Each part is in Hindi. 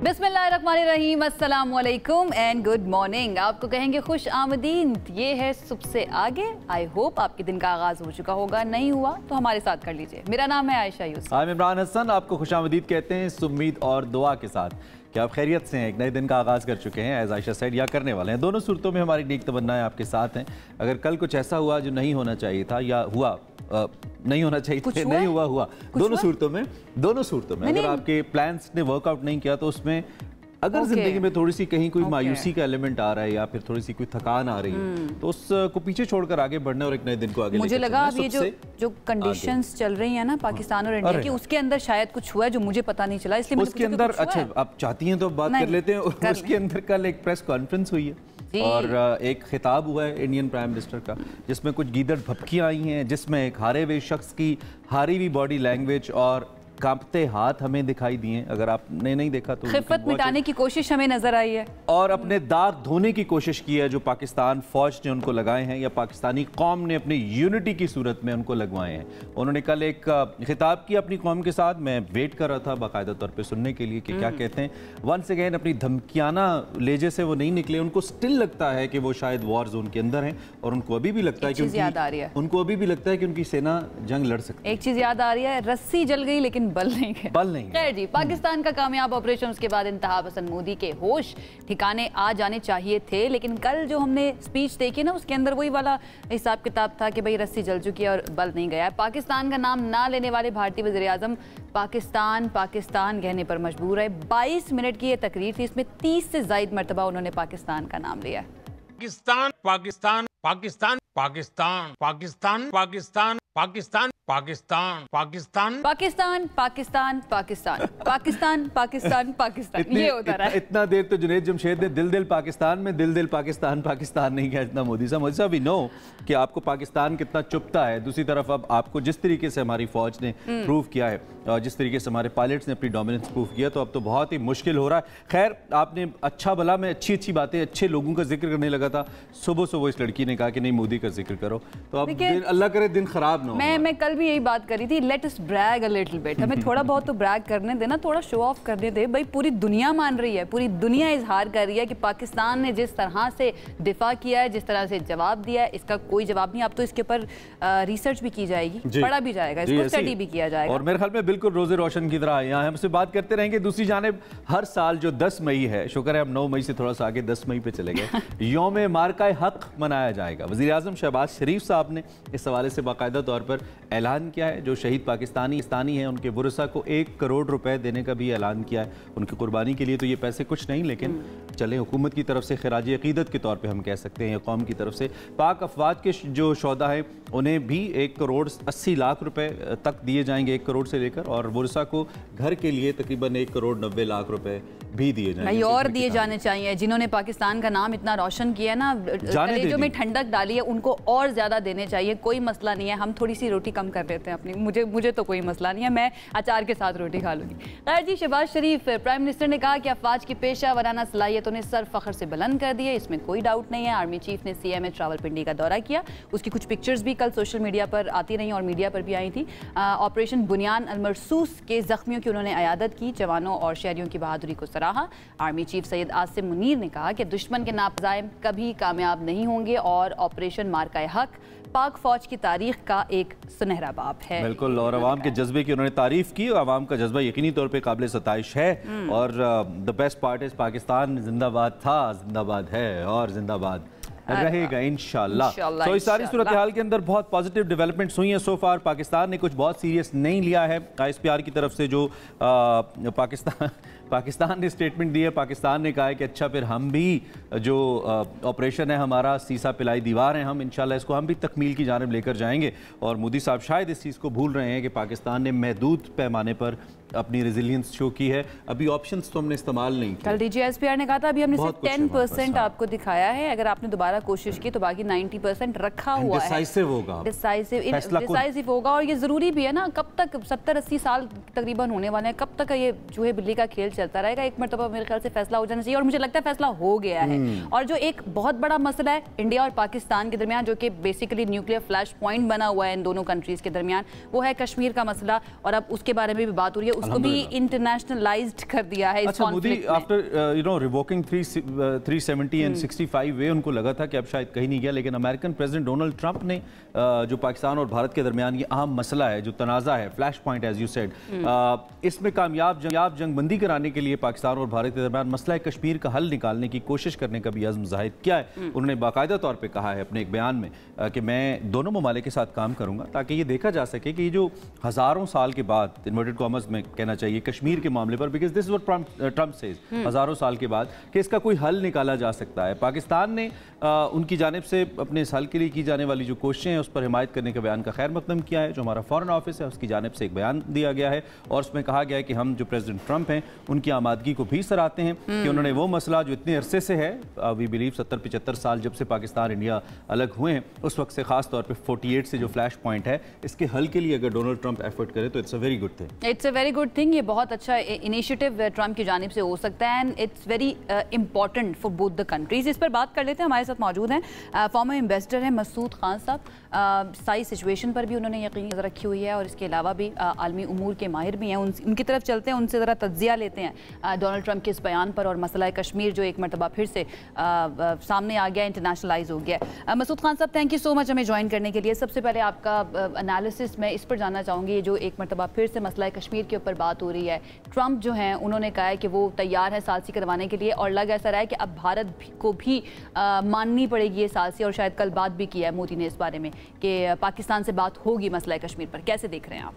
बिस्मिल्लाहिर्रहमानिर्रहीम, अस्सलाम वालेकुम एंड गुड मॉर्निंग। आपको कहेंगे खुश आमदीद। ये है सुबह से आगे। आई होप आपके दिन का आगाज़ हो चुका होगा, नहीं हुआ तो हमारे साथ कर लीजिए। मेरा नाम है आयशा यूसुफ। I'm इमरान हसन, आपको खुश आमदीद कहते हैं इस उम्मीद और दुआ के साथ कि आप खैरियत से हैं, एक नए दिन का आगाज़ कर चुके हैं। एज आयशा सेड या करने वाले हैं। दोनों सूरतों में हमारी नेक तमन्नाएं आपके साथ हैं। अगर कल कुछ ऐसा हुआ जो नहीं होना चाहिए था या हुआ नहीं होना चाहिए था, नहीं हुआ दोनों सूरतों में अगर आपके प्लान्स ने वर्कआउट नहीं किया तो उसमें अगर जिंदगी में थोड़ी सी कहीं कोई मायूसी का एलिमेंट आ रहा है या फिर थोड़ी सी कोई थकान आ रही है तो उसको पीछे छोड़कर आगे बढ़ने और एक नए दिन को आगे मुझे लगा अब ये जो कंडीशंस चल रही है ना पाकिस्तान और इंडिया की, उसके अंदर शायद कुछ हुआ है जो मुझे पता नहीं चला, इसलिए उसके अंदर अच्छा आप चाहती हैं तो अब बात कर लेते हैं। उसके अंदर कल एक प्रेस कॉन्फ्रेंस हुई है और एक खिताब हुआ है इंडियन प्राइम मिनिस्टर का, जिसमें कुछ गीदड़ भपकियां आई हैं, जिसमें एक हारे हुए शख्स की हारी हुई बॉडी लैंग्वेज और कांपते हाथ हमें दिखाई दिए। अगर आपने नहीं देखा तो खिफ़त मिटाने की कोशिश हमें नजर आई है और अपने दाग धोने की कोशिश की है जो पाकिस्तान फौज ने उनको लगाए हैं या पाकिस्तानी कौम ने अपनी यूनिटी की सूरत में उनको लगवाए हैं। उन्होंने कल एक खिताब किया अपनी कौम के साथ। मैं वेट कर रहा था बाकायदा तौर पे सुनने के लिए कि क्या कहते हैं। वंस अगेन अपनी धमकियाना लेजे से वो नहीं निकले। उनको स्टिल लगता है कि वो शायद वॉर जोन के अंदर हैं और उनको अभी भी लगता है कि उनको अभी भी लगता है कि उनकी सेना जंग लड़ सकती है। एक चीज याद आ रही है, रस्सी जल गई लेकिन बल नहीं गया। खैर जी, पाकिस्तान का कामयाब ऑपरेशन, उसके बाद इंतहा पसंद मोदी के होश ठिकाने आ जाने चाहिए थे, लेकिन कल जो हमने स्पीच देखी ना उसके अंदर वही वाला हिसाब किताब था कि भाई रस्सी जल चुकी है और बल नहीं गया है। पाकिस्तान का नाम ना लेने वाले भारतीय वज़ीर आज़म पाकिस्तान पाकिस्तान कहने पर मजबूर है। 22 मिनट की ये तकरीर थी, इसमें 30 से ज़ायद मरतबा उन्होंने पाकिस्तान का नाम लिया। पाकिस्तान पाकिस्तान पाकिस्तान पाकिस्तान पाकिस्तान पाकिस्तान पाकिस्तान पाकिस्तान पाकिस्तान पाकिस्तान पाकिस्तान पाकिस्तान पाकिस्तान पाकिस्तान पाकिस्तान ये होता रहा है। इतना देर तो जुनैद जमशेद ने दिल दिल पाकिस्तान में दिल दिल पाकिस्तान पाकिस्तान नहीं कहा इतना मोदी साहब वी नो कि आपको पाकिस्तान कितना चुभता है। दूसरी तरफ अब आपको जिस तरीके से हमारी फौज ने प्रूव किया है और जिस तरीके से हमारे पायलट्स ने अपनी डोमिनेंस प्रूव किया तो अब तो बहुत ही मुश्किल हो रहा है। खैर आपने अच्छा भला मैं अच्छी अच्छी बातें अच्छे लोगों का जिक्र करने लगा था। सुबह इस लड़की ने कहा कि नहीं मोदी का जिक्र करो तो अब अल्लाह करे दिन खराब ना हो। मैं कल भी यही बात करी थी, let us brag a little bit. हमें थोड़ा बहुत तो ब्रैग करने देना, थोड़ा शो ऑफ करने दे। भाई पूरी दुनिया मान रही है, पूरी दुनिया इजहार कर रही है कि पाकिस्तान ने जिस तरह से दिफा किया है, जिस तरह से जवाब दिया है, इसका कोई जवाब नहीं। अब तो इसके ऊपर रिसर्च भी की जाएगी, पढ़ा भी जाएगा, इसको स्टडी भी किया जाएगा और मेरे ख्याल में बिल्कुल रोजे रोशन की तरह यहाँ हमसे बात करते रहेंगे। दूसरी जानिब हर साल जो 10 मई है, शुक्र है हम 9 मई से थोड़ा सा आगे 10 मई पे चले गए, यौम मार्का हक मनाया जाएगा। वज़ीर आज़म शहबाज शरीफ साहब ने इस हवाले से बाकायदा तौर पर ऐलान किया है। जो शहीद पाकिस्तानी हैं उनके वुरसा को 1 करोड़ रुपए देने का भी ऐलान किया है उनकी कुर्बानी के लिए। तो ये पैसे कुछ नहीं, लेकिन चले हुकूमत की तरफ से खिराज अकीदत के तौर पे हम कह सकते हैं या कौम की तरफ से पाक अफवाज के जो शोहदा हैं उन्हें भी 1 करोड़ 80 लाख रुपए तक दिए जाएंगे, 1 करोड़ से लेकर, और वुरसा को घर के लिए तकरीबन 1 करोड़ 90 लाख रुपए भी दिए जाएंगे। और दिए जाने चाहिए जिन्होंने पाकिस्तान का नाम इतना रोशन किया ना, कलेजों में ठंडक डाली है, उनको और ज्यादा देने चाहिए। कोई मसला नहीं है, हम थोड़ी सी रोटी कम कर लेते हैं अपनी। मुझे तो कोई मसला नहीं है, मैं अचार के साथ रोटी खा लूंगी। खैर जी, शहबाज शरीफ प्राइम मिनिस्टर ने कहा कि अफवाज की पेशा वराना सलाहियतों ने सर फख्र से बुलंद कर दी है, इसमें कोई डाउट नहीं है। आर्मी चीफ ने CMA रावलपिंडी का दौरा किया, उसकी कुछ पिक्चर्स भी कल सोशल मीडिया पर आती रही और मीडिया पर भी आई थी। ऑपरेशन बुनियान अलमरसूस के जख्मियों की उन्होंने अयादत की, जवानों और शहरियों की बहादुरी को सराहा। आर्मी चीफ सैयद आसिम मुनीर ने कहा कि दुश्मन के नापज़ाइम कभी कामयाब नहीं होंगे और ऑपरेशन मार्का हक पाक फौज की तारीख का एक सुनहरा बाब है। बिल्कुल, और अवाम के जज्बे की उन्होंने तारीफ की। अवाम का जज्बा यकीनी तौर पे काबिल सताइश है और the best part is Pakistan जिंदाबाद था, जिंदाबाद है और जिंदाबाद रहेगा इंशाल्लाह। तो इस सारी सूरत हाल के अंदर बहुत पॉजिटिव डेवलपमेंट्स हुई हैं सो फार। पाकिस्तान ने कुछ बहुत सीरियस नहीं लिया है। ISPR की तरफ से जो पाकिस्तान ने स्टेटमेंट दी है, पाकिस्तान ने कहा है कि अच्छा फिर हम भी जो ऑपरेशन है हमारा सीसा पिलाई दीवार है, हम इंशाल्लाह इसको हम भी तकमील की जानिब लेकर जाएंगे। और मोदी साहब शायद इस चीज़ को भूल रहे हैं कि पाकिस्तान ने महदूद पैमाने पर अपनी रेजिलियंस शो की है। अभी ऑप्शंस तो हमने इस्तेमाल नहीं किए। कल DGSPR ने कहा था अभी हमने सिर्फ 10% आपको दिखाया है, अगर आपने दोबारा कोशिश की तो बाकी 90% रखा हुआ है। डिसाइसिव होगा और ये ज़रूरी भी है ना। कब तक 70-80 साल तकरीबन होने वाले हैं, कब तक ये चूहे बिल्ली का खेल चलता रहेगा। एक मरतबा मेरे ख्याल से फैसला हो जाना चाहिए और मुझे लगता है फैसला हो गया है। और जो एक बहुत बड़ा मसला है इंडिया और पाकिस्तान के दरमियान, जो कि बेसिकली न्यूक्लियर फ्लैश पॉइंट बना हुआ है इन दोनों कंट्रीज के दरमियान, वो है कश्मीर का मसला। और अब उसके बारे में भी बात हो रही है, उसको भी इंटरनेशनलाइज्ड कर दिया है इस कॉन्फ्लिक्ट में। After you know revoking 370 and 65 वे, उनको लगा था कि अब शायद कहीं नहीं गया, लेकिन अमेरिकन प्रेसिडेंट डोनाल्ड ट्रंप ने जो पाकिस्तान और भारत के दरमियान ये अहम मसला है, जो तनाज़ा है, flash point as you said, इसमें कामयाब जंगबंदी कराने के लिए पाकिस्तान और भारत के दरमियान मसला कश्मीर का हल निकालने की कोशिश करने का भी अज़्म ज़ाहिर किया है। उन्होंने बाकायदा तौर पर कहा है अपने एक बयान में कि मैं दोनों ममालिक के साथ काम करूंगा ताकि ये देखा जा सके कि ये जो हज़ारों साल के बाद, इन्वर्टेड कॉमर्स में कहना चाहिए, कश्मीर के मामले पर, because this is what Trump says, हज़ारों साल के बाद, कि इसका कोई हल निकाला जा सकता है। पाकिस्तान ने उनकी जानिब से अपने इस हल के लिए की जाने वाली जो कोशिशें हैं उस पर हिमायत करने के बयान का खैर मकदम किया है। जो हमारा फॉरेन ऑफिस है उसकी जानिब से एक बयान दिया गया है और उसमें कहा गया है कि हम जो प्रेसिडेंट ट्रंप हैं उनकी आमादगी को भी सराहते हैं कि उन्होंने वो मसला जो इतने अरसे से है, वी बिलीव 70-75 साल जब से पाकिस्तान इंडिया अलग हुए हैं, उस वक्त से खास तौर पे 48 से जो फ्लैश पॉइंट है, इसके हल के लिए अगर डोनाल्ड ट्रंप एफर्ट करे तो it's a very good thing. It's a very good thing. ये बहुत अच्छा इनिशिएटिव ट्रंप की जानिब से हो सकता है and it's very important for both the countries. इस पर बात कर लेते हैं, हमारे साथ मौजूद हैं फॉर्मर एम्बेसडर हैं मसूद खान साहब। सारी सिचुएशन पर भी उन्होंने यकीन रखी हुई है और इसके अलावा भी आलमी उमूर के माहिर भी हैं। उनकी तरफ चलते हैं, उनसे ज़रा तज्जिया लेते हैं डोनाल्ड ट्रंप के इस बयान पर और मसला कश्मीर जो एक मरतबा फिर से सामने आ गया, इंटरनेशनलाइज हो गया। मसूद खान साहब, थैंक यू सो मच हमें ज्वाइन करने के लिए। सबसे पहले आपका एनालिसिस मैं इस पर जानना चाहूँगी, जो एक मरतबा फिर से मसला कश्मीर के ऊपर बात हो रही है, ट्रंप जो हैं उन्होंने कहा है कि वो तैयार है सालसी करवाने के लिए और लग ऐसा रहा है कि अब भारत को भी माननी पड़ेगी ये सालसी, और शायद कल बात भी की है मोदी ने इस बारे में कि पाकिस्तान से बात होगी मसला कश्मीर पर। कैसे देख रहे हैं आप?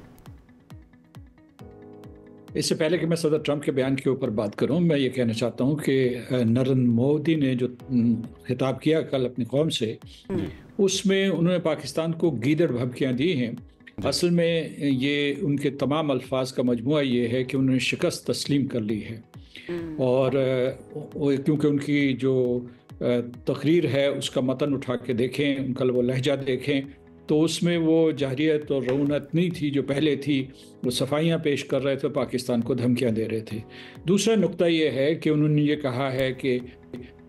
इससे पहले कि मैं सदर ट्रंप के बयान के ऊपर बात करूं, मैं ये कहना चाहता हूं कि नरेंद्र मोदी ने जो खिताब किया कल अपनी कौम से, उसमें उन्होंने पाकिस्तान को गीदड़ भभकियां दी हैं। असल में ये उनके तमाम अल्फाज का मजमुआ ये है कि उन्होंने शिकस्त तस्लीम कर ली है। और क्योंकि उनकी जो तकरीर है उसका मतन उठा के देखें, उनका वो लहजा देखें, तो उसमें वो जाहिरियत और रौनक नहीं थी जो पहले थी। वो सफाइयाँ पेश कर रहे थे, पाकिस्तान को धमकियाँ दे रहे थे। दूसरा नुक्ता ये है कि उन्होंने ये कहा है कि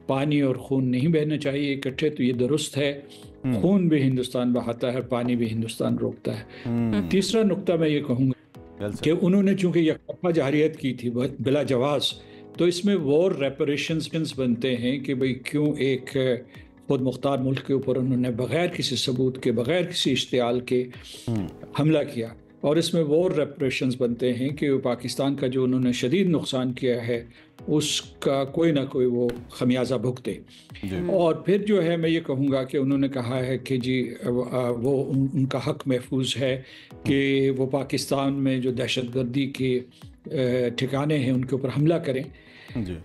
पानी और खून नहीं बहना चाहिए इकट्ठे, तो ये दुरुस्त है। खून भी हिंदुस्तान बहाता है, पानी भी हिंदुस्तान रोकता है। तीसरा नुक्ता मैं ये कहूँगा कि उन्होंने चूँकि यकतरफा जाहिरियत की थी बिला जवाज़, तो इसमें वॉर रेपरेशंस बनते हैं कि भाई क्यों एक खुद मुख्तार मुल्क के ऊपर उन्होंने बग़ैर किसी सबूत के, बग़ैर किसी इश्तियाल के हमला किया। और इसमें वॉर रेपरेशंस बनते हैं कि पाकिस्तान का जो उन्होंने शदीद नुकसान किया है उसका कोई ना कोई वो खमियाजा भुगते। और फिर जो है मैं ये कहूँगा कि उन्होंने कहा है कि जी वो उनका हक महफूज है कि वो पाकिस्तान में जो दहशतगर्दी के ठिकाने हैं उनके ऊपर हमला करें।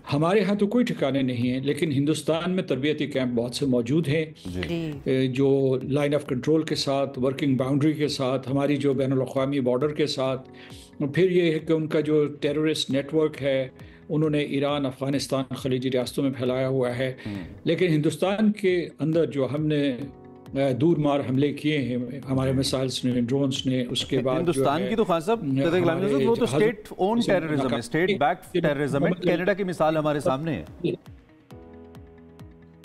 हमारे यहाँ तो कोई ठिकाने नहीं है, लेकिन हिंदुस्तान में तरबियती कैंप बहुत से मौजूद हैं जो लाइन ऑफ कंट्रोल के साथ, वर्किंग बाउंड्री के साथ, हमारी जो बैनुल-अक़वामी बॉर्डर के साथ। फिर ये है कि उनका जो टेररिस्ट नेटवर्क है उन्होंने ईरान, अफ़गानिस्तान, खलीजी रियासतों में फैलाया हुआ है। लेकिन हिंदुस्तान के अंदर जो हमने दूर मार हमले किए हैं, हमारे मिसाइल्स ने, ड्रोन्स ने, उसके बाद हिंदुस्तान की तो खान साहब वो तो स्टेट ओन टेररिज्म है, स्टेट बैक्ड टेररिज्म है। कनाडा की मिसाल हमारे सामने है।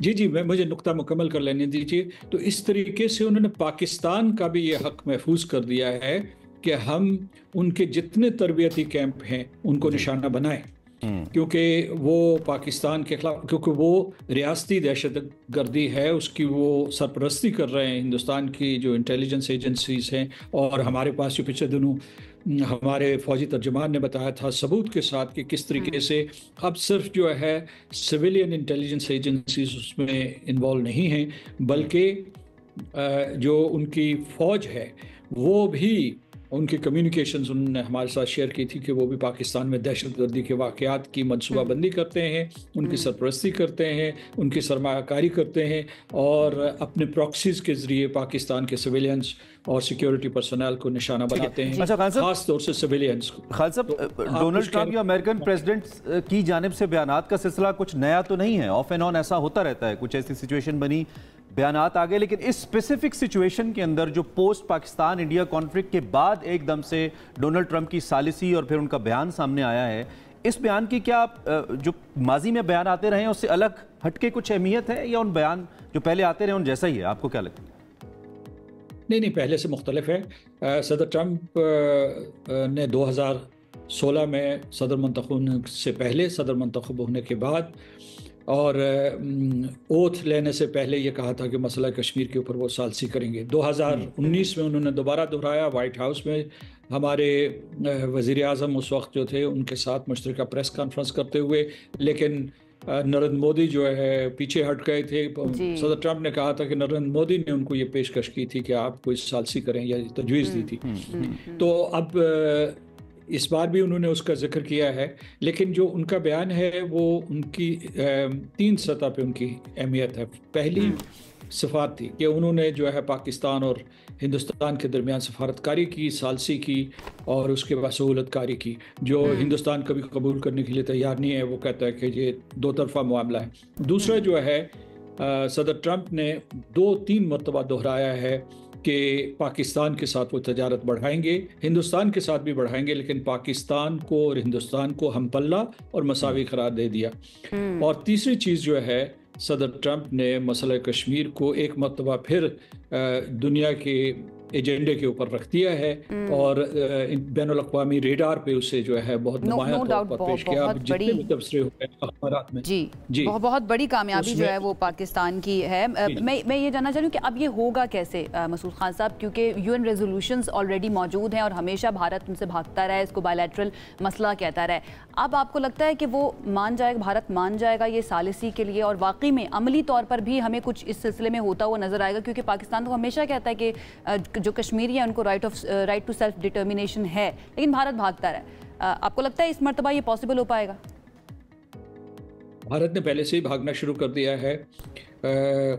जी, मुझे नुक्ता मुकम्मल कर लेने दीजिए। तो इस तरीके से उन्होंने पाकिस्तान का भी ये हक महफूज कर दिया है कि हम उनके जितने तरबियती कैंप हैं उनको निशाना बनाएं, क्योंकि वो पाकिस्तान के खिलाफ, क्योंकि वो रियासती दहशत गर्दी है उसकी वो सरपरस्ती कर रहे हैं हिंदुस्तान की जो इंटेलिजेंस एजेंसीज हैं। और हमारे पास जो पिछले दिनों हमारे फौजी तर्जुमान ने बताया था सबूत के साथ कि किस तरीके से अब सिर्फ जो है सिविलियन इंटेलिजेंस एजेंसीज उसमें इन्वॉल्व नहीं हैं, बल्कि जो उनकी फ़ौज है वो भी, उनकी कम्युनिकेशंस उन्होंने हमारे साथ शेयर की थी कि वो भी पाकिस्तान में दहशतगर्दी के वाक़यात की मनसूबाबंदी करते हैं, उनकी सरपरस्ती करते हैं, उनकी सरमायाकारी करते हैं और अपने प्रॉक्सीज़ के ज़रिए पाकिस्तान के सिविलियंस और सिक्योरिटी पर्सनल को निशाना बनाते हैं। अच्छा खान साहब, खास तौर से सिविलियंस को। खान साहब, डोनाल्ड ट्रंप या अमेरिकन प्रेसिडेंट की जानिब से बयानात का सिलसिला कुछ नया तो नहीं है, ऑफ एंड ऑन ऐसा होता रहता है। कुछ ऐसी सिचुएशन बनी, बयानात आ गए, लेकिन इस स्पेसिफिक सिचुएशन के अंदर जो पोस्ट पाकिस्तान इंडिया कॉन्फ्लिक्ट के बाद एकदम से डोनाल्ड ट्रंप की सालिसी और फिर उनका बयान सामने आया है, इस बयान की क्या जो माजी में बयान आते रहे हैं उससे अलग हटके कुछ अहमियत है, या उन बयान जो पहले आते रहे उन जैसा ही है? आपको क्या लगता है? नहीं, पहले से मुख्तलिफ है। सदर ट्रंप ने 2016 में सदर मंतखब होने से पहले, सदर मंतखब होने के बाद और ओथ लेने से पहले ये कहा था कि मसला कश्मीर के ऊपर वो सालसी करेंगे। 2019 में उन्होंने दोबारा दोहराया वाइट हाउस में। हमारे वज़ीर आज़म उस वक्त जो थे उनके साथ मुश्तरका प्रेस कॉन्फ्रेंस करते हुए, लेकिन नरेंद्र मोदी जो है पीछे हट गए थे। सदर ट्रंप ने कहा था कि नरेंद्र मोदी ने उनको ये पेशकश की थी कि आप कोई सालसी करें, या तजवीज़ दी थी। तो अब इस बार भी उन्होंने उसका जिक्र किया है, लेकिन जो उनका बयान है वो उनकी 3 सतह पे उनकी अहमियत है। पहली सिफात थी कि उन्होंने जो है पाकिस्तान और हिंदुस्तान के दरमियान सफारतकारी की, सालसी की और उसके बाद सहूलतकारी की, जो हिंदुस्तान कभी कबूल करने के लिए तैयार नहीं है। वो कहता है कि ये 2 तरफा मामला है। दूसरा जो है सदर ट्रंप ने 2-3 मरतबा दोहराया है कि पाकिस्तान के साथ वो तजारत बढ़ाएंगे, हिंदुस्तान के साथ भी बढ़ाएंगे, लेकिन पाकिस्तान को और हिंदुस्तान को हम पल्ला और मसावी करार दे दिया। और तीसरी चीज़ जो है, सदर ट्रंप ने मसला कश्मीर को एक मरतबा फिर दुनिया के एजेंडे के ऊपर रख दिया है और बैनुल-अक़वामी रेडार पे उसे जो है बहुत नुमायां तौर पर पेश किया। जितने भी तबसरे हुए अखबारात में, जी बहुत बड़ी कामयाबी जो है वो पाकिस्तान की है। मैं ये जानना चाह रही हूँ कि अब ये होगा कैसे मसूद खान साहब, क्योंकि UN रेजोल्यूशंस ऑलरेडी मौजूद हैं और हमेशा भारत उनसे भागता रहा है, इसको बायलैटरल मसला कहता रहा है। अब आपको लगता है कि वो मान जाएगा, भारत मान जाएगा ये सालिसी के लिए, और वाकई में अमली तौर पर भी हमें कुछ इस सिलसिले में होता हुआ नजर आएगा? क्योंकि पाकिस्तान तो हमेशा कहता है कि जो कश्मीरी है उनको राइट टू सेल्फ डिटर्मिनेशन है, लेकिन भारत भागता रहा है। आपको लगता है इस मर्तबा ये पॉसिबल हो पाएगा? भारत ने पहले से ही भागना शुरू कर दिया है।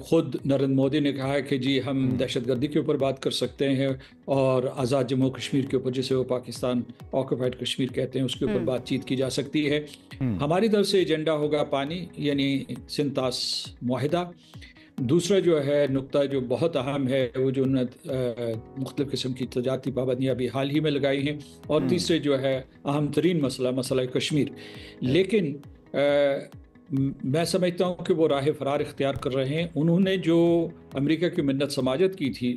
खुद नरेंद्र मोदी ने कहा है कि जी हम दहशतगर्दी के ऊपर बात कर सकते हैं और आज़ाद जम्मू कश्मीर के ऊपर, जिसे वो पाकिस्तान ऑक्यूपाइड कश्मीर कहते हैं, उसके ऊपर बातचीत की जा सकती है। हमारी तरफ से एजेंडा होगा पानी, यानी सिंतास मुआहिदा। दूसरा जो है नुक्ता जो बहुत अहम है, वो जो मुख्तलिफ़ किस्म की तजारती पाबंदियाँ भी हाल ही में लगाई हैं। और तीसरे जो है अहम तरीन मसला कश्मीर। लेकिन मैं समझता हूँ कि वो राह फरार इख्तियार कर रहे हैं। उन्होंने जो अमेरिका की मिन्नत समाजत की थी,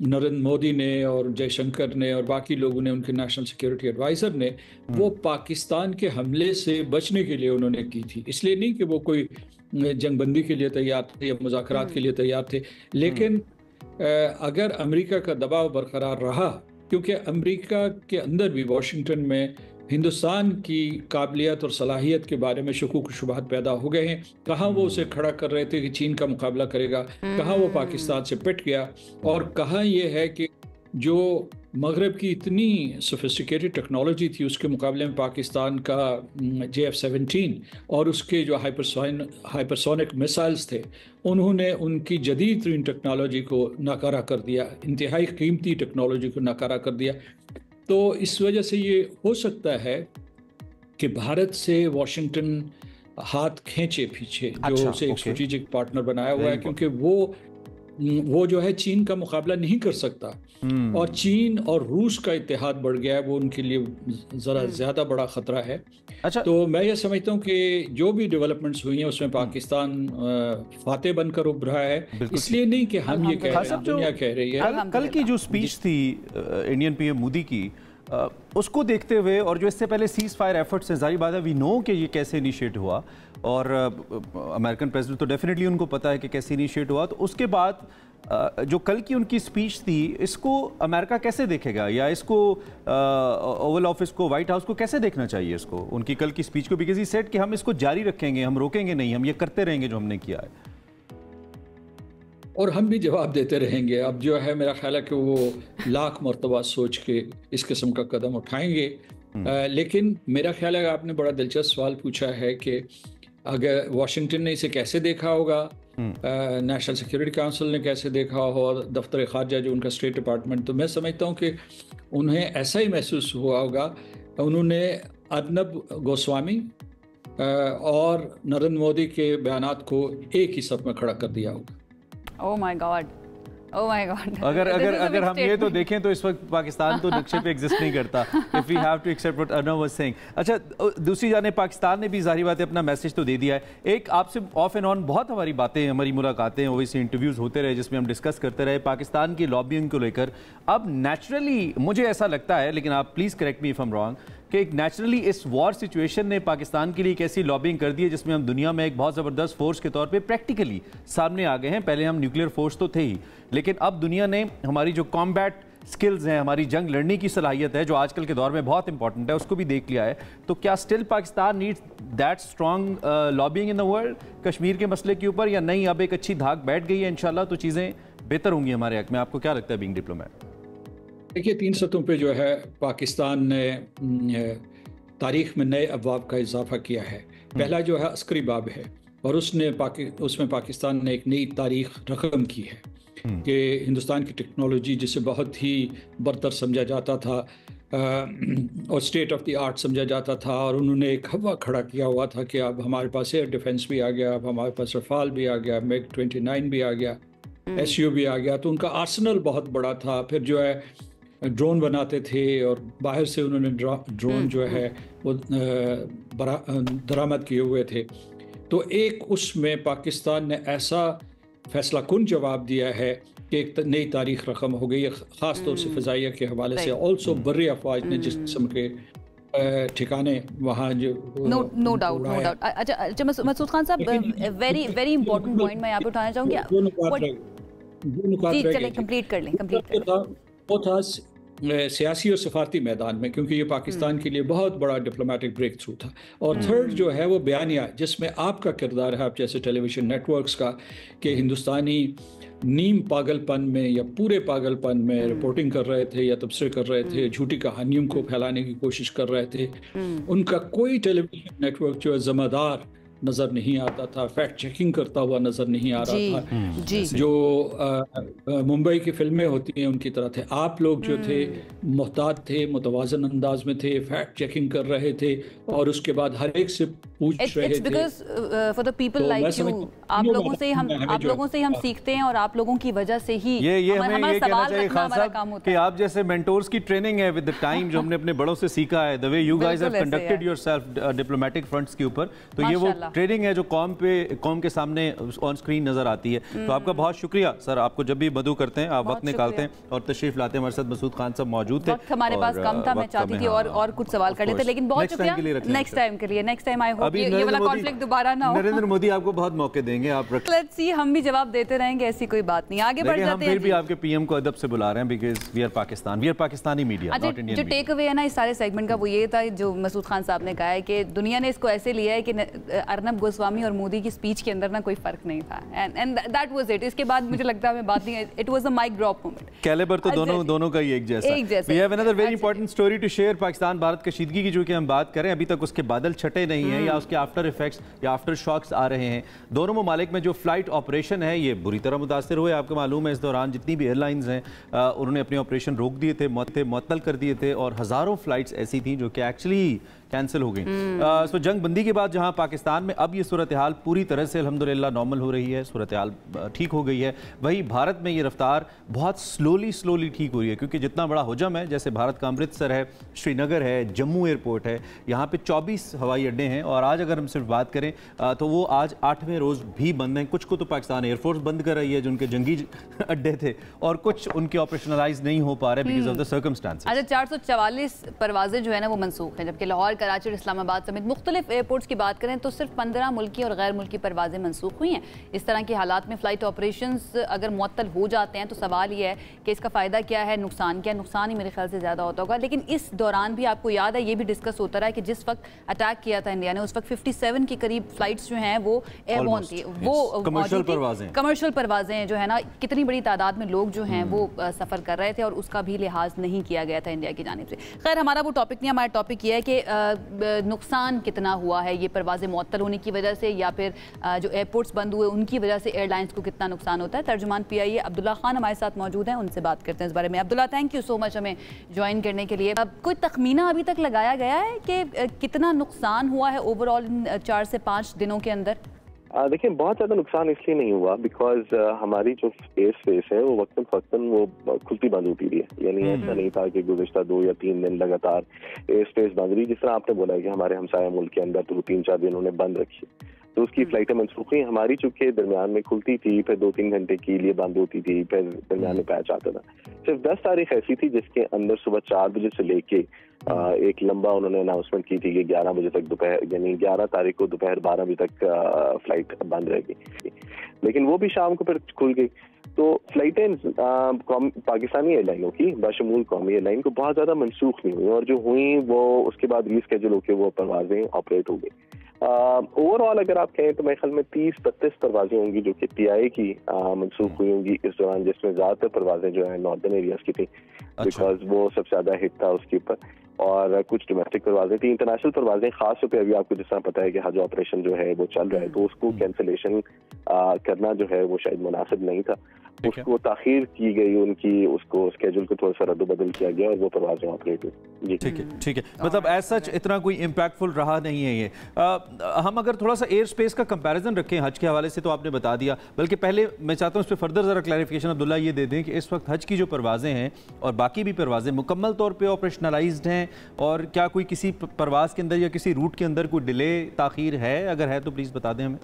नरेंद्र मोदी ने और जयशंकर ने और बाकी लोगों ने, उनके नेशनल सिक्योरिटी एडवाइज़र ने, वो पाकिस्तान के हमले से बचने के लिए उन्होंने की थी। इसलिए नहीं कि वो कोई जंगबंदी के लिए तैयार थे या मुज़ाकरात के लिए तैयार थे, लेकिन अगर अमेरिका का दबाव बरकरार रहा, क्योंकि अमेरिका के अंदर भी वाशिंगटन में हिंदुस्तान की काबिलियत और सलाहियत के बारे में शुकूक शुबहात पैदा हो गए हैं। कहाँ वो उसे खड़ा कर रहे थे कि चीन का मुकाबला करेगा, कहाँ वो पाकिस्तान से पिट गया, और कहाँ ये है कि जो मगरब की इतनी सोफिस्टिकेटेड टेक्नोलॉजी थी उसके मुकाबले में पाकिस्तान का JF-17 और उसके जो हाइपरसोनिक मिसाइल्स थे, उन्होंने उनकी जदीद तरीन टेक्नोलॉजी को नाकारा कर दिया, इंतहाई कीमती टेक्नोलॉजी को नाकारा कर दिया। तो इस वजह से ये हो सकता है कि भारत से वाशिंगटन हाथ खींचे पीछे, जो उसे एक स्ट्रेटेजिक पार्टनर बनाया हुआ है, क्योंकि वो जो है चीन का मुकाबला नहीं कर सकता। और चीन और रूस का इत्तेहाद बढ़ गया है, वो उनके लिए ज़रा ज़्यादा बड़ा ख़तरा है। अच्छा, तो मैं ये समझता हूँ कि जो भी डेवलपमेंट्स हुई हैं उसमें पाकिस्तान फातेह बनकर उभरा है। इसलिए नहीं कि हम ये कह रहे हैं, दुनिया कह रही है। कल की जो स्पीच थी इंडियन PM मोदी की, उसको देखते हुए और जो इससे पहले सीज फायर एफर्ट्स हैं, जारी बात है वी नो कि ये कैसे इनिशिएट हुआ, और अमेरिकन प्रेसिडेंट तो डेफिनेटली उनको पता है कि कैसे इनिशिएट हुआ। तो उसके बाद जो कल की उनकी स्पीच थी, इसको अमेरिका कैसे देखेगा, या इसको ओवल ऑफिस को, व्हाइट हाउस को कैसे देखना चाहिए इसको, उनकी कल की स्पीच को? बिकॉज ही सेड कि हम इसको जारी रखेंगे, हम रोकेंगे नहीं, हम ये करते रहेंगे जो हमने किया है, और हम भी जवाब देते रहेंगे। अब जो है मेरा ख्याल है कि वो लाख मरतबा सोच के इस किस्म का कदम उठाएंगे। लेकिन मेरा ख्याल है आपने बड़ा दिलचस्प सवाल पूछा है कि अगर वाशिंगटन ने इसे कैसे देखा होगा, नेशनल सिक्योरिटी काउंसिल ने कैसे देखा हो, दफ्तर खारजा जो उनका स्टेट डिपार्टमेंट, तो मैं समझता हूँ कि उन्हें ऐसा ही महसूस हुआ होगा। उन्होंने अर्नब गोस्वामी और नरेंद्र मोदी के बयानात को एक ही सफ में खड़ा कर दिया होगा। Oh my God, Oh my God. अगर हम ये तो देखें तो इस वक्त पाकिस्तान तो नक्शे पे एग्जिस्ट नहीं करता। If we have to accept what Arnav was saying. अच्छा, दूसरी जाने पाकिस्तान ने भी जाहिर बात है अपना मैसेज तो दे दिया है। एक आपसे ऑफ एंड ऑन बहुत हमारी बातें, हमारी मुलाकातें, ओवैसी इंटरव्यूज़ होते रहे जिसमें हम डिस्कस करते रहे पाकिस्तान की लॉबिंग को लेकर। अब नेचुरली मुझे ऐसा लगता है, लेकिन आप please correct me if I am wrong, कि एक नेचुरली इस वॉर सिचुएशन ने पाकिस्तान के लिए एक ऐसी लॉबिंग कर दी है जिसमें हम दुनिया में एक बहुत ज़बरदस्त फोर्स के तौर पे प्रैक्टिकली सामने आ गए हैं। पहले हम न्यूक्लियर फोर्स तो थे ही, लेकिन अब दुनिया ने हमारी जो कॉम्बैट स्किल्स हैं, हमारी जंग लड़ने की सलाहियत है जो आजकल के दौर में बहुत इंपॉर्टेंट है, उसको भी देख लिया है। तो क्या still Pakistan needs that strong lobbying in the world Kashmir के मसले के ऊपर, या नहीं अब एक अच्छी धाक बैठ गई है इंशाल्लाह तो चीज़ें बेहतर होंगी हमारे हक में? आपको क्या लगता है बीइंग डिप्लोमेट? देखिए, 3 सतहों पे जो है पाकिस्तान ने तारीख में नए अबवाब का इजाफा किया है। पहला जो है अस्करी बाब है, और उसमें पाकिस्तान ने एक नई तारीख रकम की है कि हिंदुस्तान की टेक्नोलॉजी जिसे बहुत ही बरतर समझा जाता था और स्टेट ऑफ द आर्ट समझा जाता था, और उन्होंने एक हवा खड़ा किया हुआ था कि अब हमारे पास एयर डिफेंस भी आ गया, अब हमारे पास रफाल भी आ गया, मैग 29 भी आ गया, SU भी आ गया। तो उनका आर्सनल बहुत बड़ा था। फिर जो है ड्रोन बनाते थे और बाहर से उन्होंने ड्रोन जो है वो दरामद किए हुए थे। तो एक उसमें पाकिस्तान ने ऐसा फैसला कुन जवाब दिया है कि एक नई तारीख रकम हो गई है, ख़ास तौर से फ़िज़ाइया के हवाले से। ऑल्सो बर्री अफवाज ने जिस किस्म के ठिकाने वहाँ जो नो डाउट। अच्छा मसूद खान साहब, वेरी वेरी इंपॉर्टेंट पॉइंट मैं यहाँ पे उठाना चाहूँगी। चलिए कंप्लीट कर लें। वो था सियासी और सफारती मैदान में, क्योंकि ये पाकिस्तान के लिए बहुत बड़ा डिप्लोमेटिक ब्रेक थ्रू था। और थर्ड जो है वो बयानिया, जिसमें आपका किरदार है, आप जैसे टेलीविज़न नेटवर्क्स का, कि हिंदुस्तानी नीम पागलपन में या पूरे पागलपन में रिपोर्टिंग कर रहे थे या तबसरे कर रहे थे, झूठी कहानियों को फैलाने की कोशिश कर रहे थे। उनका कोई टेलीविज़न नेटवर्क जो है ज़िम्मेदार नज़र नहीं आता था, फैक्ट चेकिंग करता हुआ नज़र नहीं आ रहा था। जो मुंबई की फिल्में होती हैं उनकी तरह थे। आप लोग जो थे मोहतात थे, मुतवाज़न अंदाज में थे, फैक्ट चेकिंग कर रहे थे और उसके बाद हर एक से पूछ रहे थे। For the people like you, आप लोगों से हम सीखते हैं और आप लोगों की वजह से ही हमारा सवाल रखना हमारा काम होता है। कि आप जैसे मेंटोर्स की ट्रेनिंग है विद द टाइम, जो हमने अपने बड़ों से सीखा है, the way you guys have conducted yourself diplomatic fronts के ऊपर, तो ये वो ट्रेनिंग है जो कौम के सामने ऑन स्क्रीन नजर आती है। तो आपका बहुत शुक्रिया सर, आपको जब भी मदु करते हैं आप वक्त निकालते हैं और तशरीफ लाते हैं। हमारे साथ मसूद खान साहब मौजूद थे। वक्त हमारे पास कम था, मैं चाहती थी और कुछ सवाल कर लेते, लेकिन बहुत शुक्रिया। नेक्स्ट टाइम के लिए, नेक्स्ट टाइम आई होप ये वाला कॉन्फ्लिक्ट दोबारा ना हो। नरेंद्र मोदी आपको बहुत मौके देंगे, आप लेट्स सी, हम भी जवाब देते रहेंगे, ऐसी कोई बात नहीं। आगे बढ़ जाते हैं। हम फिर भी आपके पीएम को अदब से बुला रहे हैं because we are Pakistan, we are Pakistani media, not Indian. जो टेक अवे है ना इस सारे सेगमेंट का वो ये था जो मसूद खान साहब ने कहा है कि दुनिया ने इसको ऐसे लिया है कि अर्नब गोस्वामी और मोदी की स्पीच के अंदर ना कोई फर्क नहीं था, एंड दैट वाज इट। इसके बाद मुझे लगता है मैं बात नहीं, it was a mic drop moment. Calibre तो दोनों का ही एक जैसा। We have another very important story to share. Pakistan Bharat कशीदगी की जो कि हम बात करें, अभी तक उसके बादल छटे नहीं हैं या उसके आफ्टर इफेक्ट्स या आफ्टर शॉक्स आ रहे हैं। दोनों ममालिक में जो फ्लाइट ऑपरेशन है ये बुरी तरह मुतासर हुए। आपको मालूम है इस दौरान जितनी भी एयरलाइंस हैं उन्होंने अपने ऑपरेशन रोक दिए थे, मुअत्तल कर दिए थे, और हज़ारों फ्लाइट्स ऐसी थी जो कि एक्चुअली कैंसिल हो गई। सो जंग बंदी के बाद जहां पाकिस्तान में अब ये सूरत हाल पूरी तरह से अल्हम्दुलिल्लाह नॉर्मल हो रही है, सूरत हाल ठीक हो गई है, वहीं भारत में ये रफ्तार बहुत स्लोली ठीक हो रही है, क्योंकि जितना बड़ा हुजम है, जैसे भारत का अमृतसर है, श्रीनगर है, जम्मू एयरपोर्ट है, यहाँ पे 24 हवाई अड्डे हैं, और आज अगर हम सिर्फ बात करें तो वो आज 8वें रोज़ भी बंद हैं। कुछ को तो पाकिस्तान एयरफोर्स बंद कर रही है जो उनके जंगी अड्डे थे, और कुछ उनके ऑपरेशनलाइज नहीं हो पा रहे बिकॉज ऑफ द सर्कमस्टांसेस। अच्छा, 444 परवाजें जो है ना वो मनसूख हैं, जबकि लाहौर, कराची और इस्लामाबाद समेत मुख्तलिफ एयरपोर्ट्स की बात करें तो सिर्फ 15 मुल्की और गैर मुल्की परवाजें मनसूख हुई हैं। इस तरह के हालात में फ़्लाइट ऑपरेशंस अगर मुअत्तल हो जाते हैं तो सवाल ये है कि इसका फ़ायदा क्या है, नुकसान क्या है? नुकसान ही मेरे ख्याल से ज़्यादा होता होगा। लेकिन इस दौरान भी आपको याद है, ये भी डिस्कस होता रहा है कि जिस वक्त अटैक किया था इंडिया ने, उस वक्त 57 के करीब फ़्लाइट्स जो हैं वो एयरबॉर्न थी, वो कमर्शियल परवाजें जो है ना, कितनी बड़ी तादाद में लोग जो हैं वो सफ़र कर रहे थे, और उसका भी लिहाज नहीं किया गया था इंडिया की जानिब से। खैर, हमारा वो टॉपिक नहीं, हमारा टॉपिक ये है कि नुकसान कितना हुआ है ये परवाज़ें मुअत्तल होने की वजह से, या फिर जो एयरपोर्ट्स बंद हुए उनकी वजह से एयरलाइंस को कितना नुकसान होता है। तर्जुमान PIA अब्दुल्ला खान हमारे साथ मौजूद हैं, उनसे बात करते हैं इस बारे में। Abdullah, thank you so much हमें ज्वाइन करने के लिए। कोई तखमीना अभी तक लगाया गया है कि कितना नुकसान हुआ है ओवरऑल इन 4 से 5 दिनों के अंदर? देखिए बहुत ज़्यादा नुकसान इसलिए नहीं हुआ बिकॉज हमारी जो एयर स्पेस है वो वक्तन फक्तन वो खुलती बंद होती रही है। यानी ऐसा नहीं था कि गुज़िश्ता 2 या 3 दिन लगातार एयर स्पेस बंद रही, जिस तरह आपने बोला है कि हमारे हमसाया मुल्क के अंदर तो 3-4 दिन उन्होंने बंद रखी, तो उसकी फ्लाइटें मनसूख हुई। हमारी चूंकि दरमियान में खुलती थी, फिर 2-3 घंटे के लिए बंद होती थी, फिर दरमियान में पैच आता था। सिर्फ 10 तारीख ऐसी थी जिसके अंदर सुबह 4 बजे से लेके एक लंबा उन्होंने अनाउंसमेंट की थी कि 11 बजे तक दोपहर, यानी 11 तारीख को दोपहर 12 बजे तक फ्लाइट बंद रहेगी, लेकिन वो भी शाम को फिर खुल गई। तो फ्लाइटें पाकिस्तानी एयरलाइनों की बशमूल कौमी एयरलाइन को बहुत ज़्यादा मनसूख नहीं हुई, और जो हुई वो उसके बाद रीस्केड्यूल होकर वो परवाजें ऑपरेट हो गई। ओवरऑल अगर आप कहें तो मेरे ख्याल में 30-32 परवाजें होंगी जो कि PIA की मनसूख हुई होंगी इस दौरान, जिसमें ज़्यादातर परवाजें जो है नॉर्दर्न एरियाज की थी, बिकॉज वो सबसे ज़्यादा हिट था उसके ऊपर, और कुछ डोमेस्टिक परवाजें थी। इंटरनेशनल परवाजें खास तौर पे अभी आपको जिस तरह पता है कि हज ऑपरेशन जो है वो चल रहा है, तो उसको कैंसिलेशन करना जो है वो शायद मुनासिब नहीं था, उसको ताखीर की गई उनकी, उसको स्केड्यूल को थोड़ा सा रद्द-बदल किया गया और वो परवाजें ऑपरेट हुई। ठीक है, मतलब एज सच इतना कोई इम्पैक्टफुल रहा नहीं है ये। हम अगर थोड़ा सा एयर स्पेस का कंपैरिजन रखें हज के हवाले से, तो आपने बता दिया, बल्कि पहले मैं चाहता हूँ इस पर फर्दर ज़रा क्लैरिफिकेशन अब्दुल्ला ये दे दें कि इस वक्त हज की जो परवाजें हैं और बाकी भी परवाजें मुकम्मल तौर पर ऑपरेशनलाइज्ड हैं, और क्या कोई किसी परवाज़ के अंदर या किसी रूट के अंदर कोई डिले ताखीर है? अगर है तो प्लीज़ बता दें हमें।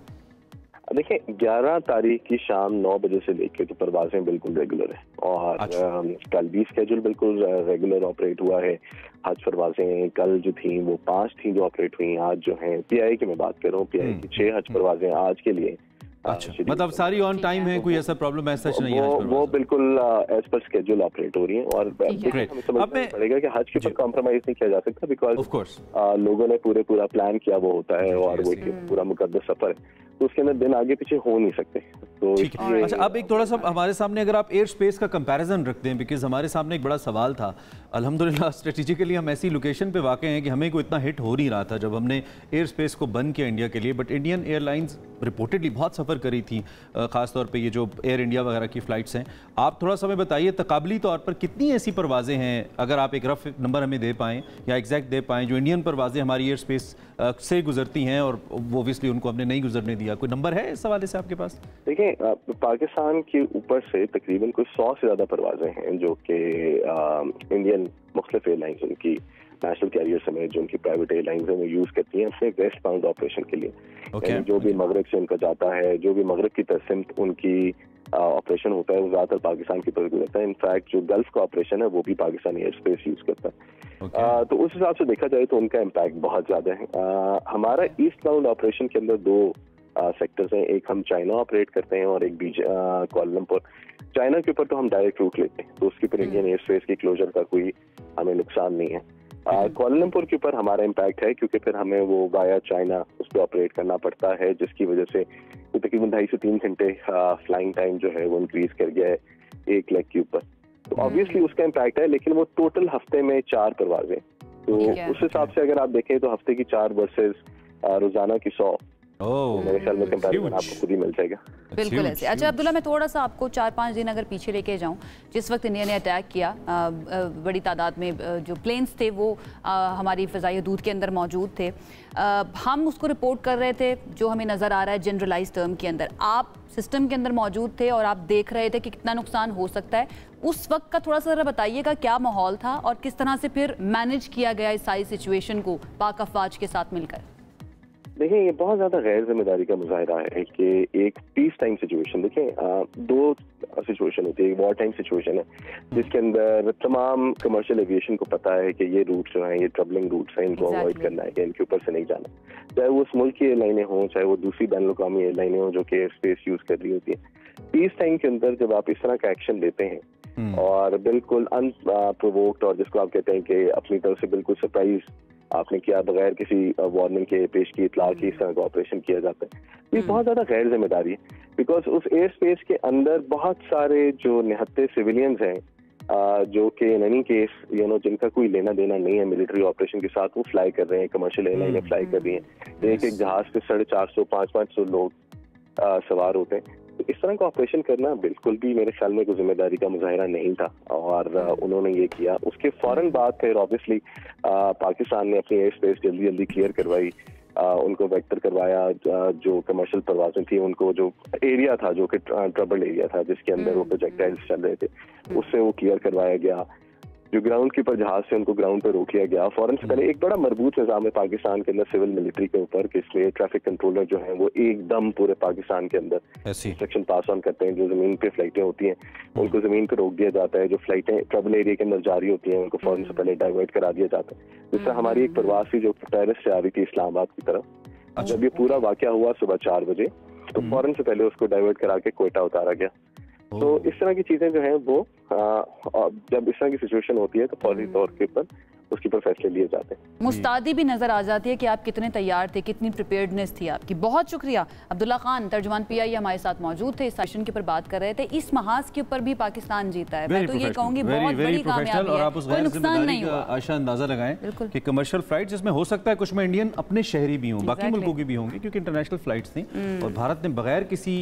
देखिए 11 तारीख की शाम 9 बजे से लेके तो परवाजें बिल्कुल रेगुलर है, और कल भी स्केड्यूल बिल्कुल रेगुलर ऑपरेट हुआ है। हज परवाजें कल जो थी वो 5 थी जो ऑपरेट हुई, आज जो है PIA की मैं बात कर रहा हूँ, PIA की 6 हज परवाजें आज के लिए। अच्छा, मतलब सारी ऑन टाइम है, कोई ऐसा प्रॉब्लम ऐसा नहीं है? वो बिल्कुल एज पर स्केड्यूल ऑपरेट हो रही है, और हमें समझना पड़ेगा कि हज के ऊपर कॉम्प्रोमाइज नहीं किया जा सकता, बिकॉज लोगों ने पूरा प्लान किया वो होता है, और वो पूरा मुकद्दस सफर है, तो उसके अंदर दिन आगे पीछे हो नहीं सकते। तो अच्छा, अब एक थोड़ा सा हमारे सामने अगर आप एयर स्पेस का कंपैरिजन रखते हैं, बिकॉज हमारे सामने एक बड़ा सवाल था। अल्हम्दुलिल्लाह स्ट्रेटेजिकली हम ऐसी लोकेशन पे वाक़ हैं कि हमें को इतना हिट हो नहीं रहा था जब हमने एयर स्पेस को बंद किया इंडिया के लिए, बट इंडियन एयरलाइंस रिपोर्टेडली बहुत सफ़र करी थी, ख़ासतौर पे ये जो एयर इंडिया वगैरह की फ़्लाइट्स हैं। आप थोड़ा सा हमें बताइए तकाबली तौर पर कितनी ऐसी परवाज़ें हैं, अगर आप एक रफ नंबर हमें दे पाएँ या एग्जैक्ट दे पाएँ, जो इंडियन परवाज़ें हमारी एयर स्पेस से गुजरती हैं और वो ओबियसली उनको हमने नहीं गुजरने दिया? कोई नंबर है इस हवाले से आपके पास? देखिए पाकिस्तान के ऊपर से तकरीबन कोई 100 से ज़्यादा परवाजें हैं जो कि इंडियन मुख्तलिफ एयरलाइंस उनकी नेशनल कैरियर समेत जो उनकी प्राइवेट एयरलाइंस हैं वो यूज़ करती हैं अपने वेस्ट बाउंड ऑपरेशन के लिए। जो भी मगरब से उनका जाता है, जो भी मगरब की तरफ उनकी ऑपरेशन होता है, वो ज़्यादातर पाकिस्तान की तरफ गुजरता है। इनफैक्ट जो गल्फ का ऑपरेशन है वो भी पाकिस्तानी एयर स्पेस यूज़ करता है। तो उस हिसाब से देखा जाए तो उनका इम्पैक्ट बहुत ज़्यादा है। हमारा ईस्ट बाउंड ऑपरेशन के अंदर 2 सेक्टर्स हैं, एक हम चाइना ऑपरेट करते हैं और एक कुआलालंपुर। चाइना के ऊपर तो हम डायरेक्ट रूट लेते हैं, तो उसके ऊपर इंडियन एयर स्पेस की क्लोजर का कोई हमें नुकसान नहीं है। कुआलालंपुर के ऊपर हमारा इम्पैक्ट है, क्योंकि फिर हमें वो वाया चाइना उस पर ऑपरेट करना पड़ता है, जिसकी वजह से तकरीबन 2.5 से 3 घंटे फ्लाइंग टाइम जो है वो इंक्रीज कर गया है एक लेग के ऊपर। तो ऑब्वियसली उसका इम्पैक्ट है, लेकिन वो टोटल हफ्ते में 4 परवाजें, तो उस हिसाब से अगर आप देखें तो हफ्ते की 4 वर्सेस रोजाना की 100, मेरे ख्याल में कंपैरिजन आपको खुद ही मिल जाएगा। बिल्कुल ऐसे। अच्छा अब्दुल्ला, मैं थोड़ा सा आपको 4-5 दिन अगर पीछे लेके जाऊं, जिस वक्त इंडिया ने अटैक किया, बड़ी तादाद में जो प्लेन्स थे वो हमारी फ़िज़ाई हदूद के अंदर मौजूद थे, हम उसको रिपोर्ट कर रहे थे जो हमें नज़र आ रहा है जनरलाइज टर्म के अंदर। आप सिस्टम के अंदर मौजूद थे और आप देख रहे थे कि कितना नुकसान हो सकता है। उस वक्त का थोड़ा सा ज़रा बताइएगा, क्या माहौल था और किस तरह से फिर मैनेज किया गया इस सारी सिचुएशन को पाक अफवाज के साथ मिलकर? देखिए ये बहुत ज्यादा गैर जिम्मेदारी का मुजाहिरा है कि एक पीस टाइम सिचुएशन, देखिए 2 सिचुएशन होती है। एक वॉर टाइम सिचुएशन है जिसके अंदर तमाम कमर्शियल एविएशन को पता है कि ये रूट जो हैं ये ट्रबलिंग रूट्स हैं, इनको अवॉइड करना है, कि इनके ऊपर से नहीं जाना, चाहे वो उस मुल्क की एयरलाइनें हों, चाहे वो दूसरी बैन अवी एयरलाइनें हों जो कि एयर स्पेस यूज कर रही होती है। पीस टाइम के अंदर जब आप इस तरह का एक्शन लेते हैं और बिल्कुल अनप्रोवोक्ड, और जिसको आप कहते हैं कि अपनी तरफ से बिल्कुल सरप्राइज आपने किया, बगैर किसी वार्निंग के, पेश की इतला की इस तरह का ऑपरेशन किया जाता है, ये बहुत ज़्यादा गैर जिम्मेदारी है। बिकॉज उस एयर स्पेस के अंदर बहुत सारे जो निहत्ते सिविलियंस हैं जो कि इन एनी केस जिनका कोई लेना देना नहीं है मिलिट्री ऑपरेशन के साथ, वो फ्लाई कर रहे हैं, कमर्शियल एयरलाइनें फ्लाई कर रही हैं। एक जहाज पे 450-500 लोग सवार होते हैं। तो इस तरह का ऑपरेशन करना बिल्कुल भी मेरे ख्याल में कोई जिम्मेदारी का मुजाहिरा नहीं था, और उन्होंने ये किया। उसके फौरन बाद फिर ऑब्वियसली पाकिस्तान ने अपनी एयर स्पेस जल्दी क्लियर करवाई, उनको वेक्टर करवाया, जो कमर्शियल परवाजें थी उनको जो एरिया था जो कि ट्रबल एरिया था जिसके अंदर वो प्रोजेक्टाइल्स चल रहे थे उससे वो क्लियर करवाया गया। जो ग्राउंड के ऊपर जहाज से उनको ग्राउंड पे रोक लिया गया। फौरन से पहले एक बड़ा मजबूत निजाम है पाकिस्तान के अंदर सिविल मिलिट्री के ऊपर कि इसलिए ट्रैफिक कंट्रोलर जो है वो एकदम पूरे पाकिस्तान के अंदर इंस्ट्रक्शन पास ऑन करते हैं। जो जमीन पे फ्लाइटें होती हैं उनको जमीन पे रोक दिया जाता है, जो फ्लाइटें ट्रबल एरिया के अंदर जारी होती हैं उनको फौरन से पहले डाइवर्ट करा दिया जाता है। जिस तरह हमारी एक परवाज थी जो पेरिस से आ रही थी इस्लामाबाद की तरफ, जब ये पूरा वाकया हुआ सुबह 4 बजे तो फौरन से पहले उसको डाइवर्ट करा के क्वेटा उतारा गया। तो इस तरह की चीजें जो हैं वो जब इस तरह की सिचुएशन होती है तो फौरी तौर के ऊपर उसके ऊपर फैसले लिए जाते हैं। मुस्तादी भी नजर आ जाती है कि आप कितने तैयार थे, कितनी प्रिपेयर्डनेस थी आपकी। बहुत शुक्रिया। अब्दुल्ला खान तर्जुमान PI हमारे साथ मौजूद थे, इस सेशन के ऊपर बात कर रहे थे। इस महाज के ऊपर भी पाकिस्तान जीता है, मैं तो ये कहूंगी बहुत बड़ी कामयाबी है, कोई नुकसान नहीं हुआ। आशा अंदाजा लगाएं कि कमर्शियल फ्लाइट्स जिसमें हो सकता है कुछ में इंडियन अपने शहरी भी हों, बाकी मुल्कों की भी होंगी क्योंकि इंटरनेशनल फ्लाइट्स थी और भारत ने बगैर किसी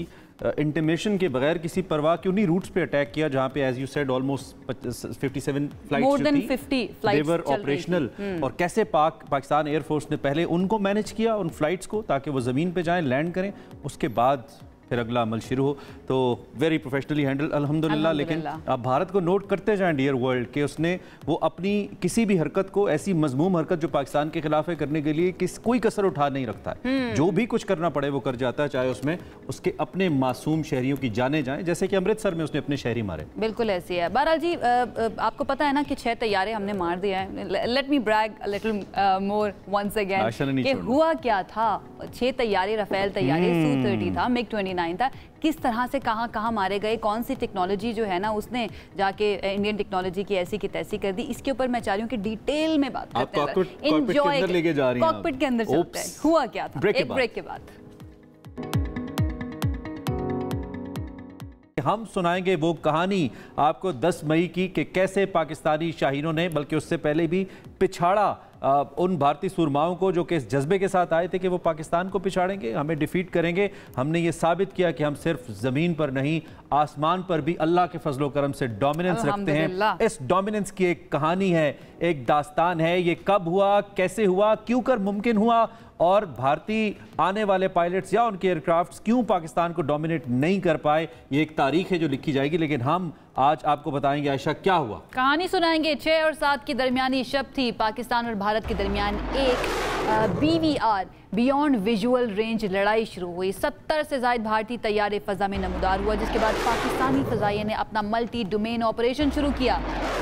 इंटिमेशन के बगैर किसी परवाह के उन्हीं रूट्स पे अटैक किया जहां पे as you said almost 57 flights they were operational. और कैसे पाकिस्तान एयरफोर्स ने पहले उनको मैनेज किया उन फ्लाइट्स को ताकि वो ज़मीन पे जाएं, लैंड करें, उसके बाद फिर अगला अमल शुरू हो। तो वेरी प्रोफेशनली हैंडल अल्हम्दुलिल्लाह। लेकिन आप भारत को नोट करते जाएं डियर वर्ल्ड कि उसने वो अपनी किसी भी हरकत को, ऐसी मजमूम हरकत जो पाकिस्तान के खिलाफ है, करने के लिए कोई कसर उठा नहीं रखता है। जो भी कुछ करना पड़े वो कर जाता है, चाहे उसमें उसके अपने मासूम शहरियों की जाने जाएं, जैसे कि अमृतसर में उसने अपने शहरी मारे। बिल्कुल ऐसी है। बहरहाल जी आपको पता है ना कि 6 तैयारे हमने मार दिया है। Let me brag a little more once again कि हुआ क्या था। 6 तैयारे रफेल तैयारे, Su-30 था, MiG-29 था, किस तरह से कहाँ मारे गए, कौन सी टेक्नोलॉजी जो है ना उसने जाके इंडियन टेक्नोलॉजी की ऐसी की तैसी कर दी। इसके ऊपर मैं चाह रही हूँ कि डिटेल में बात करते हैं, कॉकपिट के अंदर चलते हैं। हुआ क्या था एक ब्रेक के बाद। हम सुनाएंगे वो कहानी आपको 10 मई की कि कैसे पाकिस्तानी शाहीनों ने, बल्कि उससे पहले भी, पिछाड़ा उन भारतीय सूरमाओं को जो कि इस जज्बे के साथ आए थे कि वो पाकिस्तान को पिछाड़ेंगे, हमें डिफीट करेंगे। हमने ये साबित किया कि हम सिर्फ ज़मीन पर नहीं आसमान पर भी अल्लाह के फजलो करम से डोमिनेंस रखते हैं। इस डोमिनेंस की एक कहानी है, एक दास्तान है। ये कब हुआ, कैसे हुआ, क्यों कर मुमकिन हुआ और भारतीय आने वाले पायलट्स या उनके एयरक्राफ्ट्स क्यों पाकिस्तान को डोमिनेट नहीं कर पाए, ये एक तारीख है जो लिखी जाएगी। लेकिन हम आज आपको बताएंगे आयशा क्या हुआ। कहानी सुनाएंगे। 6 और 7 की दरमियानी शब थी। पाकिस्तान और भारत के दरमियान एक BVR बियॉन्ड विजुअल रेंज लड़ाई शुरू हुई। 70 से ज्यादा भारतीय तैयारे फजा में नमूदार हुआ, जिसके बाद पाकिस्तानी फजाइये ने अपना मल्टी डोमेन ऑपरेशन शुरू किया।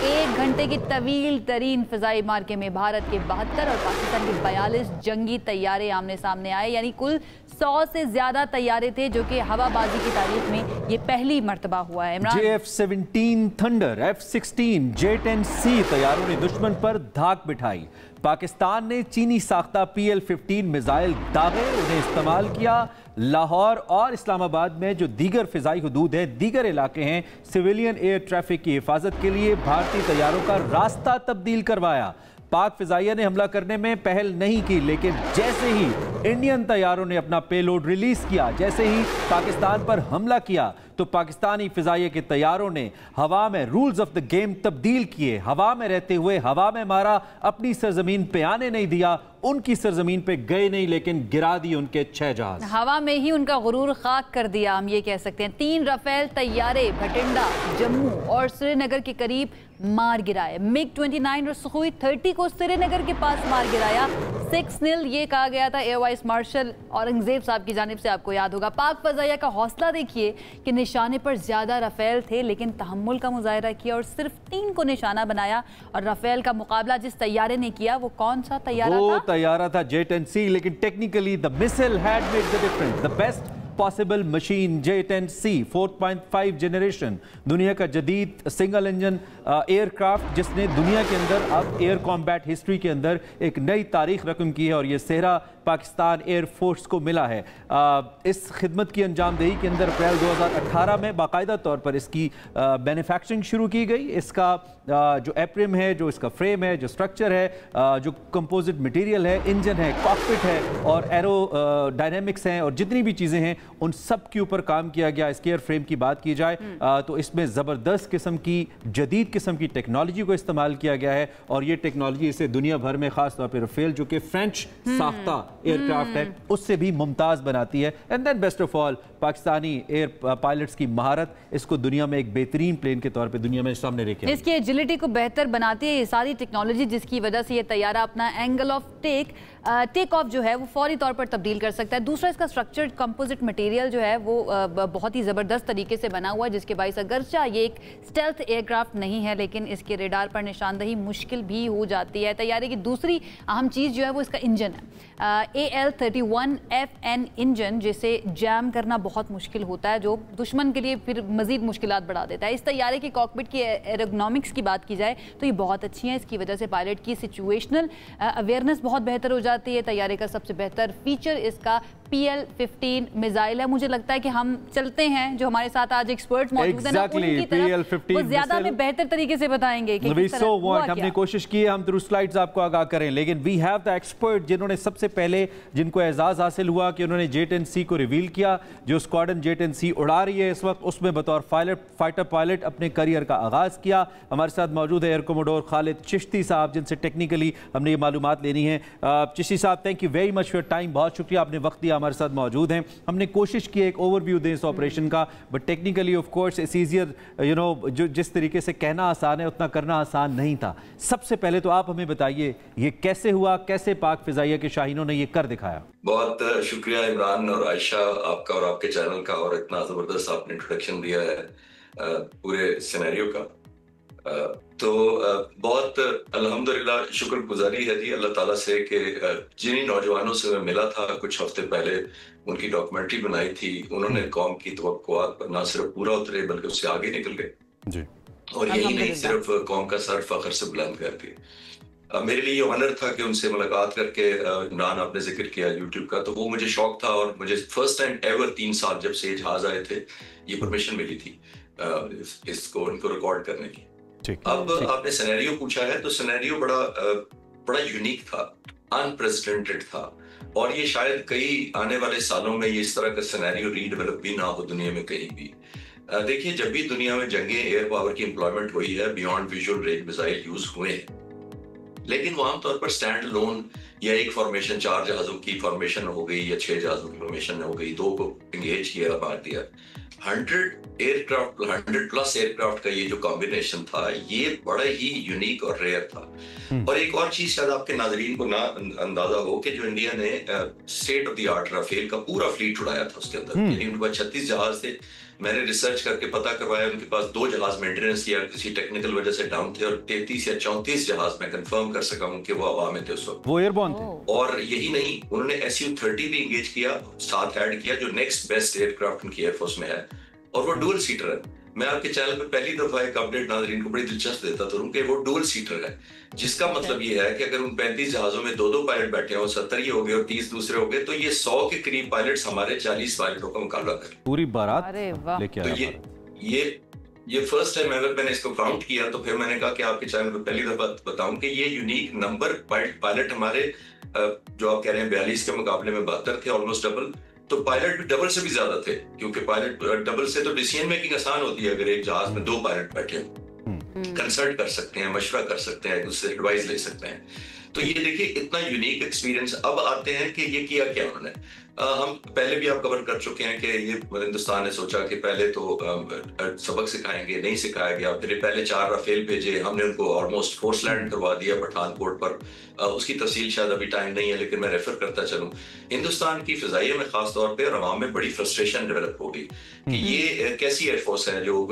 1 घंटे की तवील तरीन फजाई मार्के में भारत के 72 और पाकिस्तान के 42 जंगी तैयारे आमने सामने आए, यानी कुल 100 से ज्यादा तैयारे थे, जो कि हवाबाजी की तारीख में ये पहली मर्तबा हुआ है। JF-17 थंडर, F-16, J-10C तैयारों ने दुश्मन पर धाक बिठाई। पाकिस्तान ने चीनी साख्ता PL-15 मिसाइल दागे, उन्हें इस्तेमाल किया। लाहौर और इस्लामाबाद में जो दीगर फिजाई हुदूद है, दीगर इलाके हैं, सिविलियन एयर ट्रैफिक की हिफाजत के लिए भारतीय तैयारों का रास्ता तब्दील करवाया। पाक फिजाइया ने हमला करने में पहल नहीं की, लेकिन जैसे ही इंडियन तैयारों ने अपना पेलोड रिलीज किया, जैसे ही पाकिस्तान पर हमला किया, तो पाकिस्तानी फिजाइये के तैयारों ने हवा में रूल्स ऑफ द गेम तब्दील किए। हवा में रहते हुए हवा में मारा, अपनी सरजमीन पे आने नहीं दिया, उनकी सरजमीन पे गए नहीं, लेकिन गिरा दी उनके 6 जहाज। हवा में ही उनका गुरूर खाक कर दिया, हम ये कह सकते हैं। 3 रफेल तैयारे भटिंडा, जम्मू और श्रीनगर के करीब मार गिराए। MiG-29 और Su-30 को श्रीनगर के पास मार गिराया। 6-0 ये कहा गया था एयर वाइस मार्शल औरंगजेब साहब की जानिब से, आपको याद होगा। पाक फजाइया का हौसला देखिए कि निशाने पर ज्यादा रफेल थे, लेकिन तहम्मुल का मुजाहिरा किया और सिर्फ 3 को निशाना बनाया। और रफेल का मुकाबला जिस तैयारे ने किया, वो कौन सा तैयारा था? तैयारा था J-10C, लेकिन technically the missile had made the difference. The best possible machine J-10C 4.5 generation, दुनिया का जदीद सिंगल इंजन एयरक्राफ्ट, जिसने दुनिया के अंदर अब एयर कॉम्बैट हिस्ट्री के अंदर एक नई तारीख रकम की है, और ये सेहरा पाकिस्तान एयर फोर्स को मिला है। इस खिदमत की अंजामदेही के अंदर अप्रैल 2018 में बाकायदा तौर पर इसकी मैन्युफैक्चरिंग शुरू की गई। इसका जो एप्रिम है, जो इसका फ्रेम है, जो स्ट्रक्चर है, जो कंपोजिट मटेरियल है, इंजन है, कॉकपिट है और एरो डायनेमिक्स हैं और जितनी भी चीज़ें हैं, उन सब के ऊपर काम किया गया। इसके एयर फ्रेम की बात की जाए तो इसमें ज़बरदस्त किस्म की जदीद किस्म की टेक्नोलॉजी को इस्तेमाल किया गया है और ये टेक्नोलॉजी इसे दुनिया भर में खासतौर पर राफेल जो कि फ्रेंच साख्ता एयरक्राफ्ट है उससे भी मुमताज़ बनाती है। And then best of all Pakistani air pilots की महारत इसको दुनिया में एक बेहतरीन प्लेन के तौर पे दुनिया में सामने रखे। इसकी एजिलिटी को बेहतर बनाती है ये सारी टेक्नोलॉजी, जिसकी वजह से ये तैयारा अपना एंगल ऑफ टेक ऑफ जो है वो फौरी तौर पर तब्दील कर सकता है। दूसरा, इसका स्ट्रक्चर्ड कंपोजिट मटेरियल जो है वो बहुत ही ज़बरदस्त तरीके से बना हुआ है, जिसके बाइस अगरचा ये एक स्टेल्थ एयरक्राफ्ट नहीं है लेकिन इसके रेडार पर निशानदही मुश्किल भी हो जाती है। तैयारे की दूसरी अहम चीज़ जो है वो इसका इंजन है, AL-31FN इंजन, जिसे जैम करना बहुत मुश्किल होता है, जो दुश्मन के लिए फिर मज़ीद मुश्किलात बढ़ा देता है। इस तैयारे की कॉकपिट की एरोनॉमिक्स की बात की जाए तो ये बहुत अच्छी है। इसकी वजह से पायलट की सिचुएशनल अवेयरनेस बहुत बेहतर हो जाती है। तैयारे का सबसे बेहतर फीचर इसका PL-15 मिसाइल है। मुझे लगता है कि हम चलते हैं, जो हमारे साथ आज एक्सपर्ट मौजूद हैं ना, उनकी तरफ वो ज्यादा हमें बेहतर तरीके से बताएंगे कि किस तरह हुआ क्या। हमने कोशिश की है हम थ्रू स्लाइड्स आपको आगाह करें, लेकिन वी हैव द एक्सपर्ट जिन्होंने सबसे पहले जिनको एजाज हासिल हुआ कि उन्होंने J-10C को रिवील किया, जो स्क्वाड्रन J-10C उड़ा रही है इस वक्त, उसमें बतौर फाइटर पायलट अपने करियर का आगाज किया। हमारे साथ मौजूद है एयर कोमोडोर खालिद चिश्ती साहब, जिनसे टेक्निकली हमने ये मालूमात लेनी है। चिश्ती साहब, thank you very much for your time, बहुत शुक्रिया, आपने वक्त दिया, हमारे साथ मौजूद हैं। हमने कोशिश की एक ओवरव्यू दें इस ऑपरेशन का, but technically of course it's easier, you know, जो जिस तरीके से कहना आसान है उतना करना आसान नहीं था। सबसे पहले तो आप हमें बताइए ये कैसे हुआ, कैसे पाक फिजाइया के शाहीनों ने ये कर दिखाया। बहुत शुक्रिया इमरान और आयशा आपका और आपके चैनल का, और इतना जबरदस्त आपने इंट्रोडक्शन दिया है पूरे सिनेरियो का। तो बहुत अल्हम्दुलिल्लाह शुक्रगुजारी है जी अल्लाह ताला से कि जिन्हीं नौजवानों से मैं मिला था कुछ हफ्ते पहले, उनकी डॉक्यूमेंट्री बनाई थी, उन्होंने कौम की तवक्कुआत पर ना सिर्फ पूरा उतरे बल्कि उससे आगे निकल गए जी। और यही नहीं, सिर्फ कौम का सर फख्र से बुलंद कर दिए। मेरे लिए ये ऑनर था कि उनसे मुलाकात करके, इमरान आपने जिक्र किया यूट्यूब का, तो वो मुझे शौक था और मुझे फर्स्ट टाइम एवर 3 साल जब से जहाज आए थे ये परमिशन मिली थी इसको इनको रिकॉर्ड करने की। अब आपने सिनेरियो पूछा है, तो सिनेरियो बड़ा यूनिक था, अनप्रेसिडेंटेड था, और ये शायद कई आने वाले सालों में ये इस तरह का सिनेरियो रीडेवलप भी ना हो दुनिया में कहीं भी। देखिए, जब भी दुनिया में जंगे एयर पावर की एम्प्लॉयमेंट हुई है, beyond visual range missile use हुए हैं, लेकिन वो आमतौर पर स्टैंड अलोन या एक फॉर्मेशन, 4 जहाजों की फॉर्मेशन हो गई या 6 जहाजों की फॉर्मेशन हो गई, 2 को एंगेज किया, मार दिया। 100 प्लस एयरक्राफ्ट का ये जो कॉम्बिनेशन था ये बड़ा ही यूनिक और रेयर था। और एक और चीज शायद आपके नाजरीन को ना अंदाजा हो कि जो इंडिया ने state of the art Rafale का पूरा फ्लीट उड़ाया था, उसके अंदर यानी उनके पास 36 जहाज थे। मैंने रिसर्च करके पता करवाया, उनके पास 2 जहाज मेंटेनेंस किया, किसी टेक्निकल वजह से डाउन थे, और 33 या 34 जहाज मैं कंफर्म कर सका हूं कि वो हवा में थे उस वक्त, वो एयरबोर्न थे। और यही नहीं, उन्होंने SU-30 भी एंगेज किया, साथ ऐड किया, जो नेक्स्ट बेस्ट एयरक्राफ्ट उनकी एयरफोर्स में है, और वो डुअल सीटर है। मैं आपके चैनल पे पहली दफा एक अपडेट नाज़रीन को बड़ी दिलचस्प देता था कि वो डुअल सीटर है, जिसका मतलब ये है कि अगर उन 35 जहाजों में 2-2 पायलट बैठे हो, 70 ही हो गए और 30 दूसरे हो गए, तो ये 100 के करीब पायलट्स हमारे 40 पायलटों का मुकाबला कर पूरी बारात लेके आया। तो ये फर्स्ट टाइम अगर मैंने इसको काउंट किया, तो फिर मैंने कहा कि आपके चैनल पे पहली दफा बताऊं कि ये यूनिक नंबर पायलट हमारे जो आप कह रहे हैं 42 के मुकाबले में 72 थे, ऑलमोस्ट डबल। तो पायलट भी डबल से भी ज्यादा थे, क्योंकि पायलट डबल से तो डिसीजन मेकिंग आसान होती है। अगर एक जहाज में 2 पायलट बैठे हो, कंसल्ट कर सकते हैं, मशवरा कर सकते हैं, उससे एडवाइस ले सकते हैं। तो ये देखिए इतना यूनिक एक्सपीरियंस। अब आते हैं कि ये किया क्या उन्होंने। हम पहले भी आप कवर कर चुके हैं कि ये हिंदुस्तान ने सोचा कि पहले तो सबक सिखाएंगे, नहीं सिखाया गया। फिर पहले 4 राफेल भेजे, हमने उनको ऑलमोस्ट फोर्स लैंड करवा दिया पठानकोट पर। उसकी तफसील शायद अभी टाइम नहीं है, लेकिन मैं रेफर करता चलूं। हिंदुस्तान की फिजाइया में खासतौर पर अवाम में बड़ी फ्रस्ट्रेशन डेवलप होगी कि ये कैसी एयरफोर्स है जो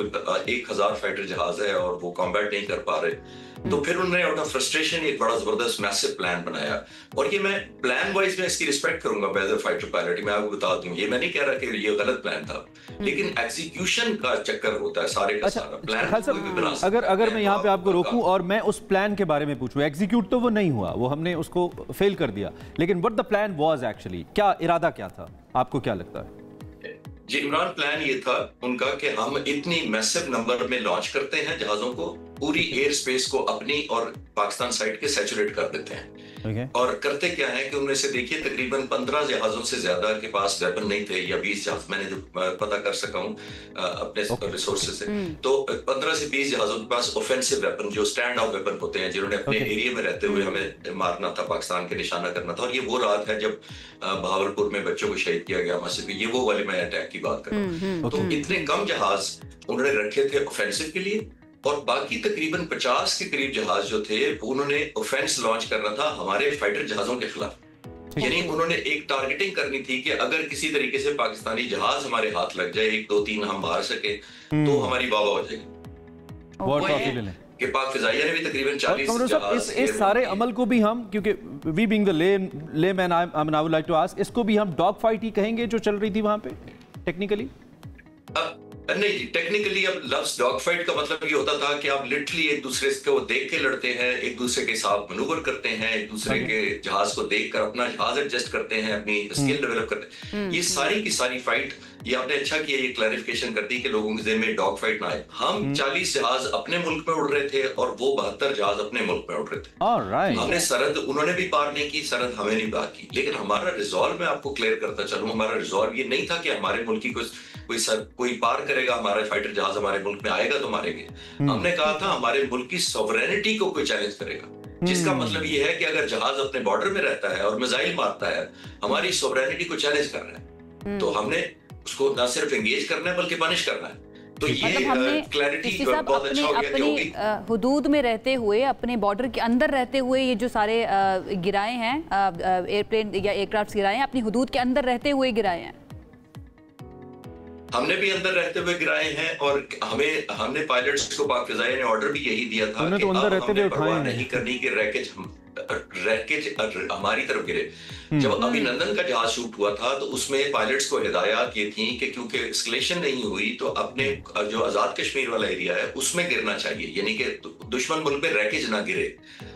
1000 फाइटर जहाज है और वो कॉम्बैट नहीं कर पा रहे। तो फिर उन्होंने आउट ऑफ फ्रस्ट्रेशन एक बड़ा जबरदस्त मैसिव प्लान बनाया, और ये मैं प्लान वाइज में इसकी रिस्पेक्ट करूंगा एज अ फाइटर पायलट। मैं आपको बता दूं, ये मैं नहीं कह रहा कि ये गलत प्लान था, लेकिन एग्जीक्यूशन का चक्कर होता है सारे का सारा प्लान। अगर मैं यहाँ पे आपको रोकूं और मैं उस प्लान के बारे में पूछूं, एग्जीक्यूट तो वो नहीं हुआ, वो हमने उसको फेल कर दिया, लेकिन what the plan was actually, क्या इरादा क्या था, आपको क्या लगता है? जी इमरान, प्लान ये था उनका कि हम इतनी मैसिव नंबर में लॉन्च करते हैं जहाजों को, पूरी एयर स्पेस को अपनी और पाकिस्तान साइड के सैचुरेट कर देते हैं। और करते क्या है कि उनमें से देखिए तकरीबन 15 जहाजों से ज्यादा के पास वेपन नहीं थे, या 20 जहाज, मैंने जो पता कर सका हूं अपने रिसोर्सेज से, तो 15 से 20 जहाजों के पास ऑफेंसिव वेपन, जो स्टैंड ऑफ वेपन होते हैं, जिन्होंने अपने एरिया में रहते हुए हमें मारना था, पाकिस्तान के निशाना करना था। और ये वो रात है जब बहावलपुर में बच्चों को शहीद किया गया मस्जिद, ये वो वाले मैं अटैक की बात कर रहा हूँ। तो इतने कम जहाज उन्होंने रखे थे ऑफेंसिव के लिए, और बाकी तकरीबन 50 के करीब जहाज जो थे उन्होंने ऑफेंस लॉन्च करना था हमारे फाइटर जहाजों के खिलाफ। यानी उन्होंने एक टारगेटिंग करनी थी कि अगर किसी तरीके से पाकिस्तानी जहाज हमारे हाथ लग जाए, 1 2 3 हम मार सके, तो हमारी बाबा हो जाएगी। कि पाक फिजाइया ने भी तकरीबन 40 जहाज इस सारे अमल को भी हम, क्योंकि we being the layman I would like to ask, इसको भी हम डॉग फाइट ही कहेंगे जो चल रही थी वहां पे टेक्निकली? नहीं, टेक्निकली अब लफ्ज डॉग फाइट का मतलब ये होता था कि आप लिटरली एक दूसरे को देख के लड़ते हैं, एक दूसरे के साथ मनूवर करते हैं, एक दूसरे के जहाज को देखकर अपना जहाज एडजस्ट करते हैं, अपनी स्किल डेवलप करते हैं। ये सारी की सारी फाइट, ये आपने अच्छा किया ये क्लैरिफिकेशन कर दी कि लोगों के ज़हन में डॉग फाइट ना आए। हम 40 जहाज अपने मुल्क में उड़ रहे थे और वो 72 जहाज अपने मुल्क में उड़ रहे थे। हमने सरहद उन्होंने भी पार नहीं की, सरहद हमें नहीं पार की, लेकिन हमारा रिजॉल्व, मैं आपको क्लियर करता चलूं, हमारा रिजॉल्व ये नहीं था कि हमारे मुल्क की कोई पार करेगा, हमारा फाइटर जहाज हमारे मुल्क में आएगा तो मारेंगे। हमने कहा था हमारे मुल्क की सॉवरेनिटी को कोई चैलेंज करेगा, जिसका मतलब ये है कि अगर जहाज अपने बॉर्डर में रहता है और मिसाइल मारता है, हमारी सॉवरेनिटी को चैलेंज कर रहा है, तो हमने उसको ना सिर्फ एंगेज करना है बल्कि पनिश करना है। तो ये क्लैरिटी बहुत अच्छा हो गया कि अपनी हुदूद में रहते हुए, अपने बॉर्डर के अंदर रहते हुए ये जो सारे गिराए हैं, एयरप्लेन या एयरक्राफ्ट गिराए हैं, अपनी हुदूद के अंदर रहते हुए गिराए हैं। हमने भी अंदर रहते हुए गिराए हैं, और हमने पायलट्स को पाक फिजाइया ने ऑर्डर भी यही दिया था कि अंदर रहते हुए परवाह नहीं करनी कि रैकेज हमारी तरफ गिरे। जब अभिनंदन का जहाज शूट हुआ था तो उसमें पायलट्स को हिदायत ये थी कि क्योंकि एस्केलेशन नहीं हुई तो अपने जो आजाद कश्मीर वाला एरिया है उसमें गिरना चाहिए, यानी कि दुश्मन मुल्क में रैकेज ना गिरे,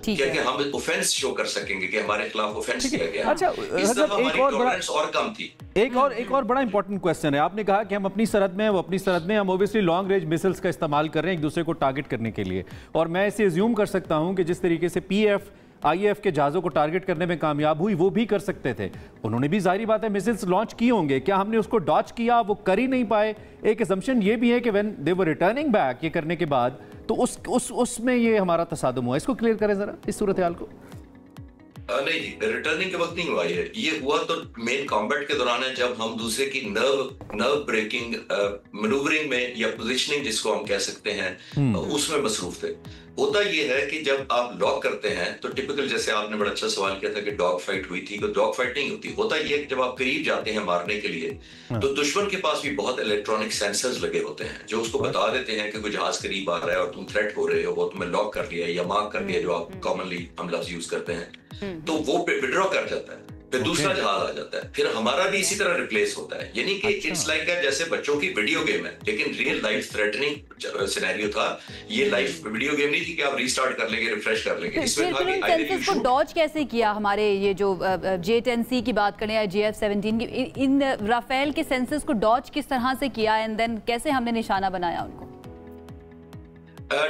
क्योंकि हम ऑफेंस शो कर सकेंगे कि हमारे खिलाफ ऑफेंस किया गया। अच्छा, इस दफा हमारी टॉलरेंस और कम थी। एक और बड़ा इंपॉर्टेंट क्वेश्चन है, आपने कहा कि हम अपनी सरहद में, वो अपनी सरहद में, हम ऑब्वियसली लॉन्ग रेंज मिसाइल्स का इस्तेमाल कर रहे हैं एक दूसरे को टारगेट करने के लिए, और मैं इसे अज्यूम कर सकता हूं कि जिस तरीके से पीएफ आईएफ के जहाजों को टारगेट करने में कामयाब हुई, वो भी कर सकते थे। उन्होंने भी जाहिर बात है मिसाइल्स लॉन्च किए होंगे, क्या हमने उसको डॉच किया, वो कर ही नहीं पाए? एक असम्पशन ये भी है कि when they were returning back, ये करने के बाद, तो उसमें ये हमारा तसादुम हुआ। इसको क्लियर करें जरा, इस सूरत हाल को। नहीं, रिटर्निंग के वक्त नहीं हुआ ये हुआ तो मेन कॉम्बैट के दौरान है, जब हम दूसरे की नर्व ब्रेकिंग मैनूवरिंग में या पोजीशनिंग जिसको हम कह सकते हैं उसमें मसरूफ थे। होता ये है कि जब आप लॉक करते हैं तो टिपिकल, जैसे आपने बड़ा अच्छा सवाल किया था कि डॉग फाइट हुई थी, तो डॉग फाइट नहीं होती। होता ये है कि जब आप करीब जाते हैं मारने के लिए तो दुश्मन के पास भी बहुत इलेक्ट्रॉनिक सेंसर्स लगे होते हैं जो उसको बता देते हैं कि कोई जहाज करीब आ रहा है और तुम थ्रेट हो रहे हो, वो तुम्हें लॉक कर लिया या मार्क कर लिया, जो आप कॉमनली हम लफ्ज यूज करते हैं, तो वो विड्रॉ कर जाता है, फिर दूसरा जहाज आ जाता है, फिर हमारा भी इसी तरह रिप्लेस होता है। यानी कि इट्स लाइक जैसे बच्चों की वीडियो गेम है, लेकिन रियल लाइफ थ्रेटनिंग सिनेरियो था। ये लाइफ वीडियो गेम नहीं थी कि आप रीस्टार्ट कर लेंगे, रिफ्रेश कर लेंगे। इसमें था कि सेंसर्स को डॉज कैसे किया हमारे ये जो J-10C की बात करें या JF-17 की, इन राफेल के सेंसर्स को डॉज किस तरह से किया, एंड देन कैसे हमने निशाना बनाया उनको?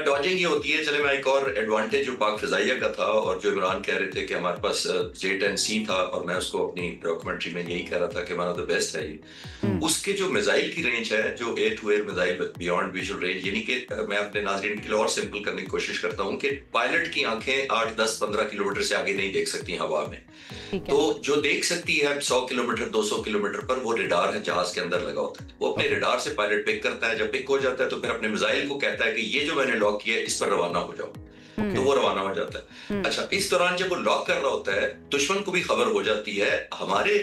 डॉजिंग ये होती है, चले मैं एक और एडवांटेज जो पाक फिजाइया का था और जो इमरान कह रहे थे कि हमारे पास J-10C था, और मैं उसको अपनी डॉक्यूमेंट्री में यही कह रहा था कि वन ऑफ द बेस्ट है ये। उसके जो मिसाइल की रेंज है, जो air to air missile beyond visual range, यानी कि मैं अपने नाज़रीन के लिए और सिंपल करने की कोशिश करता हूँ कि पायलट की आंखें 8, 10, 15 किलोमीटर से आगे नहीं देख सकती हवा में, तो जो देख सकती है 100 किलोमीटर 200 किलोमीटर पर, वो रेडार है जहाज के अंदर लगा होता है। वो अपने रेडार से पायलट पिक करता है, जब पिक हो जाता है तो फिर अपने मिसाइल को कहता है कि ये जो मैंने लॉक किया है इस पर रवाना हो जाओ, तो वो रवाना हो जाता है। अच्छा, इस दौरान जब वो लॉक कर रहा होता है दुश्मन को भी खबर हो जाती है। हमारे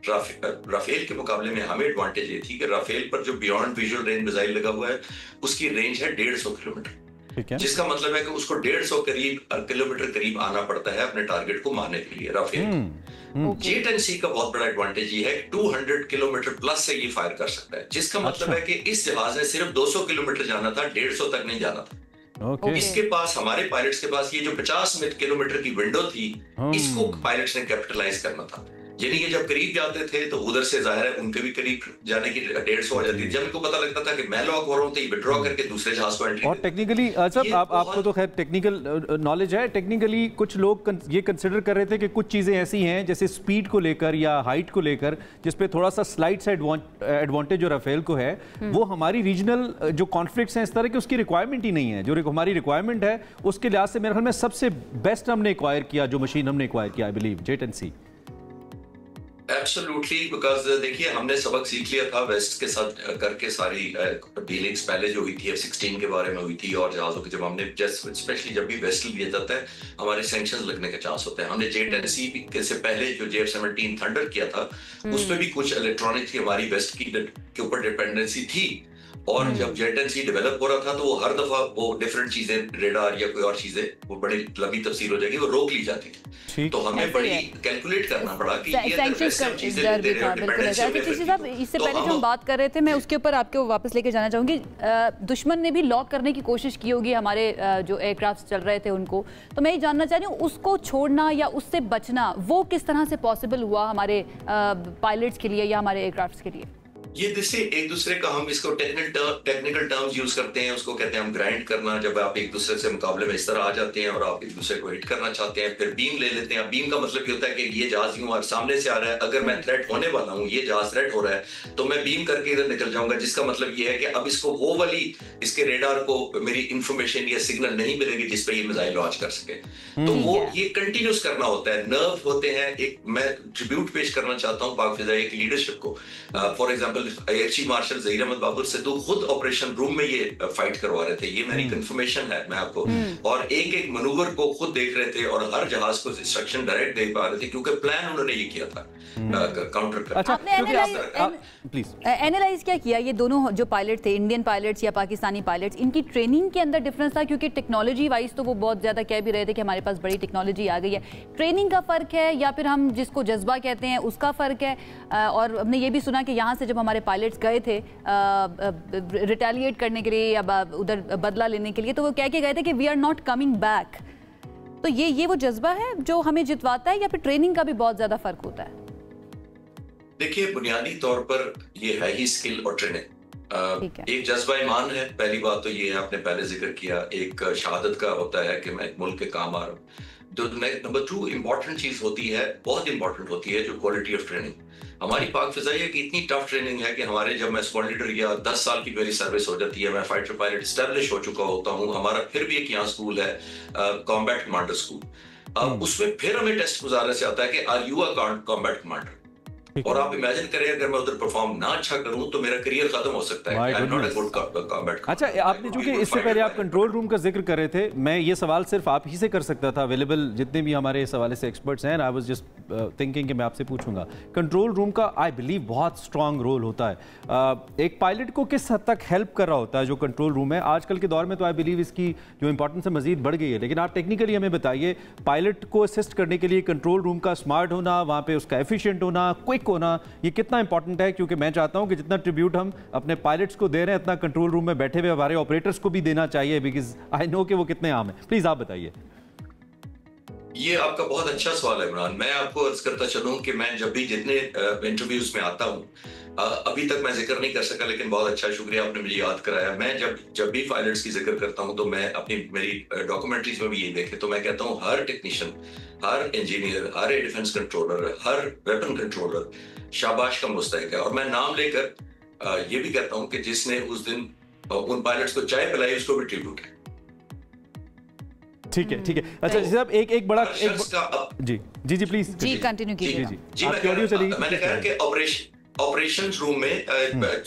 राफेल के मुकाबले में हमें एडवांटेज ये थी कि राफेल पर जो बियॉन्ड विजुअल रेंज मिसाइल लगा हुआ है उसकी रेंज है 150 किलोमीटर, जिसका मतलब है कि उसको 150 किलोमीटर करीब आना पड़ता है अपने टारगेट को मारने के लिए राफेल। J-10C का बहुत बड़ा एडवांटेज ये है 200 किलोमीटर प्लस से ये फायर कर सकता है, जिसका मतलब है कि इस जहाज ने सिर्फ 200 किलोमीटर जाना था, 150 तक नहीं जाना था। इसके पास, हमारे पायलट्स के पास, ये जो 50 किलोमीटर की विंडो थी, इसको पायलट्स ने कैपिटलाइज करना था, यानी कि जब करीब जाते थे तो उधर से जाहिर है उनके भी करीब जाने की 150 हो जाती थी। जब इनको पता लगता था कि मैं लॉक हो रहा हूँ तो ये विड्रॉ करके दूसरे जहाज को एंट्री। और टेक्निकली सर आपको तो खैर टेक्निकल नॉलेज है, टेक्निकली कुछ लोग ये कंसिडर कर रहे थे कि कुछ चीज़ें ऐसी हैं जैसे स्पीड को लेकर या हाइट को लेकर जिसपे थोड़ा सा स्लाइड सा एडवांटेज जो राफेल को है, वो हमारी रीजनल जो कॉन्फ्लिक्ट्स हैं इस तरह की उसकी रिक्वायरमेंट ही नहीं है। जो हमारी रिक्वायरमेंट है उसके लिहाज से मेरे ख्याल में सबसे बेस्ट हमने एक्वायर किया, जो मशीन हमने एक्वायर किया आई बिलीव जेट-एंड-सी। एब्सोल्युटली, बिकॉज देखिए हमने सबक सीख लिया था वेस्ट के साथ करके, सारी डीलिंग्स पहले जो हुई थी F-16 के बारे में हुई थी और जहाज़ों के जब हमने स्पेशली जब भी वेस्ट लिया जाता है हमारे सैंक्शंस लगने का चांस होता है। हमने जेट-एंड-सी से पहले जो JF-17 थंडर किया था उस पर भी कुछ इलेक्ट्रॉनिक्स की हमारी वेस्ट के ऊपर डिपेंडेंसी थी, और जब जेट-एंड-सी डेवलप हो रहा था तो वो हर दफा वो डिफरेंट चीजें, रेडार या कोई और चीजें, वो बड़ी लंबी तफसील हो जाएगी, वो रोक ली जाती थी। तो हमें बड़ी कैलकुलेट करना पड़ा कि ये साहब इससे पहले जो हम बात कर रहे थे मैं उसके ऊपर आपको वापस लेके जाना चाहूंगी। दुश्मन ने भी लॉक करने की कोशिश की होगी हमारे जो एयरक्राफ्ट चल रहे थे उनको, तो मैं ये जानना चाह रही हूँ उसको छोड़ना या उससे बचना वो किस तरह से पॉसिबल हुआ हमारे पायलट्स के लिए या हमारे एयरक्राफ्ट के लिए? ये जैसे एक दूसरे का हम इसको टेक्निकल टर्म्स यूज करते हैं, उसको कहते हैं हम ग्राइंड करना। जब आप एक दूसरे से मुकाबले में इस तरह आ जाते हैं और आप एक दूसरे को हिट करना चाहते हैं, फिर बीम ले लेते हैं। बीम का मतलब ये होता है कि ये जहाज यूं सामने से आ रहा है, अगर मैं थ्रेट होने वाला हूँ, ये जहाज थ्रेट हो रहा है तो मैं बीम करके इधर निकल जाऊंगा, जिसका मतलब ये है कि अब इसको वो वाली इसके रेडार को मेरी इंफॉर्मेशन या सिग्नल नहीं मिलेगी जिस पे ये मिसाइल लॉन्च कर सके। तो वो ये कंटिन्यूस करना होता है, नर्व होते हैं। एक मैं ट्रिब्यूट पेश करना चाहता हूँ पाक फिजाई की लीडरशिप को। For example air chief marshal Zaheer Ahmad Babar Sidhu खुद ऑपरेशन रूम में ये फाइट करवा रहे थे, ये मेरी कंफर्मेशन है मैं आपको, और एक एक मनूवर को खुद देख रहे थे और हर जहाज को इंस्ट्रक्शन डायरेक्ट दे पा रहे थे क्योंकि प्लान उन्होंने ये किया था काउंटर कर। अच्छा, आपने एनालाइज क्या किया ये दोनों जो पायलट थे, इंडियन पायलट्स या पाकिस्तानी पायलट्स, इनकी ट्रेनिंग के अंदर डिफरेंस था? क्योंकि टेक्नोलॉजी वाइज तो वो बहुत ज्यादा कह भी रहे थे कि हमारे पास बड़ी टेक्नोलॉजी आ गई है, ट्रेनिंग का फर्क है या फिर हम जिसको जज्बा कहते हैं उसका फर्क है? और हमने ये भी सुना कि यहाँ से जब हमारे पायलट्स गए थे रिटेलिएट करने के लिए या उधर बदला लेने के लिए, तो वो कह के गए थे कि we are not coming back. तो ये वो जज्बा है जो हमें जितवाता है या फिर ट्रेनिंग का भी बहुत ज्यादा फर्क होता है? देखिए बुनियादी तौर पर ये है ही स्किल और ट्रेनिंग। एक जज्बा ईमान है, पहली बात तो ये है, आपने पहले जिक्र किया, एक शहादत का होता है कि मैं एक मुल्क के काम आ रहा हूँ। नंबर 2 इंपॉर्टेंट चीज होती है, बहुत इंपॉर्टेंट होती है, जो क्वालिटी ऑफ ट्रेनिंग। हमारी पाक फिजाइया की इतनी टफ ट्रेनिंग है कि हमारे जब मैं स्क्वाड लीडर या 10 साल की मेरी सर्विस हो जाती है, मैं फाइटर पायलट एस्टैब्लिश हो चुका होता हूँ, हमारा फिर भी एक यहाँ स्कूल है कॉम्बैट कमांडर स्कूल, उसमें फिर हमें टेस्ट गुजारने से आता है कि are you a combat commander. और आप इमेजिन करें अगर मैं उधर परफॉर्म ना अच्छा करूं तो मेरा करियर खत्म हो सकता है। अच्छा, आपने चूंकि इससे पहले आप कंट्रोल रूम का जिक्र कर रहे थे, मैं ये सवाल सिर्फ आप ही से कर सकता था, अवेलेबल जितने भी हमारे इस हवाले से एक्सपर्ट्स हैं, आई वाज जस्ट थिंकिंग कि मैं आपसे पूछूंगा। कंट्रोल रूम का आई बिलीव बहुत स्ट्रांग रोल होता है। एक पायलट को किस हद तक हेल्प कर रहा होता है जो कंट्रोल रूम है? आजकल के दौर में तो आई बिलीव इसकी जो इंपॉर्टेंस है मजीद बढ़ गई है, लेकिन आप टेक्निकली हमें बताइए, पायलट को असिस्ट करने के लिए कंट्रोल रूम का स्मार्ट होना, वहाँ पे उसका एफिशिएंट होना, क्विक होना, ये कितना इंपॉर्टेंट है? क्योंकि मैं चाहता हूं कि जितना ट्रिब्यूट हम अपने पायलट्स को दे रहे हैं, इतना कंट्रोल रूम में बैठे हुए हमारे ऑपरेटर्स को भी देना चाहिए, बिकॉज आई नो कि वो कितने आम है। प्लीज आप बताइए। ये आपका बहुत अच्छा सवाल है इमरान। मैं आपको अर्ज करता चलूं कि मैं जब भी जितने इंटरव्यूज में आता हूं, अभी तक मैं जिक्र नहीं कर सका, लेकिन बहुत अच्छा शुक्रिया आपने मुझे याद कराया। मैं जब भी पायलट्स की जिक्र करता हूं तो मैं मेरी डॉक्यूमेंट्रीज में भी ये देखे तो मैं कहता हूं हर टेक्नीशियन, हर इंजीनियर, हर एयर डिफेंस कंट्रोलर, हर वेपन कंट्रोलर शाबाश का मुस्तहिक है। और मैं नाम लेकर ये भी कहता हूं कि जिसने उस दिन उन पायलट्स को चाय पिलाई उसको भी ट्रिब्यूट है। ठीक है, ठीक है। अच्छा साहब, एक बड़ा जी जी जी प्लीज जी कंटिन्यू कीजिए। जी मैंने कहा कि ऑपरेशंस रूम में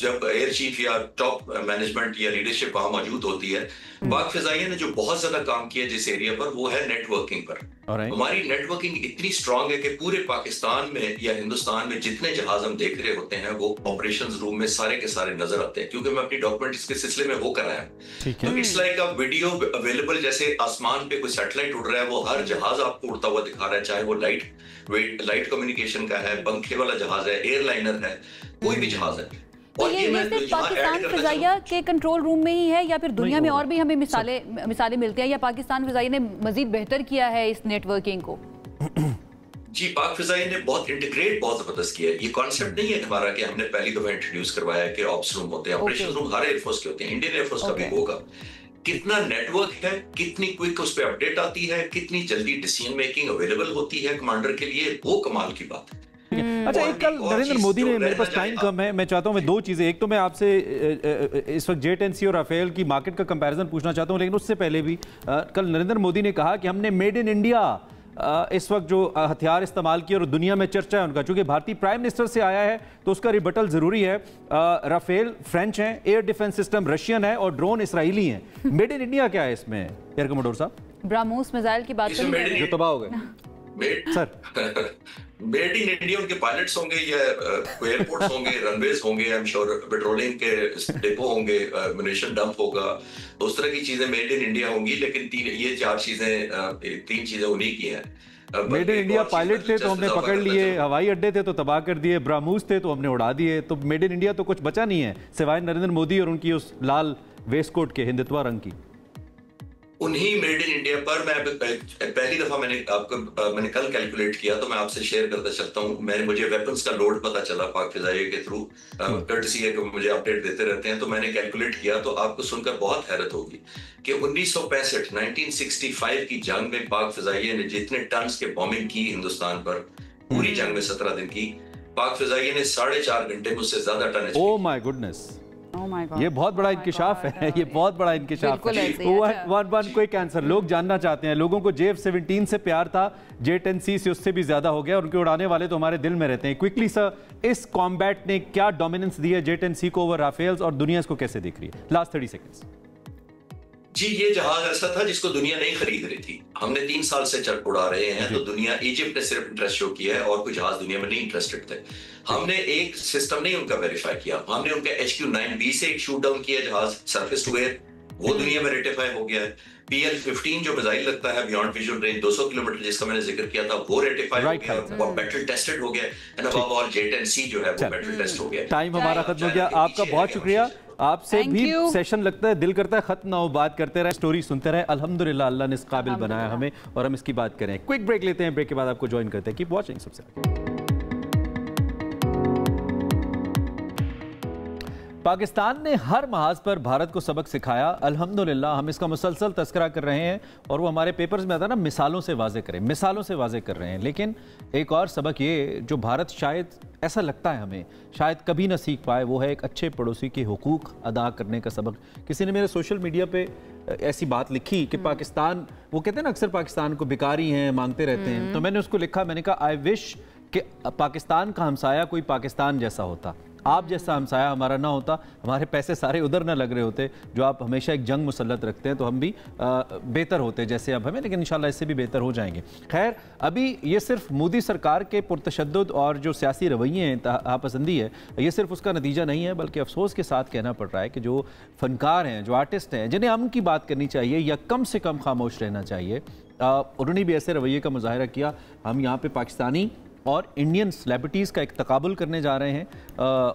जब एयर चीफ या टॉप मैनेजमेंट या लीडरशिप वहां मौजूद होती है, पाक फिजाइया ने जो बहुत ज्यादा काम किया जिस एरिया पर, वो है नेटवर्किंग पर। हमारी नेटवर्किंग इतनी स्ट्रांग है कि पूरे पाकिस्तान में या हिंदुस्तान में जितने जहाज हम देख रहे होते हैं वो ऑपरेशंस रूम में सारे के सारे नजर आते हैं, क्योंकि मैं अपनी डॉक्यूमेंट इसके सिलसिले में वो कराया। तो it's like a video available, जैसे आसमान पे कोई सैटेलाइट उड़ रहा है, वो हर जहाज आपको उड़ता हुआ दिखा रहा है, चाहे वो लाइट कम्युनिकेशन का है, पंखे वाला जहाज है, एयरलाइनर है, कोई भी जहाज है। तो ये सिर्फ पाकिस्तान फिजाइया के कंट्रोल रूम में ही है या फिर दुनिया में और भी हमें मिसालें मिलती हैं, या पाकिस्तान फिजाइया ने मजीद बेहतर किया है इस नेटवर्किंग को? जी, पाक फिजाई ने बहुत इंटीग्रेट बहुत जबरदस्त किया है। ये कॉन्सेप्ट नहीं है हमारा कि हमने पहली दफा इंट्रोड्यूस करवाया कि ऑप्स रूम होते हैं, ऑपरेशन रूम हर एयरफोर्स के होते हैं, इंडियन एयरफोर्स का भी होगा। कितना नेटवर्क है, कितनी क्विक उस पर अपडेट आती है, कितनी जल्दी डिसीजन मेकिंग अवेलेबल होती है कमांडर के लिए, वो कमाल की बात है। अच्छा, एक कल नरेंद्र मोदी ने, मेरे पास टाइम कम है, मैं चाहता हूं मैं दो चीजें, एक तो मैं आपसे इस वक्त जेट-10C और राफेल की मार्केट का कंपैरिजन पूछना चाहता हूं, लेकिन उससे पहले भी कल नरेंद्र मोदी ने कहा कि हमने मेड इन इंडिया इस वक्त जो हथियार इस्तेमाल किए और दुनिया में चर्चा है उनका, चूंकि भारतीय प्राइम मिनिस्टर से आया है तो उसका रिबटल जरूरी है। राफेल फ्रेंच हैं, एयर डिफेंस सिस्टम रशियन है और ड्रोन इसराइली हैं। मेड इन इंडिया क्या है इसमें एयर कमोडोर साहब? ब्रह्मोस मिसाइल की बात जो तबाह हो गए सर। मेड इन इंडिया उनके पायलट्स होंगे या कोई एयरपोर्ट्स होंगे, रनवेज होंगे, आई एम श्योर पेट्रोलिंग के डिपो होंगे, म्यूनिशन डंप होगा, उस तरह की चीजें मेड इन इंडिया होंगी। लेकिन ये तीन चीजें उन्हीं की हैं। मेड इन इंडिया पायलट थे तो हमने पकड़ लिए, हवाई अड्डे थे तो तबाह कर दिए, ब्रह्मोस थे तो हमने उड़ा दिए, तो मेड इन इंडिया तो कुछ बचा नहीं है सिवाय नरेंद्र मोदी और उनकी उस लाल वेस्टकोट के हिंदुत्व रंग की। उन्हीं मेड इन इंडिया पर मैं पहली दफा मैंने कल कैलकुलेट किया, तो मैं आपसे शेयर करता चलता हूं। मुझे वेपन्स का लोड पता चला पाक फिजाई के थ्रू, कर्टसी है कि मुझे अपडेट देते रहते हैं, तो मैंने कैलकुलेट किया तो आपको सुनकर बहुत हैरत होगी कि 1965 की जंग में पाक फिजाई ने जितने टन्स के बॉम्बिंग की हिंदुस्तान पर, पूरी जंग में 17 दिन की, पाक फिजाई ने 4.5 घंटे में उससे ज्यादा टन। ओह माय गुडनेस, ये बहुत बड़ा इंकिशाफ है, ये बहुत बड़ा इंकिशाफ है। वन क्विक आंसर, लोग जानना चाहते हैं, लोगों को JF-17 से प्यार था, J-10C से उससे भी ज्यादा हो गया, उनके उड़ाने वाले तो हमारे दिल में रहते हैं। क्विकली सर, इस कॉम्बैट ने क्या डोमिनेंस दी है J-10C को ओवर राफेल्स और दुनिया इसको कैसे देख रही है? Last 30 seconds. जी, ये जहाज ऐसा था जिसको दुनिया नहीं खरीद रही थी। हमने 3 साल से चल उड़ा रहे हैं, तो दुनिया, इजिप्ट ने सिर्फ इंटरेस्ट शो किया है और कोई जहाज दुनिया में नहीं इंटरेस्टेड थे। हमने एक सिस्टम नहीं उनका वेरीफाई किया, हमने उनका HQ-9B से एक शूट डाउन किया जहाज सरफेस टू एयर, वो दुनिया में रेटिफाई हो गया है। PL-15 जो मिसाइल लगता है बियॉन्ड विजुअल रेंज 200 किलोमीटर, जिसका मैंने जिक्र किया था, वो रेटिफाई हो गया, वो बैटल टेस्टेड हो गया, एंड अबव ऑल J-10C जो है वो बैटल टेस्ट हो गया। टाइम हमारा खत्म हो गया, आपका बहुत शुक्रिया। आपसे भी सेशन लगता है, दिल करता है खत्म ना हो, बात करते रहे, स्टोरी सुनते रहे। अल्हम्दुलिल्लाह अल्लाह ने इस काबिल बनाया हमें और हम इसकी बात करें। क्विक ब्रेक लेते हैं, ब्रेक के बाद आपको ज्वाइन करते हैं। Keep watching. सबसे पाकिस्तान ने हर महाज पर भारत को सबक सिखाया, अल्हम्दुलिल्लाह हम इसका मुसलसल तस्करा कर रहे हैं और वो हमारे पेपर्स में आता है ना, मिसालों से वाजे करें, मिसालों से वाजे कर रहे हैं। लेकिन एक और सबक ये जो भारत शायद, ऐसा लगता है हमें, शायद कभी ना सीख पाए, वो है एक अच्छे पड़ोसी के हुकूक अदा करने का सबक। किसी ने मेरे सोशल मीडिया पे ऐसी बात लिखी कि पाकिस्तान, वो कहते हैं ना अक्सर पाकिस्तान को भिखारी हैं, मांगते रहते हैं, तो मैंने उसको लिखा, मैंने कहा आई विश कि पाकिस्तान का हमसाया कोई पाकिस्तान जैसा होता, आप जैसा हमसाया हमारा ना होता, हमारे पैसे सारे उधर ना लग रहे होते जो आप हमेशा एक जंग मुसल्लत रखते हैं, तो हम भी बेहतर होते जैसे अब हमें, लेकिन इंशाल्लाह इससे भी बेहतर हो जाएंगे। खैर, अभी ये सिर्फ मोदी सरकार के पुरतशद्दुद और जो सियासी रवैये हैं, इंतहापसंदी है, ये सिर्फ उसका नतीजा नहीं है, बल्कि अफसोस के साथ कहना पड़ रहा है कि जो फनकार हैं, जो आर्टिस्ट हैं, जिन्हें अमन की बात करनी चाहिए या कम से कम खामोश रहना चाहिए, उन्होंने भी ऐसे रवैये का मुजाहरा किया। हम यहाँ पर पाकिस्तानी और इंडियन सेलिब्रिटीज़ का एक तकाबुल करने जा रहे हैं,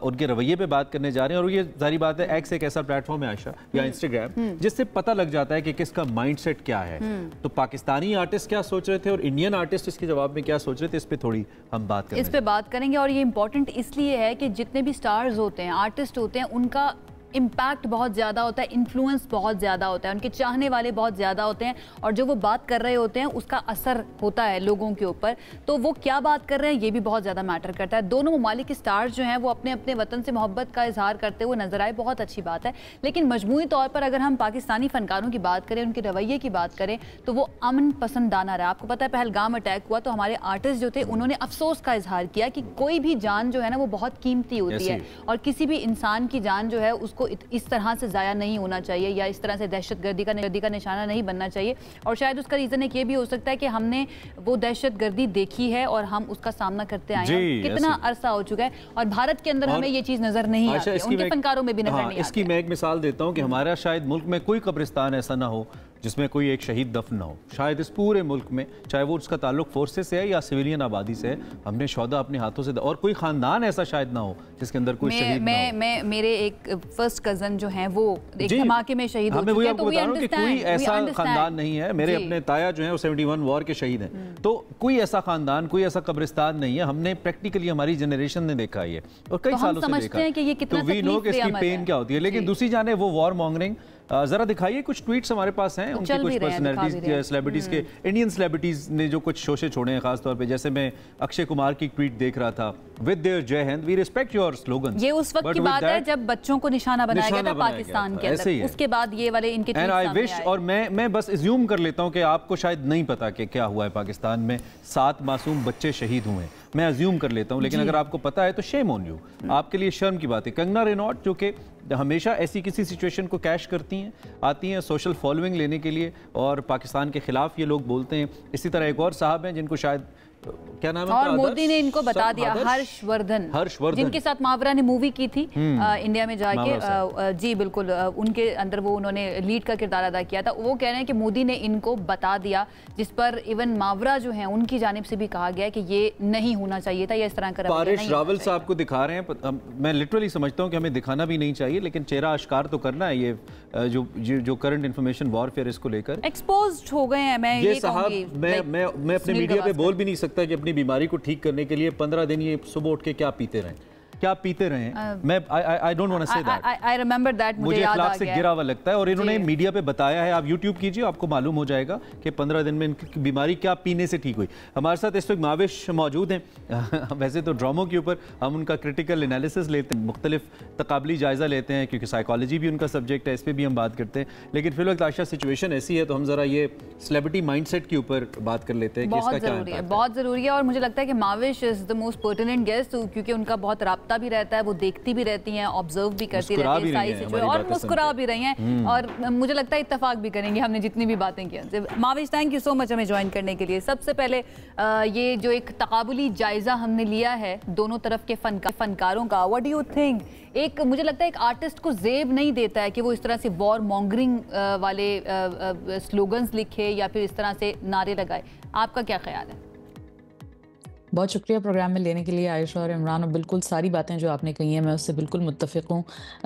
उनके रवैये पे बात करने जा रहे हैं। और ये जारी बात है, एक्स एक ऐसा प्लेटफॉर्म है आयशा या इंस्टाग्राम, जिससे पता लग जाता है कि किसका माइंडसेट क्या है। तो पाकिस्तानी आर्टिस्ट क्या सोच रहे थे और इंडियन आर्टिस्ट इसके जवाब में क्या सोच रहे थे, इस पर थोड़ी हम बात करेंगे, इस पे बात करेंगे। और ये इंपॉर्टेंट इसलिए है कि जितने भी स्टार्स होते हैं, आर्टिस्ट होते हैं, उनका इम्पैक्ट बहुत ज़्यादा होता है, इन्फ्लुएंस बहुत ज़्यादा होता है, उनके चाहने वाले बहुत ज़्यादा होते हैं, और जो वो बात कर रहे होते हैं उसका असर होता है लोगों के ऊपर। तो वो क्या बात कर रहे हैं ये भी बहुत ज़्यादा मैटर करता है। दोनों ममालिक के स्टार्स जो हैं वो अपने अपने वतन से मोहब्बत का इजहार करते हुए नजर आए, बहुत अच्छी बात है। लेकिन मजमूई तौर पर अगर हम पाकिस्तानी फनकारों की बात करें, उनके रवैये की बात करें, तो वो अमन पसंदाना रहा। आपको पता है पहलगाम अटैक हुआ तो हमारे आर्टिस्ट जो थे उन्होंने अफसोस का इजहार किया कि कोई भी जान जो है ना वो बहुत कीमती होती है, और किसी भी इंसान की जान जो है उसको इस तरह से ज़ाया नहीं होना चाहिए या इस तरह से दहशतगर्दी का निशाना नहीं बनना चाहिए। और शायद उसका रीज़न एक ये भी हो सकता है कि हमने वो दहशतगर्दी देखी है और हम उसका सामना करते आए हैं, कितना अरसा हो चुका है, और भारत के अंदर हमें ये चीज़ नज़र नहीं आती, उनके फनकारों में भी नजर नहीं आती। इसकी मैं एक मिसाल देता हूँ कि हमारा शायद मुल्क में कोई कब्रिस्तान ऐसा ना हो जिसमें कोई एक शहीद दफन ना हो। शायद इस पूरे मुल्क में, चाहे वो उसका ताल्लुक फोर्सेस से है या सिविलियन आबादी से है, हमने शौदा अपने हाथों से, और कोई खानदान ऐसा शायद ना हो जिसके अंदर कोई शहीद ना हो। मेरे एक फर्स्ट कजन जो हैं वो एक धमाके में शहीद हो चुके हैं, तो कोई ऐसा खानदान नहीं है। मेरे अपने ताया जो हैं वो 71 वॉर के शहीद हैं, तो कोई ऐसा खानदान, कोई ऐसा कब्रिस्तान नहीं है। हमने प्रैक्टिकली, हमारी जनरेशन ने देखा है और कई सालों से देखा है, तो वी नो कि इसकी पेन क्या होती है। लेकिन दूसरी जाने वो वॉर मॉन्गरिंग, जरा दिखाइए कुछ ट्वीट्स हमारे पास हैं उनके, कुछ पर्सनैलिटीज, सेलिब्रिटीज के, इंडियन सेलिब्रिटीज ने जो कुछ शोशे छोड़े हैं खास तौर पे। जैसे मैं अक्षय कुमार की ट्वीट देख रहा था, with their Jai Hind we respect your slogan. ये उस वक्त की बात है जब बच्चों को निशाना बनाया गया था पाकिस्तान के अंदर, उसके बाद ये वाले इनके ट्वीट सामने आए। आई विश, और मैं बस अज्यूम कर लेता हूं कि आपको शायद नहीं पता कि क्या हुआ है पाकिस्तान में, 7 मासूम बच्चे शहीद हुए हैं, मैं अज्यूम कर लेता हूं। लेकिन अगर आपको पता है तो शेम ऑन यू, आपके लिए शर्म की बात है। कंगना रेनॉल्ट जो कि हमेशा ऐसी किसी सिचुएशन को कैश करती हैं, आती हैं सोशल फॉलोइंग लेने के लिए, और पाकिस्तान के खिलाफ ये लोग बोलते हैं। इसी तरह एक और साहब हैं जिनको शायद, क्या नाम है, और मोदी ने इनको बता दिया, हर्षवर्धन, जिनके साथ मावरा ने मूवी की थी इंडिया में जाके, जी बिल्कुल, उनके अंदर वो उन्होंने लीड का किरदार अदा किया था। वो कह रहे हैं कि मोदी ने इनको बता दिया, जिस पर इवन मावरा जो है उनकी जानिब से भी कहा गया कि ये नहीं होना चाहिए था, या इस तरह का पारिश रावल साहब को दिखा रहे हैं। मैं लिटरली समझता हूँ कि हमें दिखाना भी नहीं चाहिए, लेकिन चेहरा आश्कार तो करना है। ये जो करंट इन्फॉर्मेशन वॉरफेयर, इसको लेकर एक्सपोज्ड हो गए हैं। मैं अपने मीडिया पे बोल भी नहीं सकता कि अपनी बीमारी को ठीक करने के लिए 15 दिन ये सुबह उठ के क्या पीते रहे। मैं I don't want to say that, I remember that, मुझे अखलाक से गिरा हुआ लगता है। और इन्होंने मीडिया पे बताया है, आप यूट्यूब कीजिए, आपको मालूम हो जाएगा कि 15 दिन में इनकी बीमारी क्या पीने से ठीक हुई। हमारे साथ इस वक्त माविश मौजूद हैं। वैसे तो ड्रामों के ऊपर हम उनका क्रिटिकल एनालिसिस लेते हैं, मुख्तलिफ तकाबली जायजा लेते हैं, क्योंकि साइकोलॉजी भी उनका सब्जेक्ट है, इस पर भी हम बात करते हैं। लेकिन फिर वक्त आशा सिचुएशन ऐसी है, तो हम जरा ये सेलिब्रिटी माइंडसेट के ऊपर बात कर लेते हैं कि इसका क्या है। बहुत जरूरी है, और मुझे लगता है कि Mavish is the most pertinent guest, क्योंकि उनका बहुत राब्ता भी रहता है, वो देखती भी रहती हैं, ऑब्जर्व भी करती रहती है सारी सिचुएशन, और मुस्कुरा भी रही हैं, और मुझे लगता है इत्तेफाक भी करेंगे हमने जितनी भी बातें की। Mavish, thank you so much हमें ज्वाइन करने के लिए। सबसे पहले ये जो एक तकाबुली जायजा हमने लिया है दोनों तरफ के फनकारों का, व्हाट डू यू थिंक? एक मुझे लगता है एक आर्टिस्ट को जेब नहीं देता है कि वो इस तरह से वॉर मॉन्गरिंग वाले स्लोगन्स लिखे या फिर इस तरह से नारे लगाए। आपका क्या ख्याल है? बहुत शुक्रिया प्रोग्राम में लेने के लिए आयशा और इमरान, और बिल्कुल सारी बातें जो आपने कही हैं मैं उससे बिल्कुल मुत्तफ़िक़ हूँ।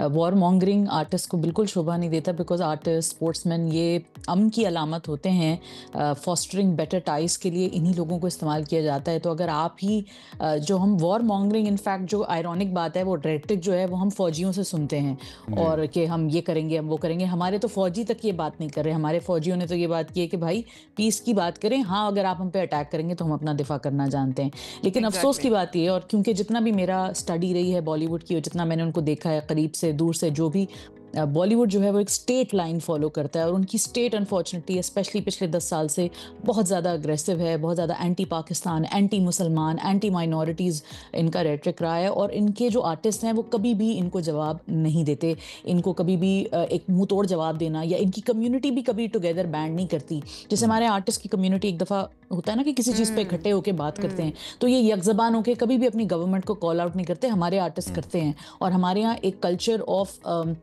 वॉर मॉन्गरिंग आर्टिस्ट को बिल्कुल शोभा नहीं देता, बिकॉज आर्टिस्ट, स्पोर्ट्समैन ये अमन की अलामत होते हैं। फॉस्टरिंग बेटर टाइज के लिए इन्हीं लोगों को इस्तेमाल किया जाता है। तो अगर आप ही जो हम वॉर मॉन्गरिंग, इनफैक्ट जो आयरॉनिक बात है, वो रेटरिक जो है वो हम फ़ौजियों से सुनते हैं, और कि हम ये करेंगे, हम वो करेंगे। हमारे तो फ़ौजी तक ये बात नहीं कर रहे, हमारे फ़ौजियों ने तो ये बात की है कि भाई पीस की बात करें, हाँ अगर आप हम पे अटैक करेंगे तो हम अपना दिफा करना जानते हैं। लेकिन अफसोस की बात ये है, और क्योंकि जितना भी मेरा स्टडी रही है बॉलीवुड की, और जितना मैंने उनको देखा है करीब से दूर से, जो भी बॉलीवुड जो है वो एक स्टेट लाइन फॉलो करता है, और उनकी स्टेट अनफॉर्चुनेटली स्पेशली पिछले 10 साल से बहुत ज़्यादा अग्रेसिव है, बहुत ज़्यादा एंटी पाकिस्तान, एंटी मुसलमान, एंटी माइनॉरिटीज़ इनका रेटरिक रहा है। और इनके जो आर्टिस्ट हैं वो कभी भी इनको जवाब नहीं देते, इनको कभी भी एक मुँह तोड़ जवाब देना, या इनकी कम्युनिटी भी कभी टुगेदर बैंड नहीं करती। जैसे हमारे आर्टिस्ट की कम्युनिटी एक दफ़ा होता है ना कि किसी चीज़ पे इकट्ठे होकर बात करते हैं, तो ये यकज़बान होकर कभी भी अपनी गवर्नमेंट को कॉल आउट नहीं करते, हमारे आर्टिस्ट करते हैं। और हमारे यहाँ एक कल्चर ऑफ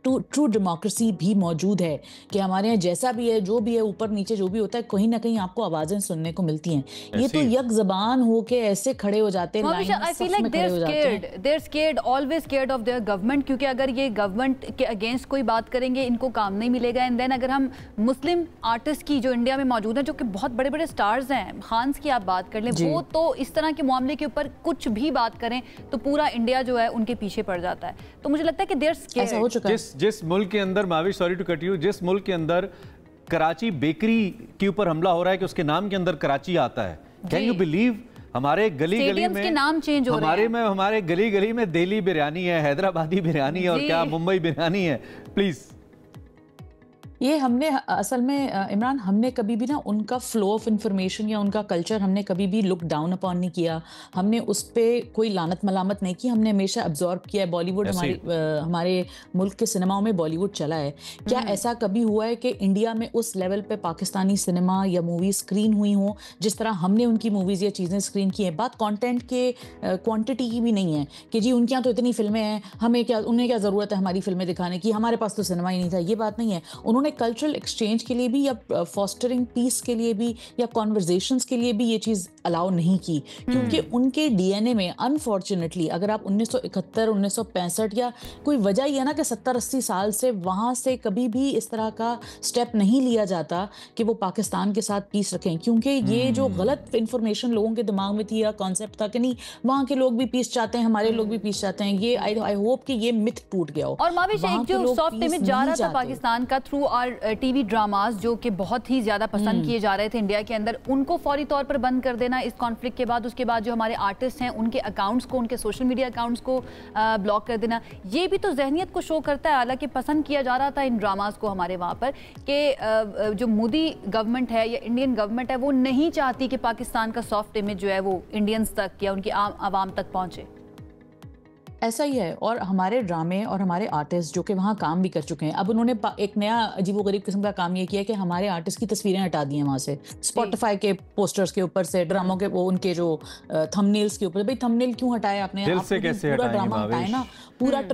ट्रू डेमोक्रेसी भी मौजूद है कि हमारे यहाँ जैसा भी है, जो भी है, ऊपर नीचे जो भी होता है, कहीं ना कहीं आपको आवाजें सुनने को मिलती हैं। ये तो यक ज़बान हो के ऐसे खड़े हो जाते हैं, I feel like they are scared, always scared of their government, क्योंकि अगर ये गवर्नमेंट के अगेंस्ट कोई बात करेंगे इनको काम नहीं मिलेगा। एंड देन अगर हम मुस्लिम आर्टिस्ट की जो इंडिया में मौजूद हैं, जो कि बहुत बड़े बड़े स्टार्स हैं, खान्स की आप बात कर लें, वो तो इस तरह के मामले के ऊपर कुछ भी बात करें तो पूरा इंडिया जो है उनके पीछे पड़ जाता है। तो मुझे लगता है कि देयर स्केयर्ड। हो चुका है। जिस मुल्क के अंदर, Mavish sorry to cut you, जिस मुल्क के अंदर कराची बेकरी के ऊपर हमला हो रहा है कि उसके नाम के अंदर कराची आता है, कैन यू बिलीव? हमारे गली गली में के नाम चेंज हो रहे हैं। हमारे गली गली में दिल्ली बिरयानी है, हैदराबादी बिरयानी है, और क्या मुंबई बिरयानी है। प्लीज, ये हमने असल में इमरान, हमने कभी भी ना उनका फ्लो ऑफ इंफॉर्मेशन या उनका कल्चर हमने कभी भी लुक डाउन अपॉन नहीं किया, हमने उस पर कोई लानत मलामत नहीं की, हमने हमेशा अब्जॉर्ब किया है। बॉलीवुड हमारे मुल्क के सिनेमाओं में बॉलीवुड चला है। क्या ऐसा कभी हुआ है कि इंडिया में उस लेवल पे पाकिस्तानी सिनेमा या मूवीज स्क्रीन हुई हों जिस तरह हमने उनकी मूवीज़ या चीज़ें स्क्रीन की हैं? बात कॉन्टेंट के क्वान्टिटी की भी नहीं है कि जी उनके यहाँ तो इतनी फिल्में हैं, हमें क्या, उन्हें क्या ज़रूरत है हमारी फिल्में दिखाने की, हमारे पास तो सिनेमा ही नहीं था, ये बात नहीं है। उन्होंने उन्होंने कल्चरल एक्सचेंज के लिए भी या फॉस्टरिंग पीस के लिए भी या कॉन्वर्जेशंस के लिए भी ये चीज़ अलाउ नहीं की, क्योंकि उनके डीएनए में अनफॉर्चुनेटली अगर आप 1971, 1965 या कोई वजह ही है ना कि 70-80 साल से वहाँ से कभी भी इस तरह का स्टेप नहीं लिया जाता कि वो पाकिस्तान के साथ पीस रखें, क्योंकि ये जो गलत इंफॉर्मेशन लोगों के दिमाग में थी या कॉन्सेप्ट था कि नहीं वहाँ के लोग भी पीस चाहते हैं, हमारे लोग भी पीस चाहते हैं, ये आई होप कि ये मिथ टूट गया हो। और माविश एक जो सॉफ्ट इमेज जा रहा था पाकिस्तान का थ्रू आवर टीवी ड्रामास जो कि बहुत ही ज्यादा पसंद किए जा रहे थे इंडिया के अंदर, उनको फौरी तौर पर बंद कर देना इस कॉन्फ्लिक्ट के बाद, उसके बाद जो हमारे आर्टिस्ट हैं उनके अकाउंट्स को, उनके सोशल मीडिया अकाउंट्स को ब्लॉक कर देना, ये भी तो जहनियत को शो करता है। हालांकि पसंद किया जा रहा था इन ड्रामास को हमारे वहाँ पर कि जो मोदी गवर्नमेंट है या इंडियन गवर्नमेंट है वो नहीं चाहती कि पाकिस्तान का सॉफ्ट इमेज जो है वो इंडियंस तक या उनकी आवाम तक पहुँचे। ऐसा ही है। और हमारे ड्रामे और हमारे आर्टिस्ट जो कि वहाँ काम भी कर चुके हैं, अब उन्होंने एक नया अजीबोगरीब किस्म का काम ये किया कि हमारे आर्टिस्ट की तस्वीरें हटा दी हैं वहाँ से, स्पॉटिफाई के पोस्टर्स के ऊपर से, ड्रामों के वो उनके जो थंबनेल्स के ऊपर। भाई थंबनेल क्यों हटाए आपने? दिल से कैसे पूरा ड्रामा हटाए ना,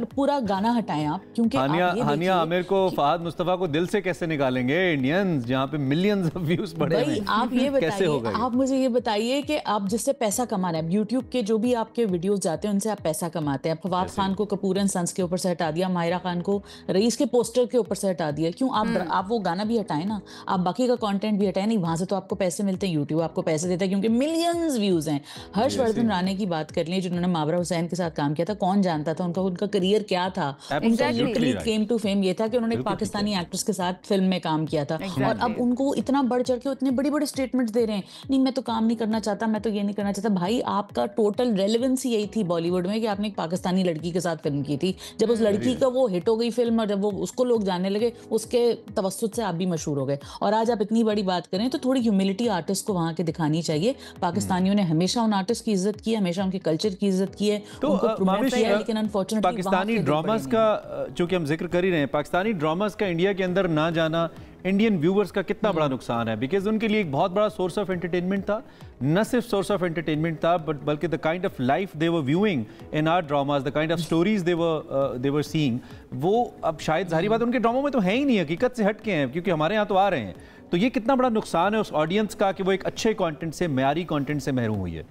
पूरा गाना हटाएं आप, क्योंकि हानिया आमिर को, फहद मुस्तफा को दिल से कैसे निकालेंगे इंडियंस जहाँ पे मिलियंस ऑफ व्यूज बढ़े हैं? आप ये बताइए, आप मुझे ये बताइए कि आप जिससे पैसा कमा रहे हैं, यूट्यूब के जो भी आपके वीडियोस जाते हैं उनसे आप पैसा कमाते हैं। फवाद खान को कपूर एंड सन्स के ऊपर से हटा दिया, माहिरा खान को रईस के पोस्टर के ऊपर से हटा दिया, क्यों? आप वो गाना भी हटाएं ना, आप बाकी का कंटेंट भी हटाएं। नहीं, वहां से तो आपको पैसे मिलते हैं, यूट्यूब आपको पैसे देता है क्योंकि मिलियंस व्यूज हैं। हर्षवर्धन राणे की बात कर ली जिन्होंने मावरा हुसैन के साथ काम किया था, कौन जानता था उनका करियर क्या था? लिटरली क्लेम टू फेम ये था कि उन्होंने एक पाकिस्तानी एक्ट्रेस के साथ फिल्म में काम किया था, और अब उनको इतना बढ़ चढ़ के इतने बड़े बड़े स्टेटमेंट्स दे रहे हैं, नहीं मैं तो काम नहीं करना चाहता, मैं तो ये नहीं करना चाहता। भाई आपका टोटल रेलेवेंस यही थी बॉलीवुड में कि आपने एक पाकिस्तानी लड़की के साथ फिल्म की थी, जब उस लड़की का वो हिट हो गई फिल्म और जब वो उसको लोग जानने लगे, उसके तवस्सुत से आप भी मशहूर हो गए। और आज आप इतनी बड़ी बात करें तो थोड़ी ह्यूमिलिटी आर्टिस्ट को वहां के दिखानी चाहिए। पाकिस्तानियों ने हमेशा उन आर्टिस्ट की इज्जत की है, हमेशा उनके कल्चर की इज्जत की है, उनको प्रमोट किया है, लेकिन अनफॉर्चुनेटली पाकिस्तानी ड्रामास का, चूंकि हम जिक्र कर ही रहे हैं, पाकिस्तानी ड्रामास का इंडिया के अंदर ना जाना इंडियन व्यूवर्स का कितना बड़ा नुकसान है? बिकॉज उनके लिए एक बहुत बड़ा सोर्स ऑफ एंटरटेनमेंट था, न सिर्फ सोर्स ऑफ एंटरटेनमेंट था बल्कि the kind of life they were viewing in our dramas, the kind of stories they were seeing, वो अब शायद जाहिर बात उनके ड्रामों में तो है ही नहीं, हकीकत से हट के हैं, क्योंकि हमारे यहाँ तो आ रहे हैं। तो ये कितना बड़ा नुकसान है उस ऑडियंस का कि वो एक अच्छे कंटेंट से, मयारी कंटेंट से महरूम हुई है।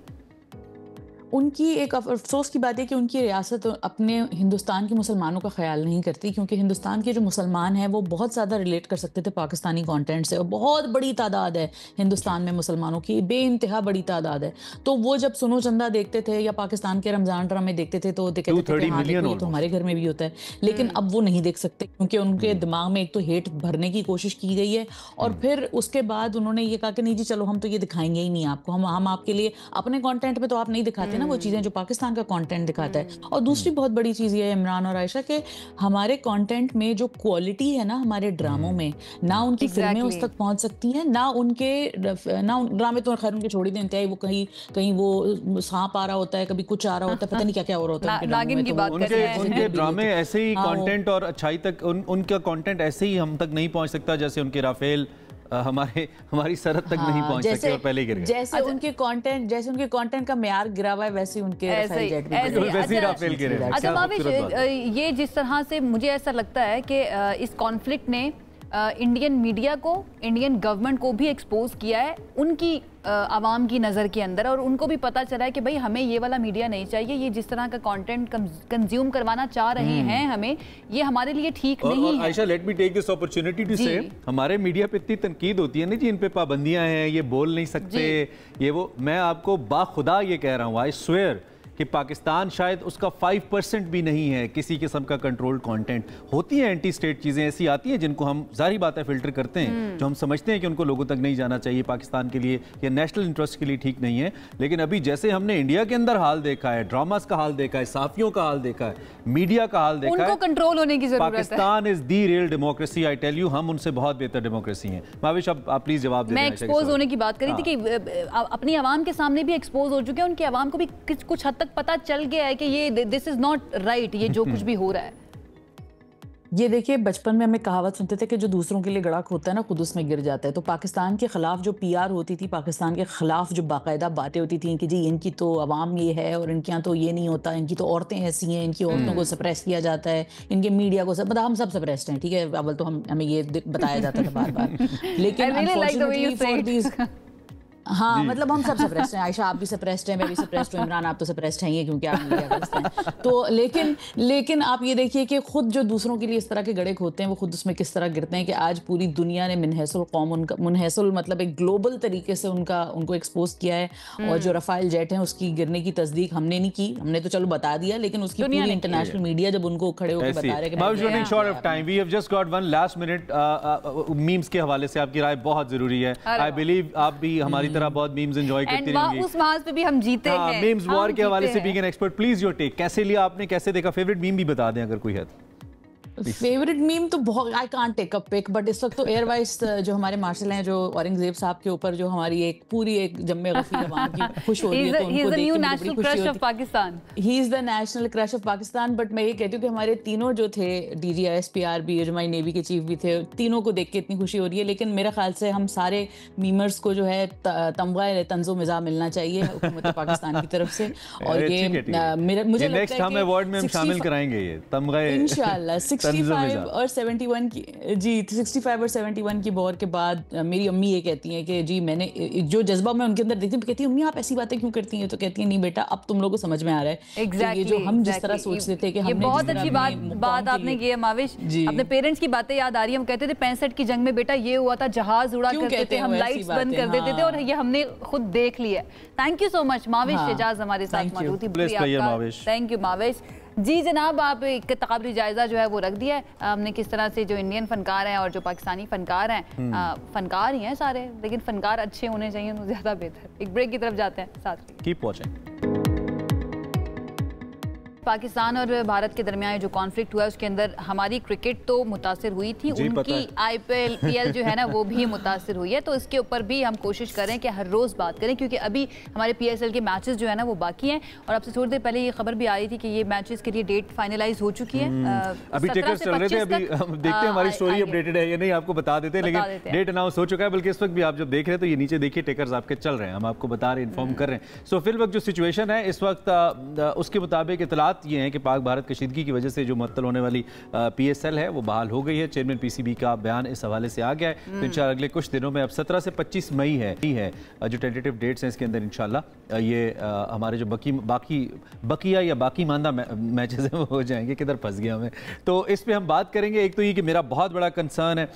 उनकी एक अफसोस की बात है कि उनकी रियासत अपने हिंदुस्तान के मुसलमानों का ख्याल नहीं करती, क्योंकि हिंदुस्तान के जो मुसलमान हैं वो बहुत ज़्यादा रिलेट कर सकते थे पाकिस्तानी कंटेंट से, और बहुत बड़ी तादाद है हिंदुस्तान में मुसलमानों की, बेइंतहा बड़ी तादाद है। तो वो जब सुनो चंदा देखते थे या पाकिस्तान के रमज़ान ड्रामे देखते थे तो कहते थे हाँ देखो ये तो हमारे घर में भी होता है, लेकिन अब वो नहीं देख सकते क्योंकि उनके दिमाग में एक तो हेट भरने की कोशिश की गई है, और फिर उसके बाद उन्होंने ये कहा कि नहीं जी चलो हम तो ये दिखाएंगे ही नहीं आपको, हम आपके लिए अपने कॉन्टेंट में तो आप नहीं दिखाते वो चीजें जो पाकिस्तान का कंटेंट दिखाता है। और दूसरी बहुत बड़ी चीज ये है इमरान और आयशा के हमारे कंटेंट में जो क्वालिटी है ना हमारे ड्रामों में, ना उनकी फिल्में उस तक पहुंच सकती हैं, ना ड्रामे तो खैर उनके छोड़ ही देते हैं, वो कहीं वो सांप आ रहा होता है, कभी कुछ आ रहा होता है, पता नहीं क्या क्या हो रहा होता है उनके ड्रामे ऐसे ही कंटेंट और अच्छाई तक उनका कंटेंट ऐसे ही हम तक नहीं पहुंच सकता जैसे उनके राफेल हमारी सरहद तक नहीं पहुंच सके और पहले गिर गए। जैसे उनके कंटेंट का म्यार गिरा हुआ है वैसे उनके राफेल गिरे। अच्छा भावेश, ये जिस तरह से मुझे ऐसा लगता है कि इस कॉन्फ्लिक्ट ने इंडियन मीडिया को, इंडियन गवर्नमेंट को भी एक्सपोज किया है उनकी आवाम की नज़र के अंदर, और उनको भी पता चला है कि भाई हमें ये वाला मीडिया नहीं चाहिए, ये जिस तरह का कंटेंट कंज्यूम करवाना चाह रहे हैं हमें, ये हमारे लिए ठीक नहीं है। Ayesha, let me take this opportunity to say, हमारे मीडिया पे इतनी तनकीद होती है ना जी, इन पे पाबंदियां हैं, ये बोल नहीं सकते, ये वो, मैं आपको बाखुदा ये कह रहा हूँ, आई स्वेयर कि पाकिस्तान शायद उसका 5% भी नहीं है किसी किस्म का कंट्रोल्ड कंटेंट। होती हैं एंटी स्टेट चीज़ें ऐसी आती हैं जिनको हम जाहिर बात है फिल्टर करते हैं, जो हम समझते हैं कि उनको लोगों तक नहीं जाना चाहिए, पाकिस्तान के लिए या नेशनल इंटरेस्ट के लिए ठीक नहीं है। लेकिन अभी जैसे हमने इंडिया के अंदर हाल देखा है, ड्रामास का हाल देखा है, सहाफ़ियों का हाल देखा है, मीडिया का हाल देखा है, कंट्रोल होने की जरूरत है। Pakistan is the real democracy, I tell you, हम उनसे बहुत बेहतर डेमोक्रेसी हैं। भावेश, अब आप प्लीज जवाब दें। मैं एक्सपोज होने की बात करी थी कि अपनी आवाम के सामने भी एक्सपोज हो चुके हैं, उनकी आवाम को भी कुछ हद तक पता चल गया है कि ये दिस इज नॉट राइट, ये जो कुछ भी हो रहा है। ये देखिए, बचपन में हमें कहावत सुनते थे कि जो दूसरों के लिए गड़ा खोदता है ना, खुद उसमें गिर जाता है। तो पाकिस्तान के खिलाफ जो पीआर होती थी, पाकिस्तान के खिलाफ जो बाकायदा बातें होती थी कि जी इनकी तो अवाम ये है और इनके यहाँ तो ये नहीं होता, इनकी तो औरतें ऐसी हैं, इनकी औरतों को सप्रेस किया जाता है, इनके मीडिया को सब, मतलब हम सब सप्रेस्ड हैं, ठीक है। अव्वल तो हमें ये बताया जाता था बार बार, लेकिन अनफॉर्चुनेटली फॉर दीज, हाँ मतलब हम सब सप्रेस्ड हैं। आयशा आप भी सप्रेस्ड हैं, मैं भी सप्रेस्ड हूँ, इमरान आप तो सप्रेस्ड हैं ही क्योंकि आप मीडिया करते हैं। तो लेकिन आप ये देखिए कि खुद जो दूसरों के लिए इस तरह के गड़े खोदते हैं वो खुद उसमें किस तरह गिरते हैं कि आज पूरी दुनिया ने मुनहसुल कौम उनका, मुनहसुल मतलब एक ग्लोबल तरीके से उनको एक्सपोज किया है। और जो रफाइल जेट हैं उसकी गिरने की तस्दीक हमने नहीं की, हमने तो चलो बता दिया, लेकिन उसकी पूरी इंटरनेशनल मीडिया जब उनको खड़े होकर बता रहे हैं। मीम्स के हवाले से आपकी राय बहुत जरूरी है। आई बिलीव आप भी हमारी तरह बहुत मीम्स एंजॉय करती रहेंगी। उस महाज पे भी हम जीते हैं। मीम्स वॉर के हवाले से being an expert, please your take, कैसे लिया आपने, कैसे देखा, फेवरेट मीम भी बता दें अगर कोई है। फेवरेट मीम तो बहुत, I can't take a pick, but इस वक्त तो एयरवाइज जो हमारे मार्शल हैं, जो औरंगजेब साहब के ऊपर जो हमारी एक पूरी एक जम्मे गफीर अवाम की खुश हो रही है, तो उनको देख के मुझे बड़ी खुशी होती है। पाकिस्तान, ही is the national crush of Pakistan. But मैं ये कहती हूँ कि हमारे तीनों जो थे, DGIS PRB, जो हमारी नेवी के चीफ भी थे, तीनों को देख के इतनी खुशी हो रही है। लेकिन मेरा ख्याल से हम सारे मीमर्स को जो है तमगा तंजो मिजा मिलना चाहिए हुकूमत पाकिस्तान की तरफ से। और ये मुझे लगता है कि अवार्ड में हम शामिल कराएंगे ये तमगा इंशाल्लाह। 65 और 71 की, जी 65 और 71 की वॉर के बाद मेरी अम्मी ये कहती हैं कि जी मैंने जो जज्बा मैं उनके अंदर देखती हूँ, कहती हूँ अम्मी आप ऐसी बातें क्यों करती हैं, तो कहती हैं नहीं बेटा अब तुम लोगों को समझ में आ रहा है। Exactly, ये जो हम जिस तरह सोचते थे कि हमने, बहुत अच्छी बात आपने की है माविश, अपने पेरेंट्स की बातें याद आ रही है। हम कहते थे 65 की जंग में बेटा ये हुआ था, जहाज उड़ा करते थे, हम लाइट्स बंद कर देते थे, और ये हमने खुद देख लिया। Thank you so much Mavish Aijaz हमारे साथ मौजूद थी। Thank you Mavish ji. जनाब आप एक तकाबली जायजा जो है वो रख दिया है हमने, किस तरह से जो इंडियन फनकार हैं और जो पाकिस्तानी फनकार हैं, फनकार ही हैं सारे, लेकिन फनकार अच्छे होने चाहिए तो ज़्यादा बेहतर। एक ब्रेक की तरफ जाते हैं, साथ कीप वाचिंग। पाकिस्तान और भारत के दरमियान जो कॉन्फ्लिक्ट हुआ है उसके अंदर हमारी क्रिकेट तो मुतासिर हुई थी, उनकी IPL जो है ना वो भी मुतासिर हुई है। तो इसके ऊपर भी हम कोशिश करें कि हर रोज़ बात करें, क्योंकि अभी हमारे PSL के मैचेस जो है ना वो बाकी हैं। और आपसे थोड़ी देर पहले ये खबर भी आ रही थी कि ये मैचेस के लिए डेट फाइनलाइज हो चुकी है। अभी टिकट्स चल रहे थे, अभी हम देखते हैं हमारी स्टोरी अपडेटेड है या नहीं, आपको बता देते हैं, लेकिन डेट अनाउंस हो चुका है। बल्कि इस वक्त भी आप जब देख रहे हैं तो ये नीचे देखिए टिकट्स आपके चल रहे हैं, हम आपको बता रहे हैं, इन्फॉर्म कर रहे हैं। सो फिल वक्त जो सिचुएशन है इस वक्त उसके मुताबिक इतलात ये हैं कि पाक भारत कशीदगी की वजह से जो मुअत्तल होने वाली PSL है वो बहाल हो गई है। चेयरमैन PCB का बयान इस हवाले से आ गया है। तो इंशाल्लाह अगले कुछ दिनों में, अब 17 से 25 मई है जो टेंटेटिव डेट्स हैं, इसके अंदर इंशाल्लाह ये हमारे जो बकिया या बाकी मानदा मैचेस हैं वो हो जाएंगे। किधर फंस गया मैं, तो इस पर हम बात करेंगे। एक तो ये कि मेरा बहुत बड़ा कंसर्न है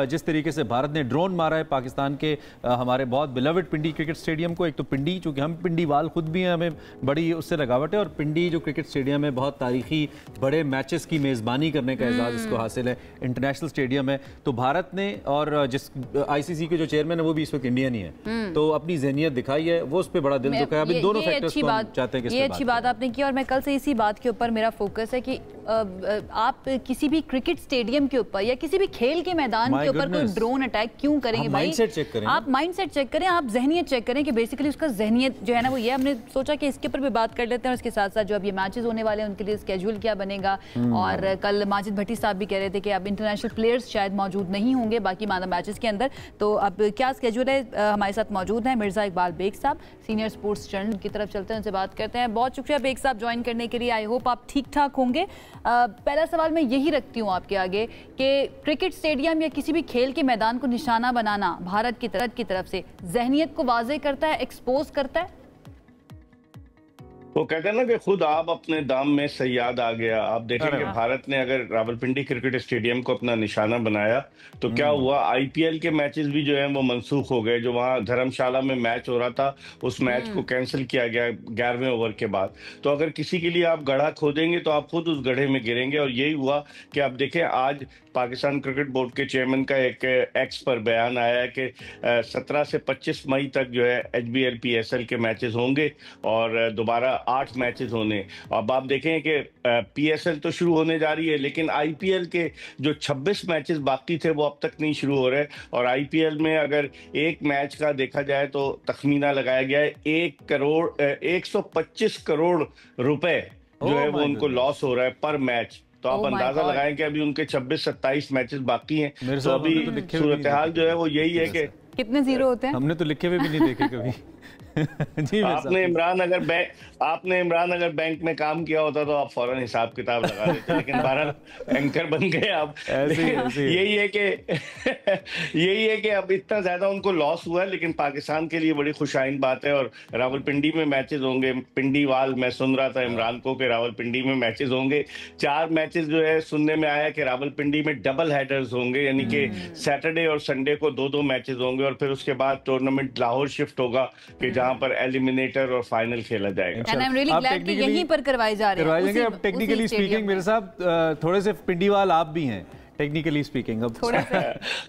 जिस तरीके से भारत ने ड्रोन मारा है पाकिस्तान के हमारे बहुत बिलवड पिंडी क्रिकेट स्टेडियम को। एक तो पिंडी, चूँकि हम पिंडी वाल खुद भी हैं, हमें बड़ी उससे लगावट है, और पिंडी जो क्रिकेट स्टेडियम है बहुत तारीखी बड़े मैचेस की मेज़बानी करने का एजाज़ इसको हासिल है, इंटरनेशनल स्टेडियम है। तो भारत ने, और जिस ICC के जो चेयरमैन है वो भी इस वक्त इंडियन ही है, तो अपनी ज़हनियत दिखाई है, वो उस पर बड़ा दिल दुखा है। अभी दोनों फैक्टर्स को हम चाहते हैं कि ये अच्छी बात आपने की, और मैं कल से इसी बात के ऊपर मेरा फोकस है कि आप किसी भी क्रिकेट स्टेडियम के ऊपर या किसी भी खेल के मैदान के ऊपर कोई ड्रोन अटैक क्यों करेंगे भाई? आप माइंडसेट चेक करें, आप जहनियत चेक करें कि बेसिकली उसका जहनियत जो है ना वो ये। हमने सोचा कि इसके ऊपर भी बात कर लेते हैं, और इसके साथ साथ जो अब ये मैचेस होने वाले हैं उनके लिए स्केड्यूल क्या बनेगा। और कल माजिद भट्टी साहब भी कह रहे थे कि अब इंटरनेशनल प्लेयर्स शायद मौजूद नहीं होंगे बाकी मादा मैचेस के अंदर, तो अब क्या स्केड्यूल है। हमारे साथ मौजूद हैं मिर्ज़ा इकबाल बेग साहब, सीनियर स्पोर्ट्स जर्नल की तरफ चलते हैं, उनसे बात करते हैं। बहुत शुक्रिया बेग साहब ज्वाइन करने के लिए, आई होप आप ठीक ठाक होंगे। पहला सवाल मैं यही रखती हूँ आपके आगे कि क्रिकेट स्टेडियम या किसी भी खेल के मैदान को निशाना बनाना भारत की तरफ से जहनियत को वाज़ेह करता है, एक्सपोज करता है। वो कहते हैं ना कि खुद आप अपने दाम में सयाद आ गया। आप देखेंगे भारत ने अगर रावलपिंडी क्रिकेट स्टेडियम को अपना निशाना बनाया तो क्या हुआ, IPL के मैचेस भी जो है वो मनसूख हो गए। जो वहाँ धर्मशाला में मैच हो रहा था उस मैच को कैंसिल किया गया 11वें ओवर के बाद। तो अगर किसी के लिए आप गड्ढा खोदेंगे तो आप खुद उस गड्ढे में गिरेंगे, और यही हुआ कि आप देखें आज पाकिस्तान क्रिकेट बोर्ड के चेयरमैन का एक एक्स पर बयान आया है कि 17 से 25 मई तक जो है HBL PSL के मैचेस होंगे और दोबारा 8 मैचेस होने। अब आप देखें कि PSL तो शुरू होने जा रही है, लेकिन IPL के जो 26 मैचेस बाकी थे वो अब तक नहीं शुरू हो रहे। और IPL में अगर एक मैच का देखा जाए तो तखमीना लगाया गया है 125 करोड़ रुपए जो है वो उनको लॉस हो रहा है पर मैच। तो आप अंदाजा लगाएं कि अभी उनके 26-27 मैचेस बाकी हैं। तो अभी सूरत हाल जो है वो यही है कि कितने जीरो होते हैं, हमने तो लिखे हुए भी नहीं देखे कभी। जी आपने इमरान अगर बैंक में काम किया होता तो आप फौरन हिसाब किताब लगा देते, लेकिन बहरहाल एंकर बन गए आप। यही है कि अब इतना ज्यादा उनको लॉस हुआ है, लेकिन पाकिस्तान के लिए बड़ी खुशाइन बात है। और रावलपिंडी में मैचेस होंगे, पिंडीवाल, मैं सुन रहा था इमरान को कि रावलपिंडी में मैचेस होंगे। 4 मैचेस जो है सुनने में आया कि रावलपिंडी में डबल हेडर्स होंगे, यानी कि सैटरडे और संडे को 2-2 मैचेस होंगे, और फिर उसके बाद टूर्नामेंट लाहौर शिफ्ट होगा कि जहां पर एलिमिनेटर और फाइनल खेला जाएगा। And I'm really glad कि यहीं पर करवाए जा रहे हैं। अब टेक्निकली स्पीकिंग मेरे साथ थोड़े से पिंडीवाल आप भी हैं, टेक्निकली स्पीकिंग। अब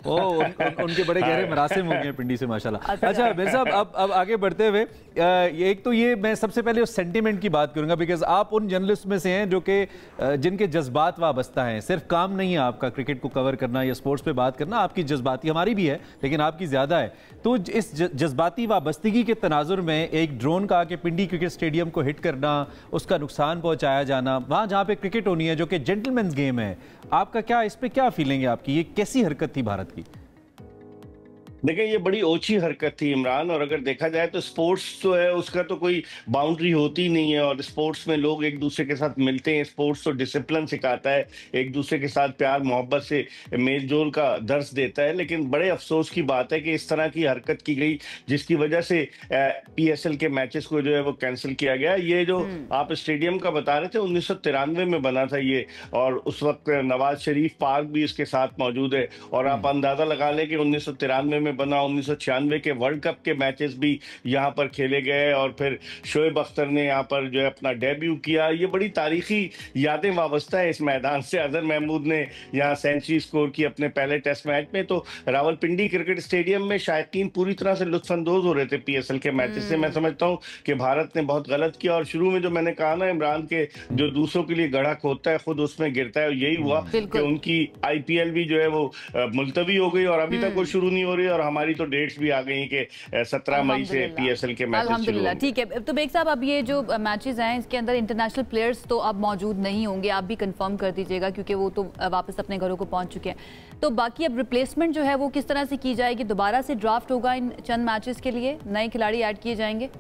उनके बड़े गहरे मरासिम हो गए पिंडी से माशाल्लाह। अच्छा मेरे साहब, अब आगे बढ़ते हुए एक तो ये मैं सबसे पहले उस सेंटिमेंट की बात करूंगा, बिकॉज आप उन जर्नलिस्ट में से हैं जो कि जिनके जज्बात वाबस्ता हैं। सिर्फ काम नहीं है आपका क्रिकेट को कवर करना या स्पोर्ट्स पे बात करना, आपकी जज्बाती, हमारी भी है लेकिन आपकी ज़्यादा है। तो इस जज्बाती वाबस्तगी के तनाजुर में एक ड्रोन का आके पिंडी क्रिकेट स्टेडियम को हिट करना, उसका नुकसान पहुँचाया जाना, वहाँ जहाँ पे क्रिकेट होनी है जो कि जेंटलमैन्स गेम है, आपका क्या इस पर क्या फीलिंग है आपकी? ये कैसी हरकत थी भारत की? देखिए ये बड़ी ओछी हरकत थी इमरान, और अगर देखा जाए तो स्पोर्ट्स जो है उसका तो कोई बाउंड्री होती नहीं है, और स्पोर्ट्स में लोग एक दूसरे के साथ मिलते हैं। स्पोर्ट्स तो डिसिप्लिन सिखाता है, एक दूसरे के साथ प्यार मोहब्बत से मेल जोल का दर्स देता है। लेकिन बड़े अफसोस की बात है कि इस तरह की हरकत की गई जिसकी वजह से PSL के मैचेस को जो है वो कैंसिल किया गया। ये जो आप स्टेडियम का बता रहे थे 1993 में बना था ये, और उस वक्त नवाज शरीफ पार्क भी इसके साथ मौजूद है। और आप अंदाजा लगा लें कि 1993 में बना, 1996 के वर्ल्ड कप के मैचेस भी यहाँ पर खेले गए, और फिर शोएब अख्तर ने यहाँ पर जो है अपना डेब्यू किया। ये बड़ी तारीखी यादें वाबस्ता है इस मैदान से। अजहर महमूद ने यहाँ सेंचुरी स्कोर की अपने पहले टेस्ट मैच में। तो रावलपिंडी क्रिकेट स्टेडियम में शायकीन पूरी तरह से लुत्फानंदोज हो रहे थे PSL के मैचेस से। मैं समझता हूँ कि भारत ने बहुत गलत किया, और शुरू में जो मैंने कहा ना इमरान के जो दूसरों के लिए गड़ा खोदता है खुद उसमें गिरता है, यही हुआ कि उनकी IPL भी जो है वो मुलतवी हो गई, और अभी तक वो शुरू नहीं हो रही। और हमारी तो डेट्स भी आ गई कि 17 मई से PSL के मैचेस शुरू होंगे। ठीक है, तो बेग साहब अब ये जो मैचेस हैं इसके अंदर इंटरनेशनल प्लेयर्स तो अब मौजूद नहीं होंगे, आप भी कंफर्म कर दीजिएगा क्योंकि वो तो वापस अपने घरों को पहुंच चुके हैं। तो बाकी अब रिप्लेसमेंट जो है वो किस तरह से की जाएगी? दोबारा से ड्राफ्ट होगा इन चंद मैचेस के लिए, नए खिलाड़ी ऐड किए जाएंगे?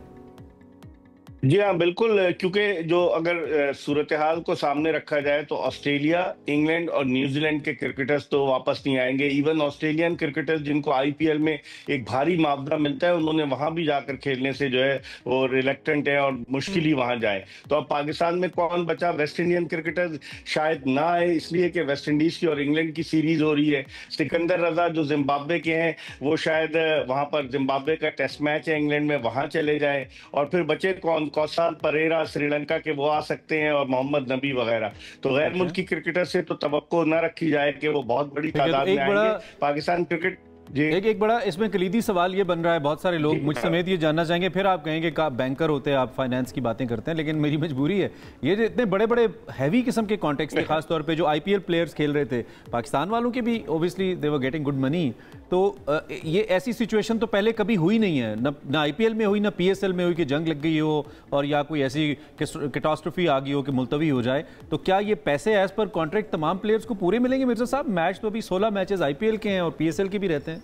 जी हाँ बिल्कुल, क्योंकि जो अगर सूरत हाल को सामने रखा जाए तो ऑस्ट्रेलिया, इंग्लैंड और न्यूजीलैंड के क्रिकेटर्स तो वापस नहीं आएंगे। इवन ऑस्ट्रेलियन क्रिकेटर्स जिनको IPL में एक भारी मुआवजा मिलता है, उन्होंने वहां भी जाकर खेलने से जो है वो रिलेक्टेंट है और मुश्किल ही वहां जाए। तो अब पाकिस्तान में कौन बचा? वेस्ट इंडियन क्रिकेटर्स शायद ना आए, इसलिए कि वेस्ट इंडीज की और इंग्लैंड की सीरीज हो रही है। सिकंदर रजा जो जिम्बाब्वे के हैं वो शायद वहां पर जिम्बाब्वे का टेस्ट मैच है इंग्लैंड में, वहां चले जाए। और फिर बचे कौन? कौसाल परेरा श्रीलंका के, वो आ सकते हैं, और मोहम्मद नबी वगैरह। तो गैर मुल्की क्रिकेटर से तो तवक्को न रखी जाए कि वो बहुत बड़ी तादाद में आएंगे। पाकिस्तान क्रिकेट एक बड़ा इसमें कलीदी सवाल ये बन रहा है, बहुत सारे लोग मुझ समेत ये जानना चाहेंगे, फिर आप कहेंगे कि आप बैंकर होते हैं, आप फाइनेंस की बातें करते हैं, लेकिन मेरी मजबूरी है, ये जो इतने बड़े बड़े हैवी किस्म के कॉन्टेक्स्ट थे, खासतौर पे जो IPL प्लेयर्स खेल रहे थे, पाकिस्तान वालों के भी obviously they were getting good money. तो ये ऐसी सिचुएशन तो पहले कभी हुई नहीं है, ना IPL में हुई, ना PSL में हुई कि जंग लग गई हो और या कोई ऐसी कैटास्ट्रोफी आ गई हो कि मुलतवी हो जाए। तो क्या ये पैसे एज पर कॉन्ट्रैक्ट तमाम प्लेयर्स को पूरे मिलेंगे? मिर्जा साहब मैच तो अभी 16 मैचेस IPL के हैं और PSL के भी रहते हैं।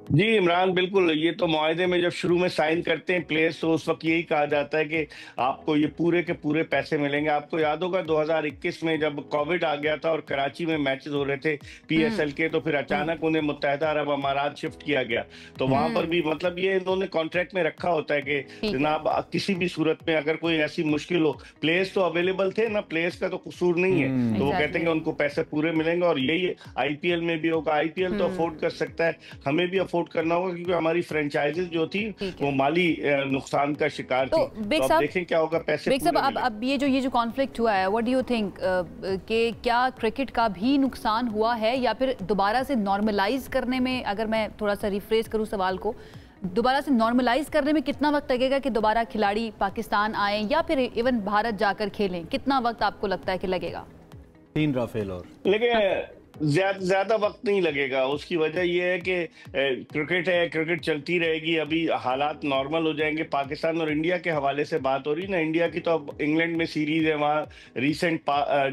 जी इमरान, बिल्कुल, ये तो मुआहदे में जब शुरू में साइन करते हैं प्लेयर्स तो उस वक्त यही कहा जाता है कि आपको ये पूरे के पूरे पैसे मिलेंगे। आपको याद होगा 2021 में जब कोविड आ गया था और कराची में मैचेस हो रहे थे PSL के, तो फिर अचानक उन्हें मुत्तहिदा अरब अमारात शिफ्ट किया गया। तो वहां पर भी मतलब ये इन्होंने कॉन्ट्रैक्ट में रखा होता है कि जनाब किसी भी सूरत में अगर कोई ऐसी मुश्किल हो, प्लेयर्स तो अवेलेबल थे ना, प्लेयर्स का तो कसूर नहीं है, तो वो कहते हैं कि उनको पैसे पूरे मिलेंगे। और यही IPL में भी होगा। IPL तो अफोर्ड कर सकता है, हमें भी करना होगा क्योंकि हमारी फ्रेंचाइजीज जो थी वो माली नुकसान का शिकार थी। तो अब देखें क्या होगा, पैसे बेग साहब अब ये जो कॉन्फ्लिक्ट हुआ है, व्हाट डू यू थिंक कि क्या क्रिकेट का भी नुकसान हुआ है या फिर दोबारा से नॉर्मलाइज करने में, अगर मैं थोड़ा सा रिफ्रेश करूं सवाल को, दोबारा से नॉर्मलाइज करने में कितना वक्त लगेगा कि दोबारा खिलाड़ी पाकिस्तान आए या फिर इवन भारत जाकर खेलें? कितना वक्त आपको लगता है कि लगेगा? 3 राफेल और ज्यादा वक्त नहीं लगेगा। उसकी वजह यह है कि क्रिकेट है, क्रिकेट चलती रहेगी, अभी हालात नॉर्मल हो जाएंगे। पाकिस्तान और इंडिया के हवाले से बात हो रही ना, इंडिया की तो अब इंग्लैंड में सीरीज है, वहाँ रिसेंट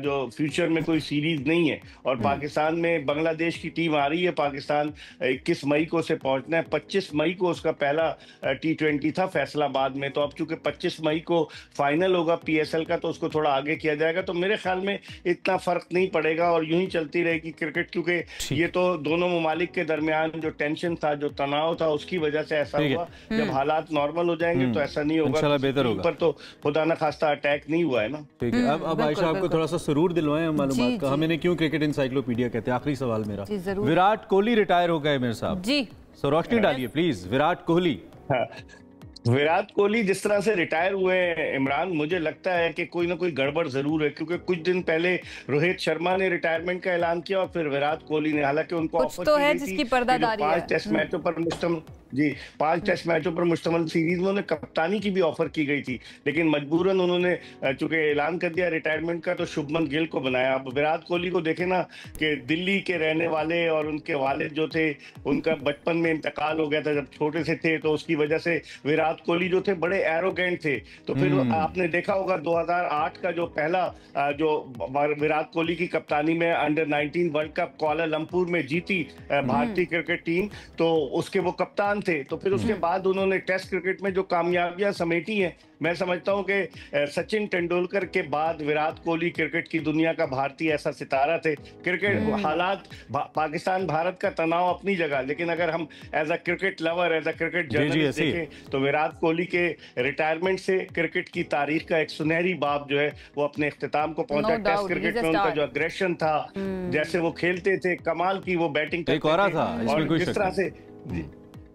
जो फ्यूचर में कोई सीरीज नहीं है। और पाकिस्तान में बांग्लादेश की टीम आ रही है। पाकिस्तान 21 मई को उसे पहुंचना है, 25 मई को उसका पहला T20 था फैसलाबाद में। तो अब चूंकि 25 मई को फाइनल होगा PSL का, तो उसको थोड़ा आगे किया जाएगा। तो मेरे ख्याल में इतना फर्क नहीं पड़ेगा और यूं ही चलती रहेगी क्रिकेट, क्योंकि ये तो दोनों ममालिक के दरमियान जो टेंशन था, जो तनाव था, उसकी वजह से ऐसा हुआ। जब हालात नॉर्मल हो जाएंगे तो ऐसा नहीं होगा। बेहतर होगा। पर तो खुदा न खास्ता अटैक नहीं हुआ है ना। ठीक है, अब आयशा आपको थोड़ा सा सुरूर दिलवाएं मालूमात का। हमें क्यों क्रिकेट इंसाइक्लोपीडिया कहते हैं। आखिरी सवाल मेरा, विराट कोहली रिटायर हो गए मेरे साहब जी, सो रोशनी डालिए प्लीज। विराट कोहली, विराट कोहली जिस तरह से रिटायर हुए इमरान, मुझे लगता है कि कोई ना कोई गड़बड़ जरूर है, क्योंकि कुछ दिन पहले रोहित शर्मा ने रिटायरमेंट का ऐलान किया और फिर विराट कोहली ने, हालांकि उनको ऑफर तो है जिसकी पर्दादारी है। 5 टेस्ट मैचों पर मुश्तमिल 5 टेस्ट मैचों पर मुश्तमिल सीरीज में उन्हें कप्तानी की भी ऑफर की गई थी, लेकिन मजबूरन उन्होंने चूंकि ऐलान कर दिया रिटायरमेंट का, तो शुभमन गिल को बनाया। अब विराट कोहली को देखे ना कि दिल्ली के रहने वाले और उनके वालिद जो थे, उनका बचपन में इंतकाल हो गया था जब छोटे से थे, तो उसकी वजह से विराट कोहली जो थे बड़े एरोगेंट थे। तो फिर आपने देखा होगा 2008 का जो पहला जो विराट कोहली की कप्तानी में अंडर-19 वर्ल्ड कप कुआलालंपुर में जीती भारतीय क्रिकेट टीम, तो उसके वो कप्तान थे। तो फिर उसके बाद उन्होंने टेस्ट क्रिकेट में जो कामयाबियां समेटी हैं, मैं समझता हूं कि सचिन तेंदुलकर के बाद विराट कोहली क्रिकेट की दुनिया का भारतीय ऐसा सितारा थे। क्रिकेट हालात पाकिस्तान भारत का तनाव अपनी जगह, लेकिन अगर हम as a cricket lover, as a cricket journalist देखें, तो विराट कोहली के रिटायरमेंट से क्रिकेट की तारीख का एक सुनहरी बाब जो है वो अपने इख्तिताम को पहुंचा। टेस्ट क्रिकेट में उनका जो अग्रेशन था, जैसे वो खेलते थे, कमाल की वो बैटिंग करते थे, और जिस तरह से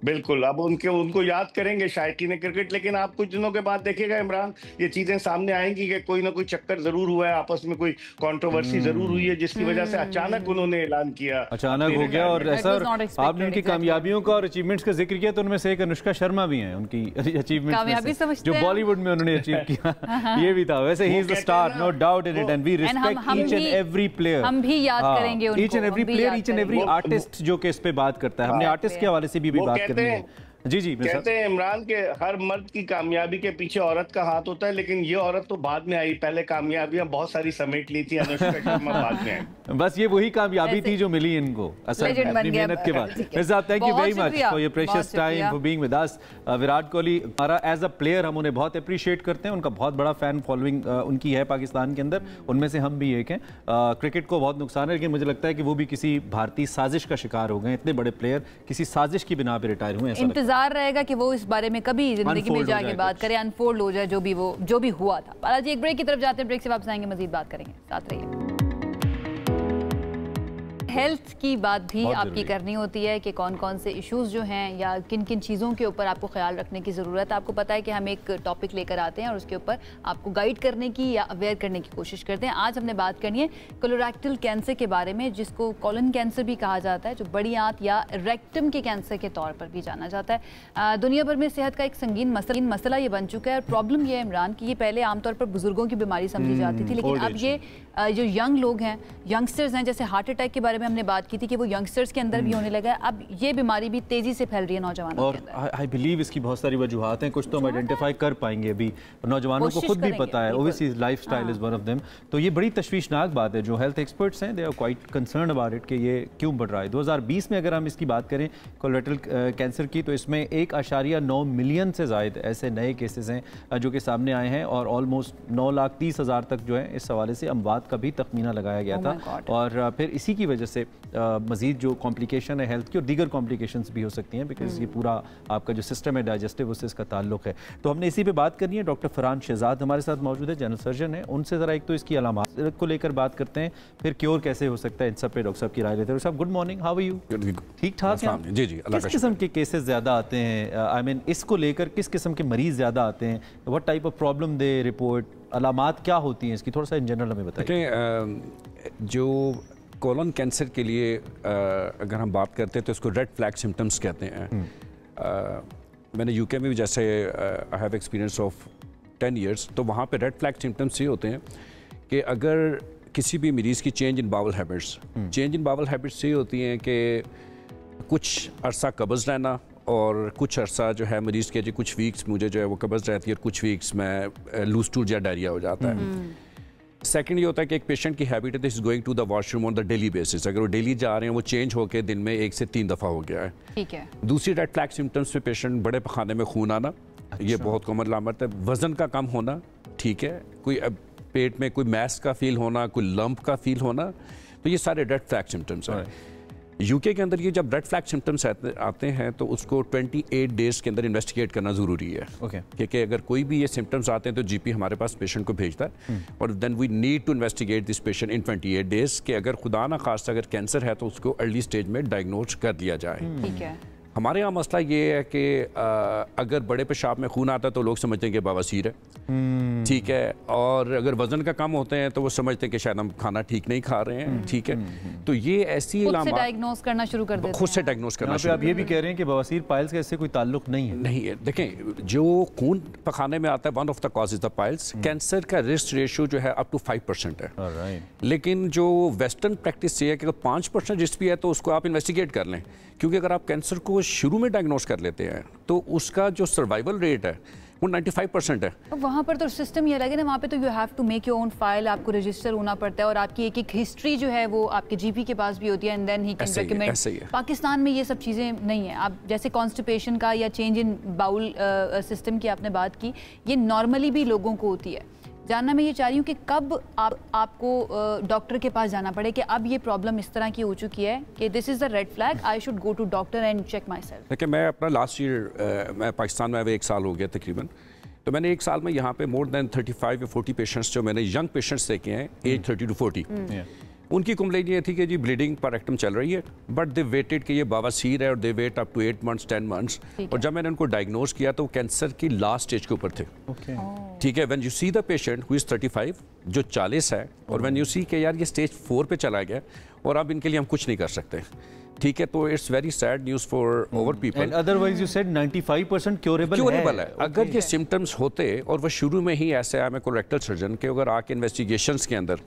बिल्कुल अब उनको याद करेंगे शायकीन क्रिकेट। लेकिन आप कुछ दिनों के बाद देखिएगा इमरान, ये चीजें सामने आएंगी कि कोई ना कोई चक्कर जरूर हुआ है, आपस में कोई कंट्रोवर्सी जरूर हुई है, जिसकी वजह से अचानक उन्होंने ऐलान किया, अचानक हो गया। और ऐसा आपने उनकी कामयाबियों का और अचीवमेंट्स का जिक्र किया, तो उनमें से एक अनुष्का शर्मा भी हैं, उनकी अचीवमेंट जो बॉलीवुड में उन्होंने अचीव किया, ये भी था। वैसे ही is the star, no doubt in it, and we respect each and every player. हम भी याद करेंगे उनको, each and every player, each and every artist जो कि इस पे बात करता है। हमने आर्टिस्ट के हवाले से भी बात करनी है। जी कहते हैं इमरान के हर मर्द की कामयाबी के पीछे औरत का हाथ होता है, लेकिन ये औरत तो बाद में आई, पहले कामयाबियां बहुत सारी समेट ली थी अनुष्का शर्मा बाद में आई। बस ये वही कामयाबी थी जो मिली इनको असल अपनी मेहनत के बाद। Thank you very much for your precious time, for being with अस। विराट कोहली हमारा एज अ प्लेयर, हम उन्हें बहुत अप्रिशिएट करते हैं, उनका बहुत बड़ा फैन फॉलोइंग उनकी है पाकिस्तान के अंदर, उनमें से हम भी एक हैं। क्रिकेट को बहुत नुकसान है, लेकिन मुझे लगता है कि वो भी किसी भारतीय साजिश का शिकार हो गए। इतने बड़े प्लेयर किसी साजिश की बिना पर रिटायर हुए। इंतजार रहेगा कि वो इस बारे में कभी जिंदगी में जाके बात करें, अनफोल्ड हो जाए जो भी हुआ था। बालाजी एक ब्रेक की तरफ जाते हैं, ब्रेक से वापस आएंगे, मजीद बात करेंगे, साथ रहिए। हेल्थ की बात भी आपकी करनी होती है कि कौन कौन से इश्यूज जो हैं या किन किन चीज़ों के ऊपर आपको ख्याल रखने की ज़रूरत है। आपको पता है कि हम एक टॉपिक लेकर आते हैं और उसके ऊपर आपको गाइड करने की या अवेयर करने की कोशिश करते हैं। आज हमने बात करनी है कोलोरेक्टल कैंसर के बारे में, जिसको कॉलन कैंसर भी कहा जाता है, जो बड़ी आंत या रेक्टम के कैंसर के तौर पर भी जाना जाता है। दुनिया भर में सेहत का एक संगीन मसला ये बन चुका है। और प्रॉब्लम ये है इमरान कि ये पहले आमतौर पर बुजुर्गों की बीमारी समझी जाती थी, लेकिन अब ये जो यंग लोग हैं, यंगस्टर्स हैं, जैसे हार्ट अटैक के बारे में हमने बात की थी कि वो यंगस्टर्स के अंदर भी होने लगा है। अब ये बीमारी भी तेजी से फैल रही है नौजवानों के अंदर। और आई बिलीव इसकी बहुत सारी वजूहात हैं, कुछ तो हम आइडेंटिफाई कर पाएंगे अभी, नौजवानों को खुद भी पता है। Overseas lifestyle is one of them. तो ये बड़ी तशवीशनाक बात है। जो हेल्थ एक्सपर्ट्स हैं, they are quite concerned about it कि ये क्यों बढ़ रहा है। 2020 में अगर हम इसकी बात करें कोलोरेक्टल कैंसर की, तो इसमें 1.9 मिलियन से ज़ायद ऐसे नए केसेस हैं जो कि सामने आए हैं, और ऑलमोस्ट 9,30,000 तक जो है इस हवाले से अमवात का भी तखमीना लगाया गया था। और फिर इसी की वजह से मजीद जो कॉम्प्लिकेशन है हेल्थ की, और दीगर कॉम्प्लिकेशंस भी हो सकती हैं, बिकॉज ये पूरा आपका जो सिस्टम है डाइजेस्टिव, उससे इसका ताल्लुक है। तो हमने इसी पे बात करनी है। डॉक्टर फरहान शहजाद हमारे साथ मौजूद है, जनरल सर्जन है। उनसे ज़रा एक तो इसकी अलामात को लेकर बात करते हैं, फिर क्योर कैसे हो सकता है, इन सब पे डॉक्टर साहब की राय लेते हैं। साहब good morning, how are you? ठीक ठाक हैं? जी। किस किस्म के केसेस ज़्यादा आते हैं? आई मीन इसको लेकर किस किस्म के मरीज ज़्यादा आते हैं? What type of problem they report, अलामात क्या होती हैं इसकी, थोड़ा सा इन जनरल हमें बताइए। जो कोलन कैंसर के लिए अगर हम बात करते हैं तो इसको रेड फ्लैग सिम्टम्स कहते हैं। मैंने यूके में भी, जैसे I have experience of 10 years, तो वहाँ पे रेड फ्लैग सिम्टम्स ये होते हैं कि अगर किसी भी मरीज़ की change in bowel habits, change in bowel habits ये होती हैं कि कुछ अरसा कब्ज़ रहना और कुछ अरसा जो है मरीज़ के जो कुछ वीक्स मुझे जो है वो कब्ज़ रहती है और कुछ वीक्स में लूज टूल या डायरिया हो जाता है। सेकंड ये होता है कि एक पेशेंट की हैबिट है this going to the washroom on the daily basis, अगर वो डेली जा रहे हैं वो चेंज होकर दिन में 1 से 3 दफ़ा हो गया है। ठीक है। दूसरी रेड फ्लैग सिम्टम्स में पेशेंट बड़े पखाने में खून आना, ये बहुत कॉमन अलामत है। वज़न का कम होना, ठीक है, कोई पेट में कोई मैस का फील होना, कोई लंप का फील होना, तो ये सारे रेड फ्लैग सिम्टम्स हैं। यूके के अंदर ये जब रेड फ्लैग सिम्टम्स आते हैं तो उसको 28 डेज़ के अंदर इन्वेस्टिगेट करना ज़रूरी है। क्योंकि अगर कोई भी ये सिम्टम्स आते हैं तो जीपी हमारे पास पेशेंट को भेजता है और then we need to investigate this patient in 28 days कि अगर खुदा ना खास्ता अगर कैंसर है तो उसको अर्ली स्टेज में डायग्नोज कर दिया जाए। ठीक है। हमारे यहाँ मसला ये है कि अगर बड़े पेशाब में खून आता है तो लोग समझते हैं कि बवासीर है, ठीक है, और अगर वजन का कम होते हैं तो वो समझते हैं कि शायद हम खाना ठीक नहीं खा रहे हैं, ठीक है। तो ये ऐसी खुद से डायग्नोज करना शुरू कर देते हैं। खुद से डायग्नोज करना शुरू। आप ये भी कह रहे हैं कि बवासीर पाइल्स का इससे कोई ताल्लुक नहीं है? नहीं है। देखें, जो खून पखाने में आता है one of the cause is the piles. Cancer का रिस्क रेशियो जो है अप टू 5% है। लेकिन जो वेस्टर्न प्रैक्टिस ये है कि अगर 5% रिस्क भी है तो उसको आप इन्वेस्टिगेट कर लें, क्योंकि अगर आप कैंसर को शुरू में डायग्नोज कर लेते हैं तो उसका जो सर्वाइवल रेट है वो 95% है। वहाँ पर तो सिस्टम ये अलग है ना, वहाँ पे तो you have to make your own file, आपको रजिस्टर होना पड़ता है और आपकी एक एक हिस्ट्री जो है वो आपके जीपी के पास भी होती है and then he can recommend. Pakistan में ये सब चीज़ें नहीं है। आप जैसे कॉन्स्टिपेशन का या चेंज इन बाउल सिस्टम की आपने बात की, ये नॉर्मली भी लोगों को होती है। जानना मैं ये चाह रही हूँ कि कब आपको डॉक्टर के पास जाना पड़े कि अब ये प्रॉब्लम इस तरह की हो चुकी है कि this is the red flag, I should go to doctor and check myself. देखिए, मैं अपना लास्ट ईयर मैं पाकिस्तान में 1 साल हो गया तकरीबन, तो मैंने 1 साल में यहाँ पे मोर देन 35 या 40 पेशेंट्स जो मैंने यंग पेशेंट्स देखे हैं एज 30 to 40, उनकी कंप्लेंट ये थी कि जी ब्लीडिंग पर रेक्टम चल रही है, बट दे वेटेड कि ये बवासीर है और दे wait up to 8 months 10 months, और जब मैंने उनको डायग्नोज किया तो कैंसर की लास्ट स्टेज के ऊपर थे। ठीक है, when you see the patient who is 35 जो 40 है, और व्हेन यू सी कि यार ये स्टेज 4 पे चला गया और अब इनके लिए हम कुछ नहीं कर सकते, ठीक है, तो it's very sad news for over people. And otherwise you said 95% curable है। अगर ये सिम्टम्स होते और वो शुरू में ही ऐसे आया, मैं कोरेक्टल सर्जन के अगर आके इन्वेस्टिगेशंस के अंदर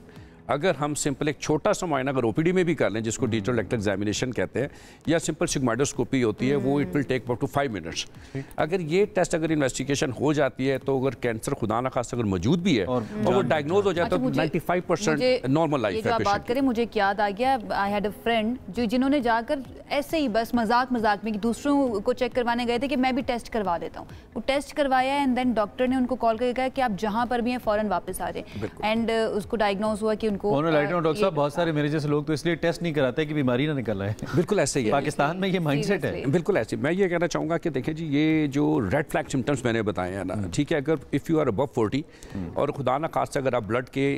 अगर हम सिंपल एक छोटा सा मुआयना अगर ओपीडी में भी कर लें, जिसको डिजिटल रेक्टल एग्जामिनेशन कहते हैं, या सिंपल सिग्माइडोस्कोपी होती है, वो it will take up to 5 minutes। अगर ये टेस्ट अगर इन्वेस्टिगेशन हो जाती है तो अगर कैंसर खुदा ना खास अगर मौजूद भी है और वो डायग्नोज हो जाता है तो 95% नॉर्मल लाइफ है। जो बात करें, मुझे एक याद आ गया, आई हैड अ फ्रेंड जिन्होंने जाकर ऐसे ही बस मजाक में कि दूसरों को चेक करवाने गए थे कि मैं भी टेस्ट करवा देता हूँ। वो टेस्ट करवाया एंड देन डॉक्टर ने उनको कॉल करके कहा कि आप जहाँ पर भी हैं फौरन वापस आ जाए, एंड उसको डायग्नोज हुआ कि उनको डॉक्टर साहब, बहुत सारे मेरे जैसे लोग तो इसलिए टेस्ट नहीं कराते कि बीमारी ना निकल रहा है। बिल्कुल ऐसे ही है पाकिस्तान में ये माइंडसेट है। बिल्कुल ऐसे। मैं ये कहना चाहूँगा कि देखिए जी, ये जो रेड फ्लैग सिम्टम्स मैंने बताए हैं ना, ठीक है, अगर इफ़ यू आर अबव 40 और खुदा ना खास्ता अगर आप ब्लड के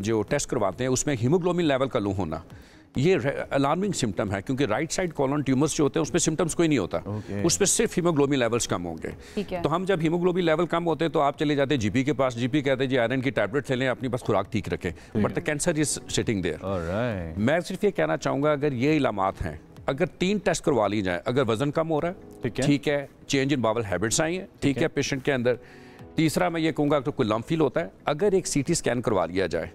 जो टेस्ट करवाते हैं उसमें हीमोग्लोबिन लेवल का लो होना, ये अलार्मिंग सिम्टम है, क्योंकि राइट साइड कॉलन ट्यूमर्स जो होते हैं उसमें सिम्टम्स कोई नहीं होता, उसमें सिर्फ हीमोग्लोबिन लेवल्स कम होंगे। तो हम जब हीमोग्लोबिन लेवल कम होते हैं तो आप चले जाते हैं जीपी के पास, जीपी कहते हैं जी आयरन की टैबलेट ले लें, अपनी बस खुराक ठीक रखें, but the cancer is sitting there. मैं सिर्फ ये कहना चाहूँगा, अगर ये इलामात हैं, अगर 3 टेस्ट करवा ली जाए, अगर वजन कम हो रहा है, ठीक है, चेंज इन बावल हैबिट्स आई है, ठीक है, पेशेंट के अंदर, तीसरा मैं ये कहूँगा तो कोई लंप फील होता है, अगर एक सीटी स्कैन करवा लिया जाए,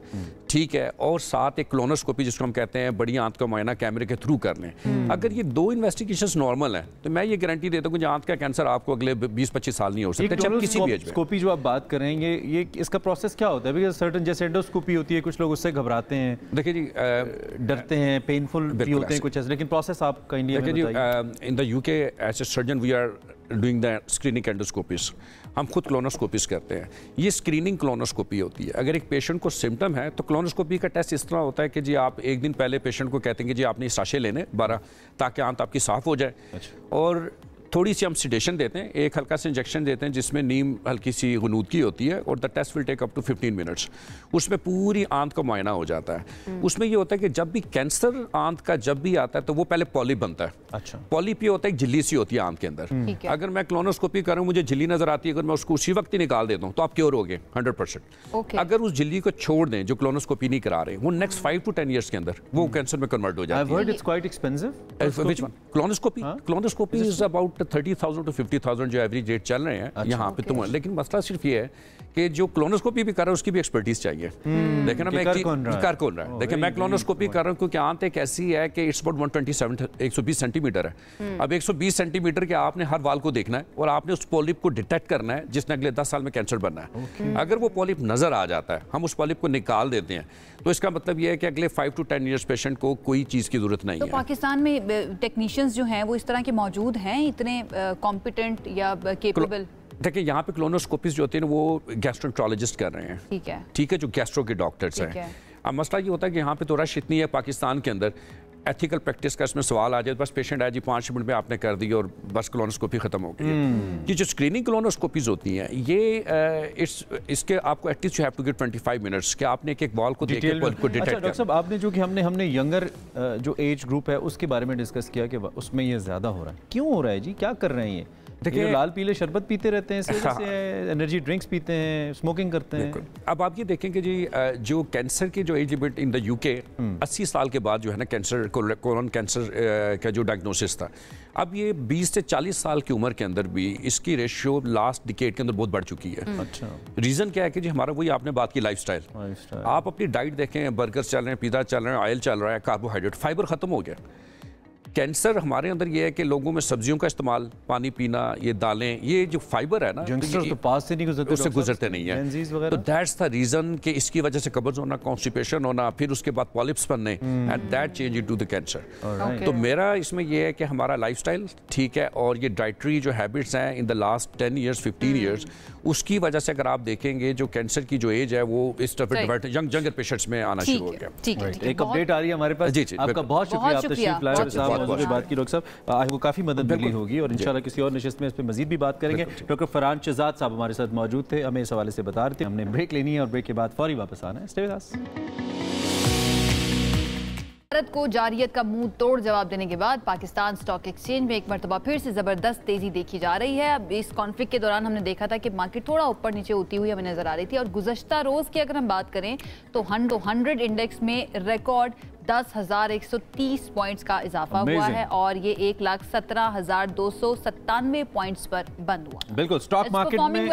ठीक है, और साथ एक क्लोनोस्कोपी जिसको हम कहते हैं बड़ी आंत का मुआयना कैमरे के थ्रू कर लें, अगर ये 2 इन्वेस्टिगेशंस नॉर्मल हैं तो मैं ये गारंटी देता हूँ कि आंत का कैंसर आपको अगले 20-25 साल नहीं हो सकता, चाहे किसी भी एज में। स्कोपी जो आप बात करेंगे, ये इसका प्रोसेस क्या होता है? बिकॉज़ सर्टेन जैसे एंडोस्कोपी होती है, कुछ लोग उससे घबराते हैं, देखिए जी, डरते हैं, पेनफुल भी होते हैं कुछ ऐसे, लेकिन प्रोसेस आपका इंडिया में बताइए। In the UK as a surgeon we are doing the screening endoscopies, हम खुद क्लोनोस्कोपीज करते हैं। ये स्क्रीनिंग क्लोनोस्कोपी होती है। अगर एक पेशेंट को सिम्टम है तो क्लोनोस्कोपी का टेस्ट इस तरह होता है कि जी आप एक दिन पहले पेशेंट को कहते हैं कि जी आपने साशे लेने 12, ताकि आंत आपकी साफ हो जाए, और थोड़ी सी हम सिडेशन देते हैं, एक हल्का सा इंजेक्शन देते हैं जिसमें नीम हल्की सी गनूदगी होती है, और the test will take up to 15 minutes। उसमें पूरी आंत का मुआयना हो जाता है। उसमें ये होता है कि जब भी कैंसर आंत का जब भी आता है तो वो पहले पॉलिप बनता है। अच्छा, पॉलिप ये होता है, झिल्ली सी होती है आंत के अंदर। अगर मैं क्लोनोस्कोपी करूँ, मुझे झिल्ली नजर आती है, अगर मैं उसको उसी वक्त ही निकाल देता हूँ तो आप क्योर हो गए 100%। अगर उस झिल्ली को छोड़ दें जो क्लोनोस्कोपी नहीं करा रहे, वो नेक्स्ट 5 to 10 years के अंदर वो कैंसर में कन्वर्ट हो जाती है। क्लोनोस्कोपी इज अबाउट तकरीबन 30,000 to 50,000 जो एवरेज रेट चल रहे हैं यहाँ पे। तो लेकिन मसला सिर्फ ये है कि जो क्लोनोस्कोपी भी कर रहा है उसकी भी एक्सपर्टीज चाहिए। देखिए ना, मैं कर कौन रहा है, देखिए मैं क्लोनोस्कोपी कर रहा हूँ क्योंकि आंत एक ऐसी है कि इट्स अबाउट 120 सेंटीमीटर है। अब 120 सेंटीमीटर के आपने हर वाल को देखना है और आपने उस पॉलिप को डिटेक्ट करना है जिसने अगले 10 साल में कैंसर बनना है। अगर वो पॉलिप नजर आ जाता है, हम उस पॉलिप को निकाल देते हैं, तो इसका मतलब ये है कि अगले 5 to 10 ईयर्स पेशेंट को कोई चीज की जरूरत नहीं है। पाकिस्तान में टेक्नीशियंस जो हैं वो इस तरह के मौजूद हैं, इतने कॉम्पिटेंट या केपेबल? देखिए यहाँ पे क्लोनोस्कोपीज जो होती है ना, वो गैस्ट्रोएंटरोलॉजिस्ट कर रहे हैं, ठीक है, जो गैस्ट्रो के डॉक्टर्स हैं। अब मसला ये होता है कि यहाँ पे तो रश इतनी है पाकिस्तान के अंदर, एथिकल प्रैक्टिस का इसमें सवाल आ जाए, बस पेशेंट आया जी 5 मिनट में आपने कर दी और बस क्लोनोस्कोपी खत्म हो गई। ये जो स्क्रीनिंग क्लोनोस्कोपीज होती हैं, ये इसके आपको at least you have to get 25 minutes कि आपने एक एक बॉल को देख के पॉलिप को डिटेक्ट। डॉक्टर साहब, आपने जो कि हमने यंगर जो एज ग्रुप है उसके बारे में डिस्कस किया कि उसमें ये ज्यादा हो रहा है, क्यों हो रहा है जी, क्या कर रहे हैं ये? देखिए लाल पीले शरबत पीते रहते हैं, एनर्जी ड्रिंक्स पीते हैं, स्मोकिंग करते हैं। अब आप ये देखें कि जी जो कैंसर की जो age limit in the UK 80 साल के बाद जो है ना कैंसर, कोलन कैंसर का जो डायग्नोसिस था, अब ये 20 से 40 साल की उम्र के अंदर भी इसकी रेशियो लास्ट डिकेड के अंदर बहुत बढ़ चुकी है। अच्छा, रीजन क्या है कि जी हमारा वही आपने बात की लाइफस्टाइल। आप अपनी डाइट देखें, बर्गर चल रहे हैं, पिज़्ज़ा चल रहे हैं, ऑयल चल रहा है, कार्बोहाइड्रेट, फाइबर खत्म हो गया। कैंसर हमारे अंदर ये है कि लोगों में सब्जियों का इस्तेमाल, पानी पीना, ये दालें, ये जो फाइबर है ना, तो पास से नहीं गुजरते, उससे गुजरते नहीं है। तो दैट्स द रीजन कि इसकी वजह से कब्ज होना, कॉन्स्टिपेशन होना, फिर उसके बाद पॉलिप्स बनने, and that change into the cancer. तो मेरा इसमें ये है कि हमारा लाइफस्टाइल ठीक है और ये डाइटरी जो हैबिट्स हैं in the last 10 years 15 years, उसकी वजह से अगर आप देखेंगे जो कैंसर की जो एज है वो इस तरफ यंगर पेशेंट्स में आना शुरू हो गया। एक अपडेट आ रही है हमारे पास। जी, आपका बहुत शुक्रिया, आप तशरीफ लाए साहब, बात की। डॉक्टर साहब आपको काफी मदद मिली होगी और इंशाल्लाह किसी और नशिस्त में इस पर मजीद भी बात करेंगे। डॉक्टर फरहान शहजाद साहब हमारे साथ मौजूद थे, हमें इस हवाले से बता रहे थे। हमने ब्रेक लेनी है और ब्रेक के बाद फौरी वापस आना है। Stay with us. भारत को जारियत का मुंह तोड़ जवाब देने के बाद पाकिस्तान स्टॉक एक्सचेंज में एक मरतबा फिर से जबरदस्त तेजी देखी जा रही है। अब इस कॉन्फ्लिक्ट के दौरान हमने देखा था कि मार्केट थोड़ा ऊपर नीचे होती हुई हमें नजर आ रही थी और गुज़श्ता रोज की अगर हम बात करें तो 100 इंडेक्स में रिकॉर्ड 10,130 पॉइंट्स का इजाफा हुआ है और ये 1,17,297 पॉइंट्स पर बंद हुआ। बिल्कुल, स्टॉक मार्केट में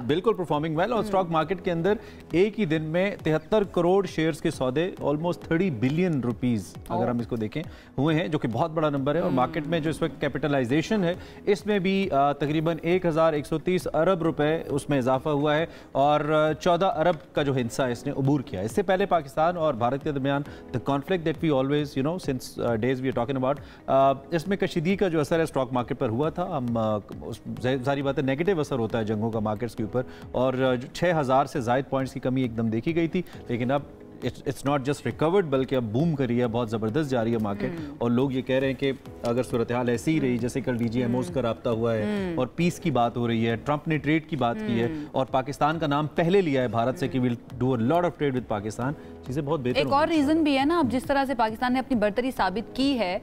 बिल्कुल परफॉर्मिंग वेल और स्टॉक मार्केट के अंदर एक ही दिन में 73 करोड़ शेयर्स के सौदे, ऑलमोस्ट 30 बिलियन रुपीस अगर हम इसको देखें हुए हैं, जो कि बहुत बड़ा नंबर है। और मार्केट में जो इस वक्त कैपिटलाइजेशन है इसमें भी तकरीबन 1,130 अरब रुपए उसमें इजाफा हुआ है और 14 अरब का जो हिस्सा इसने उबूर किया। इससे पहले पाकिस्तान और भारत के दरमियान conflict that we always since days we are talking about, इसमें कशीदगी का जो असर है स्टॉक मार्केट पर हुआ था। हम सारी बातें नेगेटिव असर होता है जंगों का मार्केट्स के ऊपर और 6,000 से ज़ायद पॉइंट्स की कमी एकदम देखी गई थी, लेकिन अब इट्स नॉट जस्ट रिकवर्ड बल्कि अब बूम करी है, बहुत ज़बरदस्त जा रही है मार्केट। और लोग ये कह रहे हैं कि अगर सूरत हाल ऐसी ही रही, जैसे कल DGMOs का राब्ता हुआ है और पीस की बात हो रही है, ट्रंप ने ट्रेड की बात की है और पाकिस्तान का नाम पहले लिया है भारत से कि will do a lot of trade with Pakistan, चीज़ें बहुत बेहतर। एक और रीज़न भी है ना, अब जिस तरह से पाकिस्तान ने अपनी बर्तरी साबित की है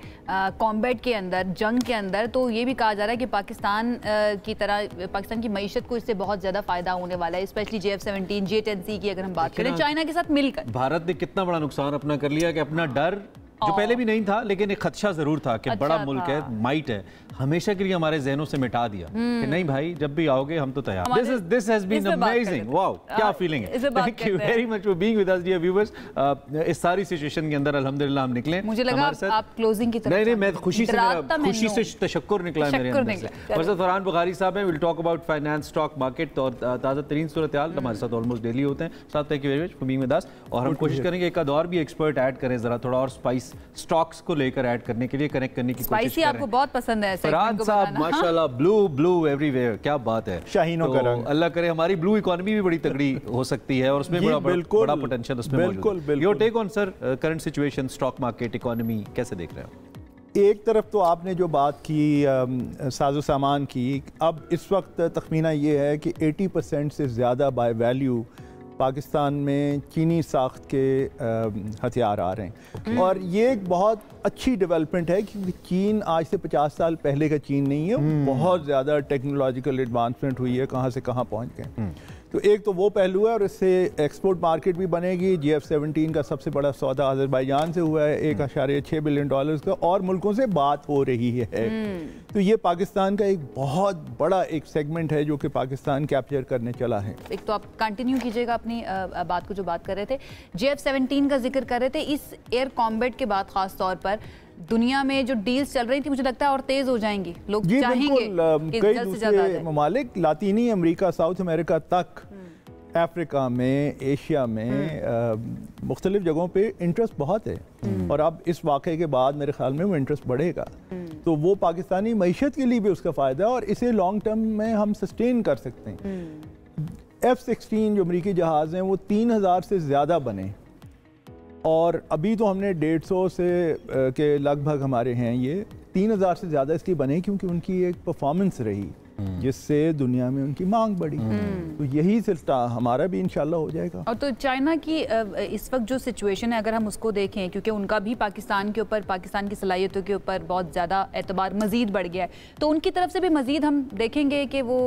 कॉम्बैट के अंदर, जंग के अंदर, तो ये भी कहा जा रहा है कि पाकिस्तान की तरह पाकिस्तान की मईशत को इससे बहुत ज़्यादा फायदा होने वाला है, स्पेशली JF-17 J-10C की अगर हम बात करें, चाइना के साथ मिलकर। भारत ने कितना बड़ा नुकसान अपना कर लिया कि अपना डर जो पहले भी नहीं था लेकिन एक खदशा जरूर था कि बड़ा मुल्क है, माइट है, हमेशा के लिए हमारे जहनों से मिटा दिया कि नहीं भाई जब भी आओगे हम तो तैयार। This has been amazing, wow क्या फीलिंग है। Thank you very much for being with us dear viewers. इस सारी सिचुएशन के अंदर अल्हम्दुलिल्लाह हम निकले। मुझे लगा आप क्लोजिंग की तरफ नहीं, मैं खुशी से तशक्कुर निकला मेरे अंदर से। फरहान फरहान बुखारी साहब हैं, will talk about finance, stock market और ताज़ा तरीन सूरत हाल हमारे साथ ऑलमोस्ट डेली होते हैं। साथ thank you very much for being with अस और हम कोशिश करेंगे एक आध और भी एक्सपर्ट ऐड करें, जरा थोड़ा और स्पाइस स्टॉक्स को लेकर ऐड करने के लिए, कनेक्ट करने की कोशिश करें। स्पाइसी आपको बहुत पसंद है फरहान साहब, माशाल्लाह, ब्लू एवरीवेयर, क्या बात है, शाहीनों का रंग। अल्लाह करे हमारी ब्लू इकोनॉमी भी बड़ी तगड़ी हो सकती है और उसमें बड़ा पोटेंशियल उसमें मौजूद है। Your take on sir current situation, stock market, economy कैसे देख रहे हो? एक तरफ तो आपने जो बात की साजो सामान की, अब इस वक्त तखमीना ये है कि 80% से ज़्यादा बाय वैल्यू पाकिस्तान में चीनी साख्त के हथियार आ रहे हैं और ये एक बहुत अच्छी डेवलपमेंट है क्योंकि चीन आज से 50 साल पहले का चीन नहीं है, बहुत ज़्यादा टेक्नोलॉजिकल एडवांसमेंट हुई है, कहाँ से कहाँ पहुँच गए। तो एक तो वो पहलू है और इससे एक्सपोर्ट मार्केट भी बनेगी। G7 का सबसे बड़ा सौदा अज़रबैजान से हुआ है 1.6 बिलियन डॉलर्स का, और मुल्कों से बात हो रही है। तो ये पाकिस्तान का एक बहुत बड़ा एक सेगमेंट है जो कि पाकिस्तान कैप्चर करने चला है। एक तो आप कंटिन्यू कीजिएगा अपनी बात को जो बात कर रहे थे, G7 का जिक्र कर रहे थे। इस एयर कॉम्बैट के बाद खास तौर पर दुनिया में जो डील्स चल रही थी, मुझे लगता है और तेज हो जाएंगी। लोग चाहेंगे कई दूसरे ममालिक लातीनी अमेरिका, साउथ अमेरिका तक, अफ्रीका में, एशिया में, मुख्तलिफ जगहों पे इंटरेस्ट बहुत है। और अब इस वाक़े के बाद मेरे ख्याल में वो इंटरेस्ट बढ़ेगा, तो वो पाकिस्तानी मईशत के लिए भी उसका फ़ायदा है और इसे लॉन्ग टर्म में हम सस्टेन कर सकते हैं। F-16 जो अमरीकी जहाज़ हैं वो 3000 से ज़्यादा बने, और अभी तो हमने 150 से के लगभग हमारे हैं। ये 3000 से ज़्यादा इसलिए बने क्योंकि उनकी एक परफॉर्मेंस रही जिससे दुनिया में उनकी मांग बढ़ी। तो यही सिलसिला हमारा भी इंशाल्लाह हो जाएगा। और तो चाइना की इस वक्त जो सिचुएशन है, अगर हम उसको देखें, क्योंकि उनका भी पाकिस्तान के ऊपर, पाकिस्तान की सलाहियतों के ऊपर बहुत ज़्यादा एतबार मज़ीद बढ़ गया है, तो उनकी तरफ से भी मज़ीद हम देखेंगे कि वो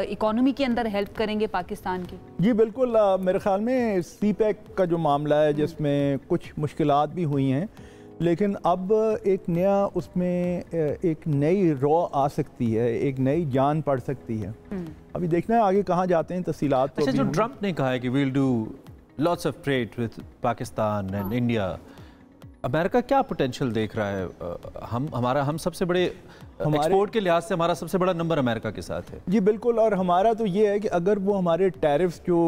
इकॉनमी के अंदर हेल्प करेंगे पाकिस्तान की। जी बिल्कुल, मेरे ख्याल में CPEC का जो मामला है जिसमें कुछ मुश्किलात भी हुई हैं, लेकिन अब एक नया उसमें एक नई रॉ आ सकती है, एक नई जान पड़ सकती है। अभी देखना है आगे कहाँ जाते हैं, तफसीलात। अच्छा, जो ट्रंप ने कहा है कि we'll do lots of trade with Pakistan and India, America क्या पोटेंशियल देख रहा है? हम सबसे बड़े एक्सपोर्ट के लिहाज से हमारा सबसे बड़ा नंबर अमेरिका के साथ है। जी बिल्कुल, और हमारा तो ये है कि अगर वो हमारे टैरिफ्स जो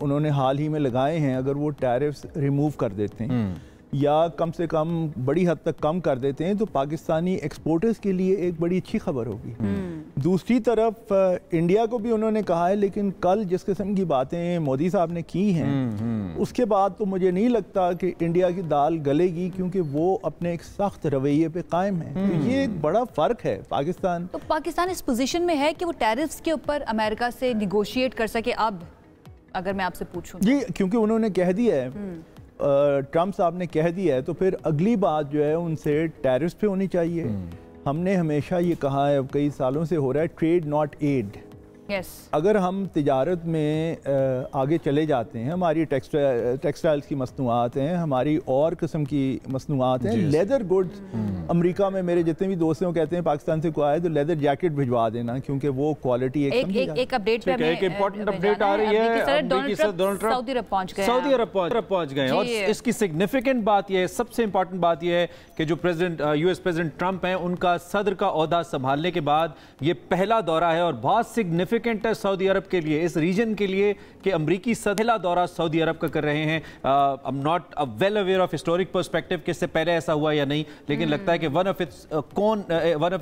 उन्होंने हाल ही में लगाए हैं, अगर वो टैरिफ्स रिमूव कर देते हैं या कम से कम बड़ी हद तक कम कर देते हैं, तो पाकिस्तानी एक्सपोर्टर्स के लिए एक बड़ी अच्छी खबर होगी। दूसरी तरफ इंडिया को भी उन्होंने कहा है, लेकिन कल जिस किस्म की बातें मोदी साहब ने की हैं, उसके बाद तो मुझे नहीं लगता कि इंडिया की दाल गलेगी, क्योंकि वो अपने एक सख्त रवैये पे कायम है। तो ये एक बड़ा फ़र्क है। पाकिस्तान इस पोजीशन में है कि वो टैरिफ्स के ऊपर अमेरिका से निगोशिएट कर सके। अब अगर मैं आपसे पूछूं जी, क्योंकि उन्होंने कह दिया है, ट्रंप साहब ने कह दिया है, तो फिर अगली बात जो है उनसे टैरिफ्स पे होनी चाहिए। हमने हमेशा ये कहा है, कई सालों से हो रहा है, ट्रेड नॉट एड। अगर हम तिजारत में आगे चले जाते हैं, हमारी टेक्सटाइल्स की मसनूआत हैं, हमारी और किस्म की मसनूआत हैं, लेदर गुड्स, अमेरिका में मेरे जितने भी दोस्त हैं वो कहते हैं पाकिस्तान से कोई आए तो लेदर जैकेट भिजवा देना, क्योंकि वो क्वालिटी एक अपडेट पे एक इंपॉर्टेंट अपडेट आ रही है। डोनाल्ड ट्रंप सऊदी अरब पहुंच गए, और इसकी सिग्निफिकेंट बात यह है, सबसे इंपॉर्टेंट बात यह है कि जो यूएस प्रेसिडेंट ट्रंप हैं, उनका सदर का ओहदा संभालने के बाद ये पहला दौरा है और बहुत सिग्निफिकेंट है सऊदी अरब के लिए, इस रीजन के लिए, कि अमरीकी पहला दौरा सऊदी अरब का कर रहे हैं। I am not well aware of historic perspective कि इससे पहले ऐसा हुआ या नहीं, लेकिन लगता है कि one of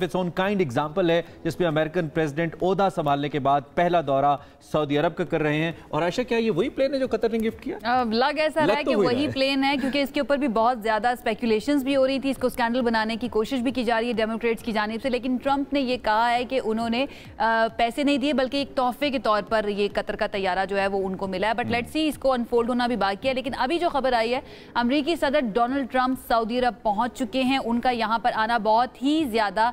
its own kind example है जिसमें अमेरिकन प्रेसिडेंट ओहदा संभालने के बाद पहला दौरा सऊदी अरब का कर रहे हैं। और आयशा, क्या ये वही प्लेन है जो कतर ने गिफ्ट किया? लग ऐसा रहा है कि वही प्लेन है, क्योंकि इसके ऊपर भी बहुत ज्यादा स्पेकुलेशंस भी हो रही थी, इसको स्कैंडल बनाने की कोशिश भी की जा रही है डेमोक्रेट्स की जानिब से, लेकिन ट्रंप ने ये कहा है कि उन्होंने पैसे नहीं दिए, बल्कि एक तोहफे के तौर पर ये कतर का तैयारा जो है वो उनको मिला है। बट लेट्स सी, इसको अनफोल्ड होना भी बाकी है। लेकिन अभी जो खबर आई है, अमेरिकी सदर डोनाल्ड ट्रंप सऊदी अरब पहुंच चुके हैं। उनका यहां पर आना बहुत ही ज्यादा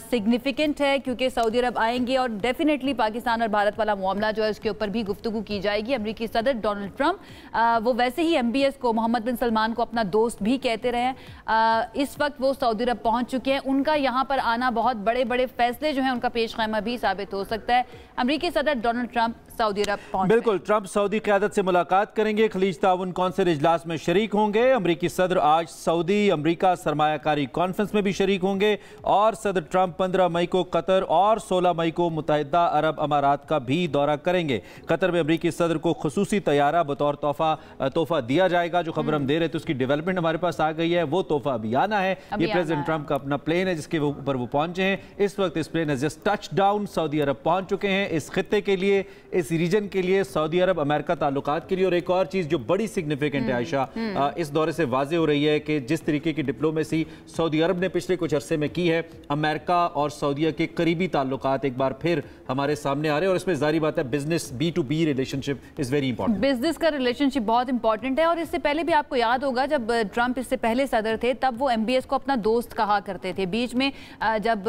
सिग्निफिकेंट है, क्योंकि सऊदी अरब आएंगे और डेफिनेटली पाकिस्तान और भारत वाला मामला जो है उसके ऊपर भी गुफ्तगू की जाएगी। अमेरिकी सदर डोनाल्ड ट्रंप, वो वैसे ही MBS को, मोहम्मद बिन सलमान को अपना दोस्त भी कहते रहे हैं, इस वक्त वो सऊदी अरब पहुंच चुके हैं। उनका यहाँ पर आना बहुत बड़े बड़े फैसले जो हैं उनका पेश ख़ैमा भी साबित हो सकता है। अमेरिकी सदर डोनाल्ड ट्रंप सऊदी अरब पहुंच, बिल्कुल, ट्रंप सऊदी क़यादत से मुलाकात करेंगे, खलीज ताउन कौंसिल इजलास में शरीक होंगे। अमरीकी सदर आज सऊदी अमरीका सरमायाकारी कॉन्फ्रेंस में भी शरीक होंगे, और सदर ट्रंप 15 मई को कतर और 16 मई को मुत्तहिदा अरब अमारात का भी दौरा करेंगे। कतर में अमरीकी सदर को खुसूसी तैयारा बतौर तोहफा दिया जाएगा। जो खबर हम दे रहे थे उसकी डेवलपमेंट हमारे पास आ गई है, वो तोहफा अभी आना है। ये प्रेसिडेंट ट्रंप का अपना प्लेन है जिसके ऊपर वो पहुंचे हैं। इस वक्त इस plane just touch down Saudi Arab पहुंच चुके हैं। इस खित्ते के लिए, इस रीजन के लिए, सऊदी अरब अमेरिका ताल्लुकात के लिए। और एक और चीज जो बड़ी सिग्निफिकेंट है आयशा, इस दौरे से वाजे हो रही है कि जिस तरीके की डिप्लोमेसी सऊदी अरब ने पिछले कुछ अरसे में की है, अमेरिका और सऊदीया के करीबी ताल्लुकात एक बार फिर हमारे सामने आ रहे हैं। और इसमें जारी बात है, business B2B relationship is very important. Business का रिलेशनशिप बहुत इंपॉर्टेंट है। और इससे पहले भी आपको याद होगा, जब ट्रंप इससे पहले सदर थे, तब वो MBS को अपना दोस्त कहा करते थे। बीच में जब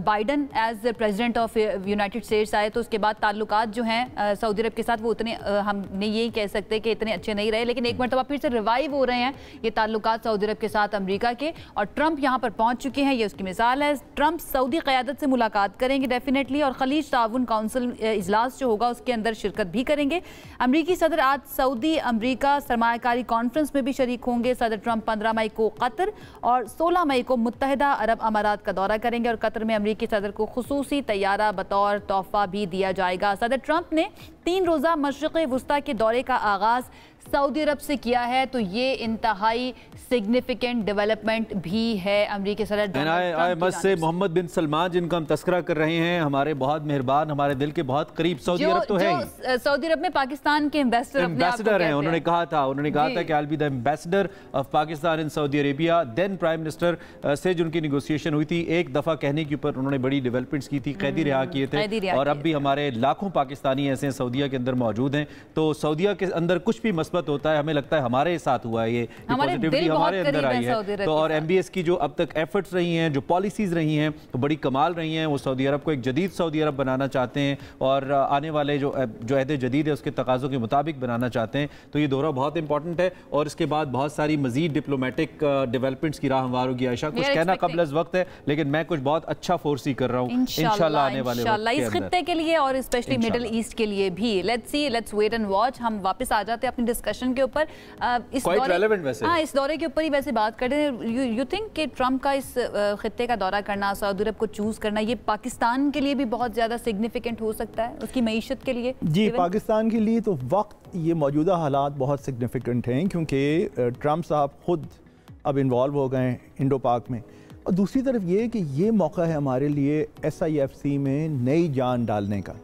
Biden as president of United States आए, तो उसके बाद ताल्लुकात जो हैं सऊदी अरब के साथ वो उतने हमने यही कह सकते हैं कि इतने अच्छे नहीं रहे, लेकिन एक मरतबा फिर से रिवाइव हो रहे हैं ये ताल्लुकात सऊदी अरब के साथ अमेरिका के, और ट्रंप यहाँ पर पहुँच चुके हैं, ये उसकी मिसाल है। ट्रंप सऊदी क़यादत से मुलाकात करेंगे डेफिनेटली, और खलीज ताउन काउंसिल इजलास जो होगा उसके अंदर शिरकत भी करेंगे। अमरीकी सदर आज सऊदी अमरीका सरमायाकारी कॉन्फ्रेंस में भी शरीक होंगे। सदर ट्रंप 15 मई को कतर और 16 मई को मुत्तहिदा अरब अमारात का दौरा करेंगे, और कतर में अमरीकी सदर को खुसूसी तैयारा बतौर तोहफा भी दिया जाएगा। सदर ट्रंप ने 3 रोज़ा मशरिक़ वुस्ता के दौरे का आगाज़ सऊदी अरब से किया है, तो ये इंतहाई सिग्निफिकेंट डेवलपमेंट भी है अमरीकी सदर से मोहम्मद बिन सलमान जिनका हम तस्करा कर रहे हैं, हमारे बहुत मेहरबान, हमारे दिल के बहुत करीब। सऊदी अरब तो है, सऊदी अरब में पाकिस्तान के एम्बेसडर हैं। उन्होंने कहा था कि I will be the ambassador of Pakistan in Saudi Arabia. Then prime minister से जो उनकी नेगोशिएशन हुई थी, एक दफ़ा कहने के ऊपर उन्होंने बड़ी डेवलपमेंट्स की थी, कैदी रिहा किए थे, और अब भी हमारे लाखों पाकिस्तानी ऐसे हैं सऊदिया के अंदर मौजूद हैं। तो सऊदिया के अंदर कुछ भी मसबत होता है, हमें लगता है हमारे साथ हुआ है, ये पॉजिटिविटी हमारे अंदर आई है। तो और MBS की जो अब तक एफर्ट्स रही हैं, जो पॉलिसीज रही हैं, तो बड़ी कमाल रही हैं। वो सऊदी अरब को एक जदीद सऊदी अरब बनाना चाहते हैं, और आने वाले जो अहद जदीद है उसके तकाज़ों के मुताबिक बनाना चाहते हैं। तो ये दौरा बहुत इंपॉर्टेंट है, और इसके बाद बहुत सारी मजीद डिप्लोमेटिक डेवलपमेंट्स की राह हमवार होगी। आयशा, कुछ कहना कबल अज़ वक्त है, लेकिन मैं कुछ बहुत अच्छा फोर्सी कर रहा हूँ इंशाल्लाह आने वाले वक्त इस खित्ते के लिए और स्पेशली मिडिल ईस्ट के लिए भी। Let's see, let's wait and watch. हम वापस आ जाते हैं अपनी डिस्कशन के ऊपर। इस दौरे के ऊपर ही वैसे बात करते हैं। यू थिंक कि ट्रंप का इस खित्ते का दौरा करना, सऊदी अरब को चूज करना, ये पाकिस्तान के लिए भी बहुत ज़्यादा सिग्निफिकेंट हो सकता है, उसकी मईशत के लिए? जी, पाकिस्तान के लिए तो वक्त ये मौजूदा हालात बहुत सिग्निफिकेंट हैं, क्योंकि ट्रंप साहब खुद अब इन्वॉल्व हो गए हैं इंडो पाक में, और दूसरी तरफ ये कि ये मौका है हमारे लिए SIFC में नई जान डालने का।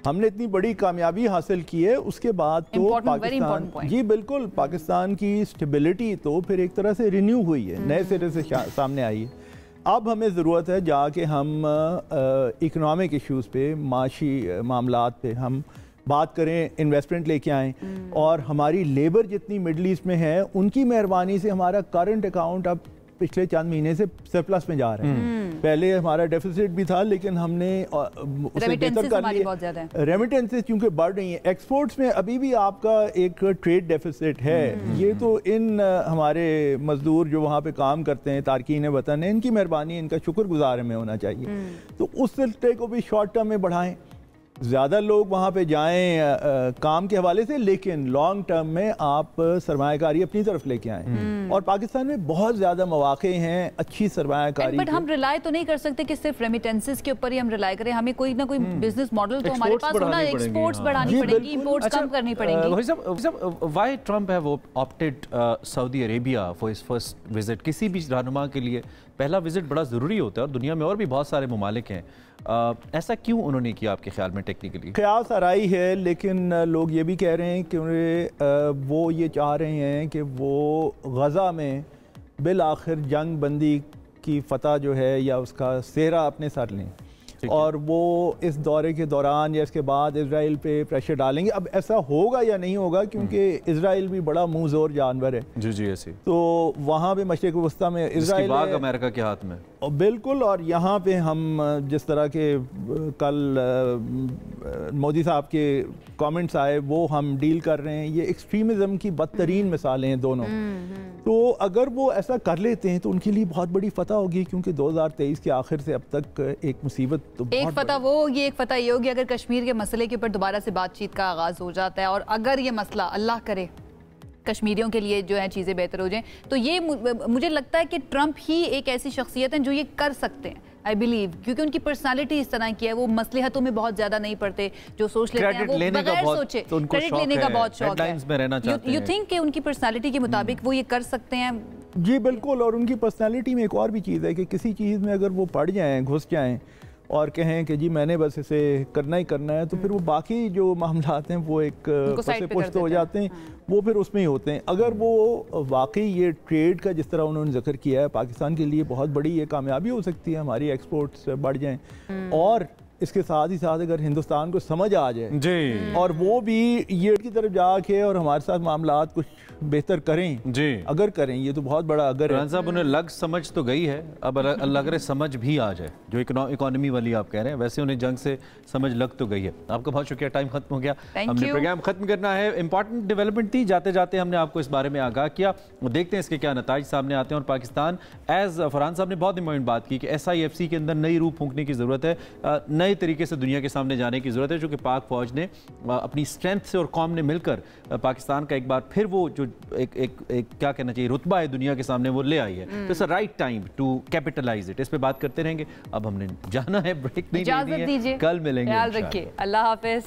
हमने इतनी बड़ी कामयाबी हासिल की है, उसके बाद तो पाकिस्तान, जी बिल्कुल, पाकिस्तान की स्टेबिलिटी तो फिर एक तरह से रिन्यू हुई है, नए सिरे से सामने आई है। अब हमें ज़रूरत है जाके हम इकोनॉमिक इश्यूज़ पे, माशी मामलात पे हम बात करें, इन्वेस्टमेंट लेके आएँ, और हमारी लेबर जितनी मिडल ईस्ट में है उनकी मेहरबानी से हमारा करंट अकाउंट अब पिछले चंद महीने से सरप्लस में जा रहे हैं। पहले हमारा डेफिसिट भी था, लेकिन हमने उसे बेहतर कर लिया। रेमिटेंसेस क्योंकि बढ़ रही हैं, एक्सपोर्ट्स में अभी भी आपका एक ट्रेड डेफिसिट है। ये तो इन हमारे मजदूर जो वहाँ पे काम करते हैं, तारकीन वतन है, इनकी मेहरबानी, इनका शुक्रगुजार हमें होना चाहिए। तो उस सिलसिले को भी शॉर्ट टर्म में बढ़ाएं, ज़्यादा लोग वहाँ पे जाएं काम के हवाले से, लेकिन लॉन्ग टर्म में आप सरमायाकारी अपनी तरफ लेके आएं। और पाकिस्तान में बहुत ज़्यादा मौके हैं अच्छी सरमायाकारी। बट हम रिलाई तो नहीं कर सकते कि सिर्फ रेमिटेंसेस के ऊपर ही हम रिलाई करें, हमें कोई ना कोई बिजनेस मॉडल तो हमारे पास होना, एक्सपोर्ट्स बढ़ानी पड़ेगी, इंपोर्ट्स कम करनी पड़ेगी। Why Trump have opted Saudi Arabia for his first visit? किसी भी रहनुमा के लिए पहला विजिट बड़ा ज़रूरी होता है, और दुनिया में और भी बहुत सारे ममालिक हैं, ऐसा क्यों उन्होंने किया आपके ख्याल में? टेक्निकली ख्याल सराई है, लेकिन लोग ये भी कह रहे हैं कि वो ये चाह रहे हैं कि वो गज़ा में बिल आखिर जंग बंदी की फतह जो है या उसका सेहरा अपने सर लें, और वो इस दौरे के दौरान या इसके बाद इजराइल पे प्रेशर डालेंगे। अब ऐसा होगा या नहीं होगा, क्योंकि इजराइल भी बड़ा मुंह जोर जानवर है। जी ऐसे तो वहाँ पे मशरिक़ वस्ता में इजराइल अमेरिका के हाथ में, और बिल्कुल। और यहाँ पे हम जिस तरह के कल मोदी साहब के कमेंट्स आए वो हम डील कर रहे हैं, ये एक्सट्रीमिज़म की बदतरीन मिसालें हैं दोनों। तो अगर वो ऐसा कर लेते हैं तो उनके लिए बहुत बड़ी फतह होगी, क्योंकि 2023 के आखिर से अब तक एक मुसीबत तो एक फतह वो होगी, एक फतह ये होगी अगर कश्मीर के मसले के ऊपर दोबारा से बातचीत का आगाज़ हो जाता है, और अगर ये मसला अल्लाह करे कश्मीरियों के लिए जो है चीज़ें बेहतर हो जाएं, तो ये मुझे लगता है कि ट्रंप ही एक ऐसी शख्सियत है जो ये कर सकते हैं, आई बिलीव, क्योंकि उनकी पर्सनालिटी इस तरह की है। वो मसलहतों में बहुत ज़्यादा नहीं पड़ते, जो सोच लेते हैं वो बगैर सोचे क्रेडिट लेने का बहुत शौक है। यू थिंक कि उनकी पर्सनालिटी के मुताबिक वो ये कर सकते हैं? जी बिल्कुल। और उनकी पर्सनालिटी में एक और भी चीज़ है कि किसी चीज़ में अगर वो पड़ जाएँ, घुस जाएँ और कहें कि जी मैंने बस इसे करना ही करना है, तो फिर वो बाकी जो मामलात हैं वो एक पुष्ट हो जाते हैं, वो फिर उसमें ही होते हैं। अगर वो वाकई ये ट्रेड का जिस तरह उन्होंने जिक्र किया है, पाकिस्तान के लिए बहुत बड़ी ये कामयाबी हो सकती है, हमारी एक्सपोर्ट्स बढ़ जाएं। और इसके साथ ही साथ अगर हिंदुस्तान को समझ आ जाए जी और वो भी ये की तरफ जाके और हमारे साथ मामलात कुछ बेहतर करें जी, अगर करें, ये तो बहुत बड़ा अगर है। साहब उन्हें लग समझ तो गई है, अब लग रहे समझ भी आ जाए, जो इकोनॉमी वाली आप कह रहे हैं, वैसे उन्हें जंग से समझ लग तो गई है। आपका बहुत शुक्रिया, टाइम खत्म हो गया, हमने प्रोग्राम खत्म करना है। इंपॉर्टेंट डेवलपमेंट थी, जाते जाते हमने आपको इस बारे में आगाह किया, देखते हैं इसके क्या नताइज सामने आते हैं। और पाकिस्तान एज फरहान साहब ने बहुत इंपॉर्टेंट बात की कि SIFC के अंदर नई रूह फूंकने की जरूरत है, नए तरीके से दुनिया के सामने जाने की जरूरत है, जो कि पाक फौज ने अपनी स्ट्रेंथ से और कौम ने मिलकर पाकिस्तान का एक बार फिर वो जो एक क्या कहना चाहिए रुतबा है दुनिया के सामने वो ले आई है। तो it's a right time to capitalise it. इस पे बात करते रहेंगे, अब हमने जाना है, ब्रेक नहीं लेनी है, कल मिलेंगे। ख्याल रखिए, अल्लाह हाफिज।